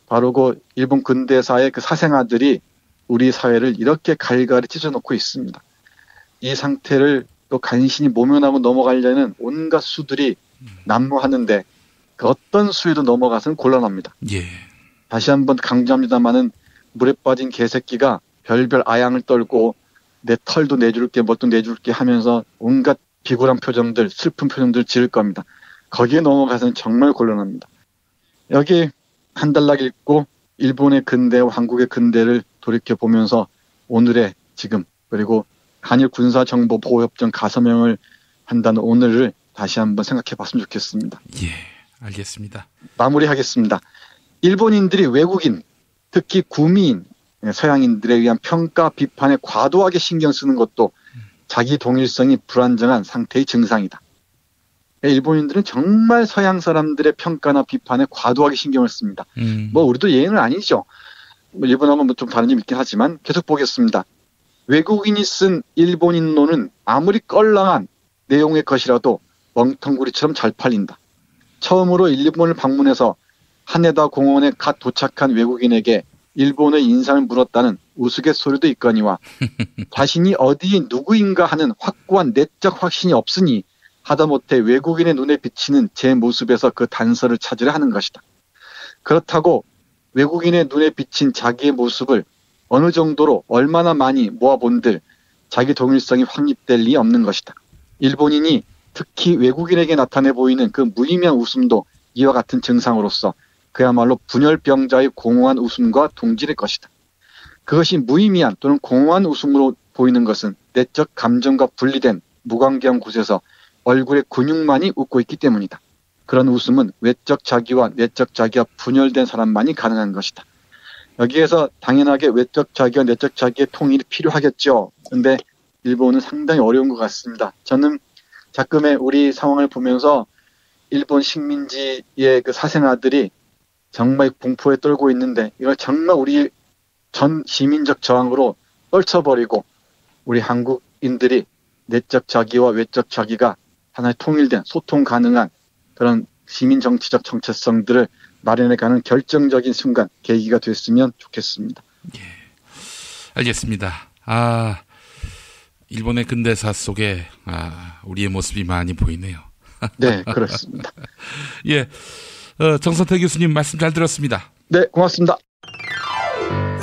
바로 그 일본 근대사의 그 사생아들이 우리 사회를 이렇게 갈갈이 찢어놓고 있습니다. 이 상태를 또 간신히 모면하고 넘어가려는 온갖 수들이 난무하는데 그 어떤 수에도 넘어가서는 곤란합니다. 예. 다시 한번 강조합니다마는 물에 빠진 개새끼가 별별 아양을 떨고 내 털도 내줄게 뭣도 내줄게 하면서 온갖 비굴한 표정들 슬픈 표정들 지을 겁니다. 거기에 넘어가서는 정말 곤란합니다. 여기 한 달락 읽고 일본의 근대와 한국의 근대를 돌이켜보면서 오늘의 지금 그리고 한일 군사정보보호협정 가서명을 한다는 오늘을 다시 한번 생각해 봤으면 좋겠습니다. 예, 알겠습니다. 마무리하겠습니다. 일본인들이 외국인, 특히 구미인, 서양인들에 의한 평가, 비판에 과도하게 신경 쓰는 것도 자기 동일성이 불안정한 상태의 증상이다. 일본인들은 정말 서양 사람들의 평가나 비판에 과도하게 신경을 씁니다. 우리도 예외는 아니죠. 일본하고는 좀 다른 점이 있긴 하지만 계속 보겠습니다. 외국인이 쓴 일본인론은 아무리 껄렁한 내용의 것이라도 멍텅구리처럼 잘 팔린다. 처음으로 일본을 방문해서 하네다 공원에 갓 도착한 외국인에게 일본의 인상을 물었다는 우스갯소리도 있거니와 자신이 어디에 누구인가 하는 확고한 내적 확신이 없으니 하다못해 외국인의 눈에 비치는 제 모습에서 그 단서를 찾으려 하는 것이다. 그렇다고 외국인의 눈에 비친 자기의 모습을 어느 정도로 얼마나 많이 모아본들 자기 동일성이 확립될 리 없는 것이다. 일본인이 특히 외국인에게 나타내 보이는 그 무의미한 웃음도 이와 같은 증상으로서 그야말로 분열병자의 공허한 웃음과 동질일 것이다. 그것이 무의미한 또는 공허한 웃음으로 보이는 것은 내적 감정과 분리된 무관계한 곳에서 얼굴의 근육만이 웃고 있기 때문이다. 그런 웃음은 외적 자기와 내적 자기가 분열된 사람만이 가능한 것이다. 여기에서 당연하게 외적 자기와 내적 자기의 통일이 필요하겠죠. 그런데 일본은 상당히 어려운 것 같습니다. 저는 가끔의 우리 상황을 보면서 일본 식민지의 그 사생아들이 정말 공포에 떨고 있는데 이걸 정말 우리 전 시민적 저항으로 떨쳐버리고 우리 한국인들이 내적 자기와 외적 자기가 하나의 통일된 소통 가능한 그런 시민 정치적 정체성들을 마련해가는 결정적인 순간 계기가 됐으면 좋겠습니다. 예, 알겠습니다. 일본의 근대사 속에 우리의 모습이 많이 보이네요. 네, 그렇습니다. 예, 정선태 교수님 말씀 잘 들었습니다. 네, 고맙습니다.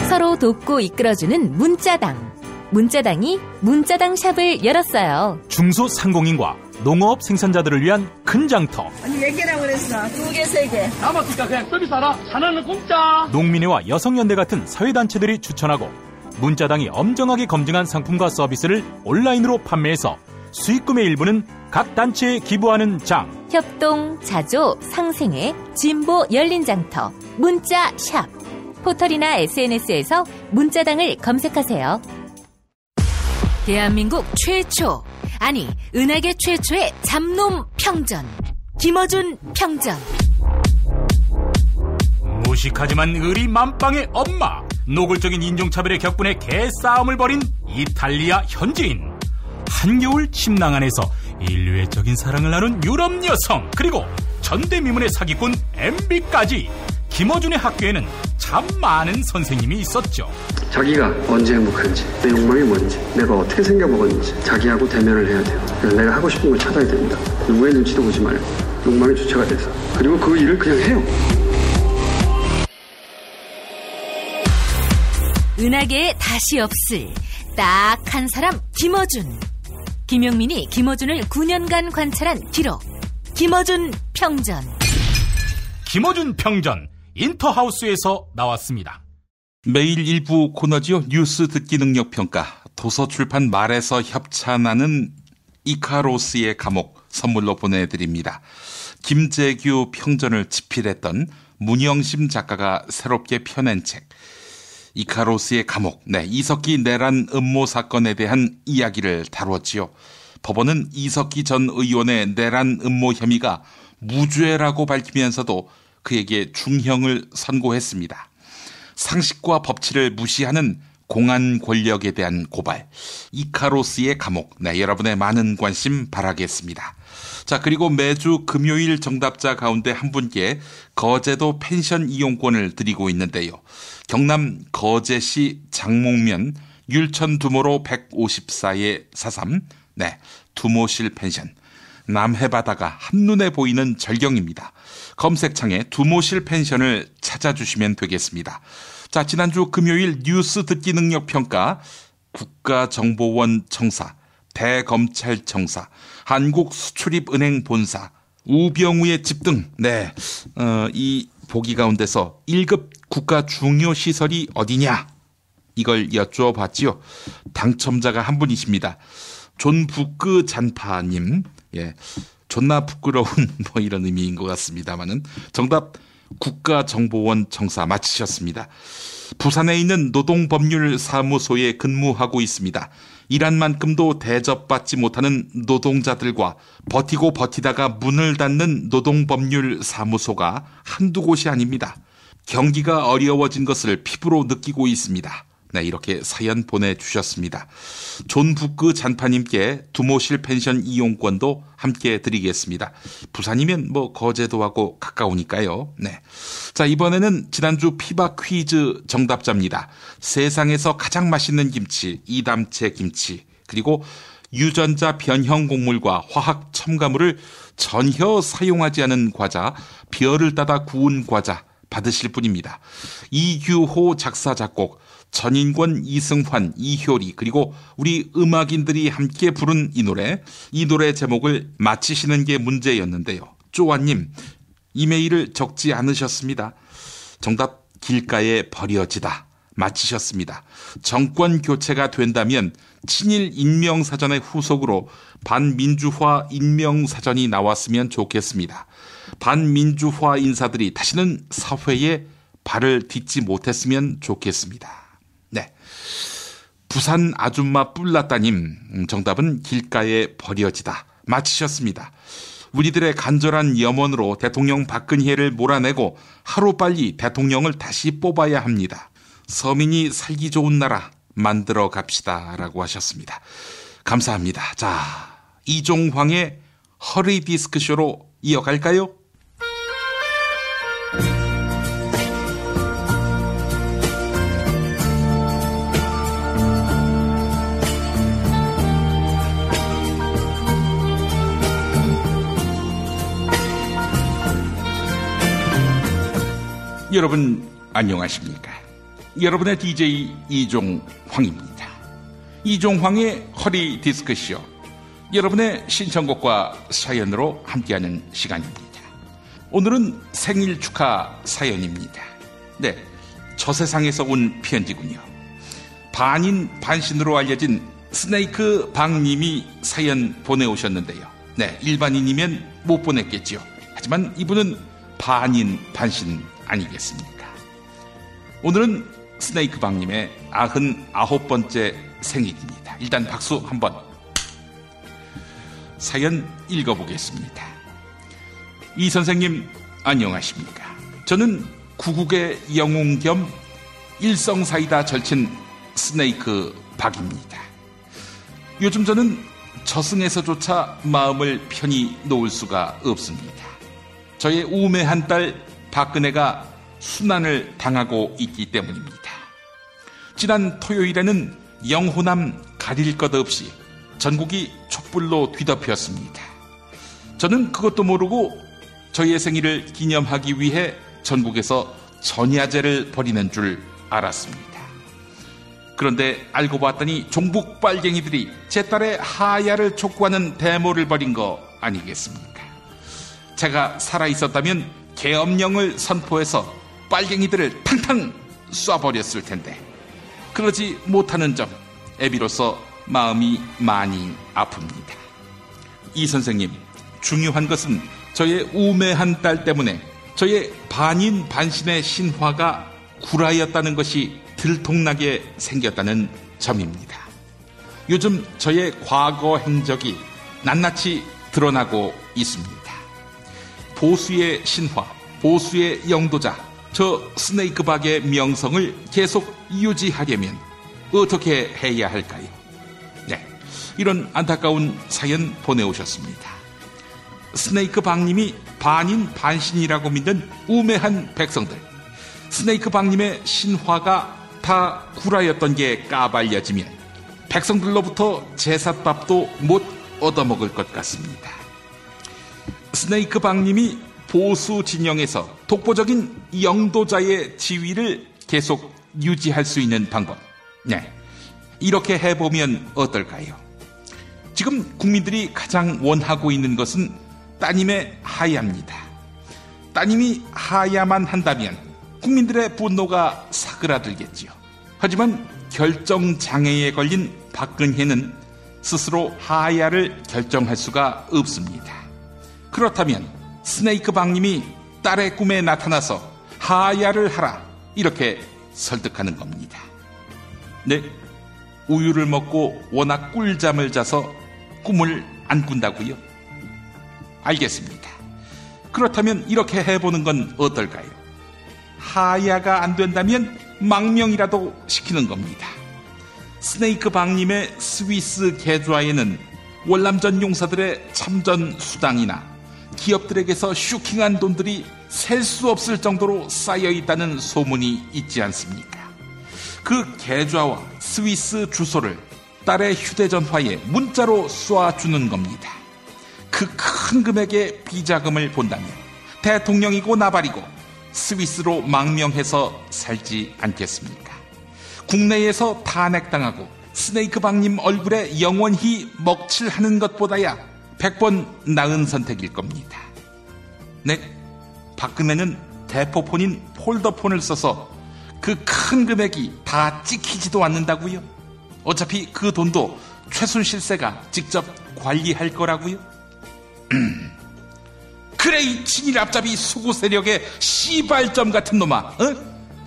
서로 돕고 이끌어주는 문자당. 문자당이 문자당 샵을 열었어요. 중소상공인과 농업 생산자들을 위한 큰 장터. 아니 몇 개라고 그랬어? 2개, 3개. 남았으니까 그냥 서비스 하나. 하나는 공짜. 농민회와 여성연대 같은 사회단체들이 추천하고 문자당이 엄정하게 검증한 상품과 서비스를 온라인으로 판매해서 수익금의 일부는 각 단체에 기부하는 장. 협동, 자조, 상생회, 진보 열린 장터, 문자샵. 포털이나 SNS에서 문자당을 검색하세요. 대한민국 최초, 아니 은하계 최초의 잡놈 평전. 김어준 평전. 무식하지만 의리 만빵의 엄마. 노골적인 인종차별의 격분에 개싸움을 벌인 이탈리아 현지인. 한겨울 침낭 안에서 인류애적인 사랑을 나눈 유럽 여성. 그리고 전대미문의 사기꾼 MB까지. 김어준의 학교에는 참 많은 선생님이 있었죠. 자기가 언제 행복한지, 내 욕망이 뭔지, 내가 어떻게 생겨먹었는지 자기하고 대면을 해야 돼요. 그래서 내가 하고 싶은 걸 찾아야 됩니다. 누구의 눈치도 보지 말고 욕망의 주체가 돼서. 그리고 그 일을 그냥 해요. 은하계에 다시 없을 딱 한 사람 김어준. 김용민이 김어준을 9년간 관찰한 기록. 김어준 평전. 김어준 평전. 인터하우스에서 나왔습니다. 매일 일부 코너지요. 뉴스 듣기 능력 평가. 도서출판 말에서 협찬하는 이카로스의 감옥 선물로 보내드립니다. 김재규 평전을 집필했던 문영심 작가가 새롭게 펴낸 책 이카로스의 감옥. 네, 이석기 내란 음모 사건에 대한 이야기를 다뤘지요. 법원은 이석기 전 의원의 내란 음모 혐의가 무죄라고 밝히면서도 그에게 중형을 선고했습니다. 상식과 법치를 무시하는 공안 권력에 대한 고발. 이카로스의 감옥. 네, 여러분의 많은 관심 바라겠습니다. 자, 그리고 매주 금요일 정답자 가운데 한 분께 거제도 펜션 이용권을 드리고 있는데요. 경남 거제시 장목면 율천 두모로 154-43. 네, 두모실 펜션. 남해바다가 한눈에 보이는 절경입니다. 검색창에 두모실 펜션을 찾아주시면 되겠습니다. 자, 지난주 금요일 뉴스 듣기 능력 평가 국가정보원 청사, 대검찰청사, 한국수출입은행 본사, 우병우의 집 등, 네, 이 보기 가운데서 1급 국가 중요 시설이 어디냐? 이걸 여쭈어봤지요. 당첨자가 한 분이십니다. 존부끄 잔파님. 예, 존나 부끄러운 뭐 이런 의미인 것 같습니다만은 정답 국가정보원 청사 맞히셨습니다. 부산에 있는 노동법률사무소에 근무하고 있습니다. 일한 만큼도 대접받지 못하는 노동자들과 버티고 버티다가 문을 닫는 노동법률사무소가 한두 곳이 아닙니다. 경기가 어려워진 것을 피부로 느끼고 있습니다. 네, 이렇게 사연 보내주셨습니다. 존부끄 잔파님께 두모실 펜션 이용권도 함께 드리겠습니다. 부산이면 뭐 거제도하고 가까우니까요. 네. 자, 이번에는 지난주 피바 퀴즈 정답자입니다. 세상에서 가장 맛있는 김치, 이담채 김치, 그리고 유전자 변형 곡물과 화학 첨가물을 전혀 사용하지 않은 과자, 비어를 따다 구운 과자 받으실 분입니다. 이규호 작사 작곡, 전인권, 이승환, 이효리, 그리고 우리 음악인들이 함께 부른 이 노래 제목을 맞히시는 게 문제였는데요. 쪼아님, 이메일을 적지 않으셨습니다. 정답 길가에 버려지다 맞히셨습니다. 정권 교체가 된다면 친일 인명사전의 후속으로 반민주화 인명사전이 나왔으면 좋겠습니다. 반민주화 인사들이 다시는 사회에 발을 딛지 못했으면 좋겠습니다. 네, 부산 아줌마 뿔났다님 정답은 길가에 버려지다 맞히셨습니다. 우리들의 간절한 염원으로 대통령 박근혜를 몰아내고 하루빨리 대통령을 다시 뽑아야 합니다. 서민이 살기 좋은 나라 만들어 갑시다 라고 하셨습니다. 감사합니다. 자, 이종황의 허리 디스크쇼로 이어갈까요? 여러분 안녕하십니까? 여러분의 DJ 이종황입니다. 이종황의 허리 디스크쇼, 여러분의 신청곡과 사연으로 함께하는 시간입니다. 오늘은 생일 축하 사연입니다. 네, 저 세상에서 온 편지군요. 반인 반신으로 알려진 스네이크 박님이 사연 보내오셨는데요. 네, 일반인이면 못 보냈겠지요. 하지만 이분은 반인 반신 아니겠습니까? 오늘은 스네이크 박님의 99번째 생일입니다. 일단 박수 한번. 사연 읽어보겠습니다. 이 선생님 안녕하십니까? 저는 구국의 영웅 겸 일성사이다 절친 스네이크 박입니다. 요즘 저는 저승에서조차 마음을 편히 놓을 수가 없습니다. 저의 우매한 딸 박근혜가 순환을 당하고 있기 때문입니다. 지난 토요일에는 영호남 가릴 것 없이 전국이 촛불로 뒤덮였습니다. 저는 그것도 모르고 저의 생일을 기념하기 위해 전국에서 전야제를 벌이는 줄 알았습니다. 그런데 알고 봤더니 종북 빨갱이들이 제 딸의 하야를 촉구하는 데모를 벌인 거 아니겠습니까? 제가 살아있었다면 계엄령을 선포해서 빨갱이들을 탕탕 쏴버렸을 텐데 그러지 못하는 점 애비로서 마음이 많이 아픕니다. 이 선생님, 중요한 것은 저의 우매한 딸 때문에 저의 반인 반신의 신화가 구라였다는 것이 들통나게 생겼다는 점입니다. 요즘 저의 과거 행적이 낱낱이 드러나고 있습니다. 보수의 신화, 보수의 영도자, 저 스네이크박의 명성을 계속 유지하려면 어떻게 해야 할까요? 네, 이런 안타까운 사연 보내오셨습니다. 스네이크박님이 반인 반신이라고 믿는 우매한 백성들, 스네이크박님의 신화가 다 구라였던 게 까발려지면 백성들로부터 제삿밥도 못 얻어먹을 것 같습니다. 스네이크박님이 보수 진영에서 독보적인 영도자의 지위를 계속 유지할 수 있는 방법, 네, 이렇게 해보면 어떨까요? 지금 국민들이 가장 원하고 있는 것은 따님의 하야입니다. 따님이 하야만 한다면 국민들의 분노가 사그라들겠지요. 하지만 결정장애에 걸린 박근혜는 스스로 하야를 결정할 수가 없습니다. 그렇다면 스네이크 박님이 딸의 꿈에 나타나서 하야를 하라, 이렇게 설득하는 겁니다. 네, 우유를 먹고 워낙 꿀잠을 자서 꿈을 안 꾼다고요? 알겠습니다. 그렇다면 이렇게 해보는 건 어떨까요? 하야가 안 된다면 망명이라도 시키는 겁니다. 스네이크 박님의 스위스 계좌에는 월남전 용사들의 참전 수당이나 기업들에게서 슈킹한 돈들이 셀 수 없을 정도로 쌓여 있다는 소문이 있지 않습니까? 그 계좌와 스위스 주소를 딸의 휴대전화에 문자로 쏴주는 겁니다. 그 큰 금액의 비자금을 본다면 대통령이고 나발이고 스위스로 망명해서 살지 않겠습니까? 국내에서 탄핵당하고 스네이크 박님 얼굴에 영원히 먹칠하는 것보다야 100번 나은 선택일 겁니다. 네, 박근혜는 대포폰인 폴더폰을 써서 그 큰 금액이 다 찍히지도 않는다고요? 어차피 그 돈도 최순실 씨가 직접 관리할 거라고요? 그래, 이 친일 앞잡이 수구 세력의 시발점 같은 놈아, 어?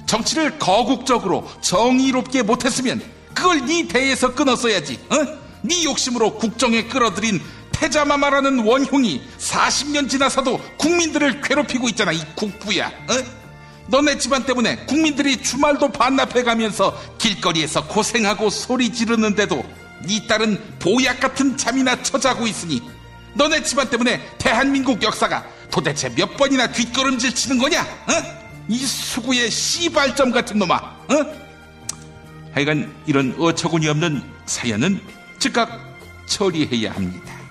정치를 거국적으로 정의롭게 못했으면 그걸 네 대에서 끊었어야지. 어? 네 욕심으로 국정에 끌어들인 패자마마라는 원흉이 40년 지나서도 국민들을 괴롭히고 있잖아. 이 국부야. 너네 집안 때문에 국민들이 주말도 반납해가면서 길거리에서 고생하고 소리 지르는데도 네 딸은 보약 같은 잠이나 처자고 있으니 너네 집안 때문에 대한민국 역사가 도대체 몇 번이나 뒷걸음질 치는 거냐? 이 수구의 씨발점 같은 놈아. 하여간 이런 어처구니 없는 사연은 즉각 처리해야 합니다.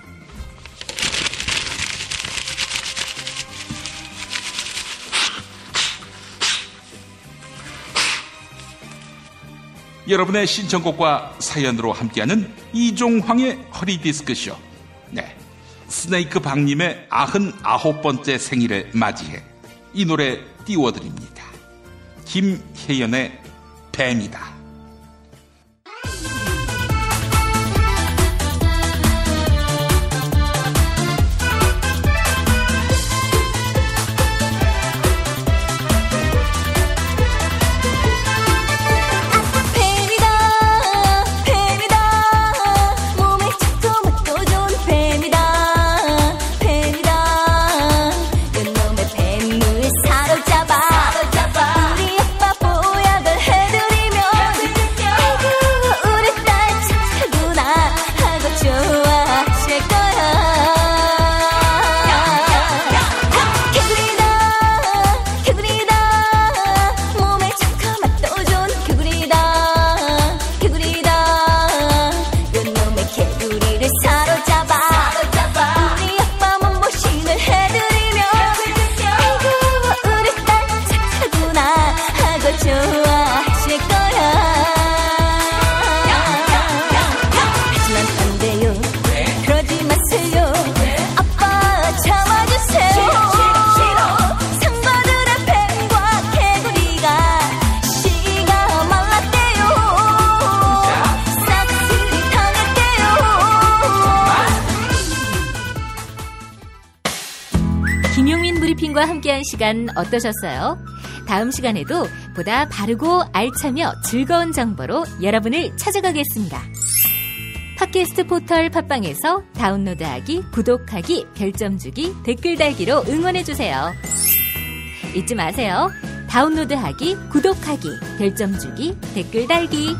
여러분의 신청곡과 사연으로 함께하는 이종황의 허리디스크쇼. 네, 스네이크 박님의 99번째 생일을 맞이해 이 노래 띄워드립니다. 김혜연의 뱀이다. 김용민 브리핑과 함께한 시간 어떠셨어요? 다음 시간에도 보다 바르고 알차며 즐거운 정보로 여러분을 찾아가겠습니다. 팟캐스트 포털 팟빵에서 다운로드하기, 구독하기, 별점 주기, 댓글 달기로 응원해주세요. 잊지 마세요. 다운로드하기, 구독하기, 별점 주기, 댓글 달기.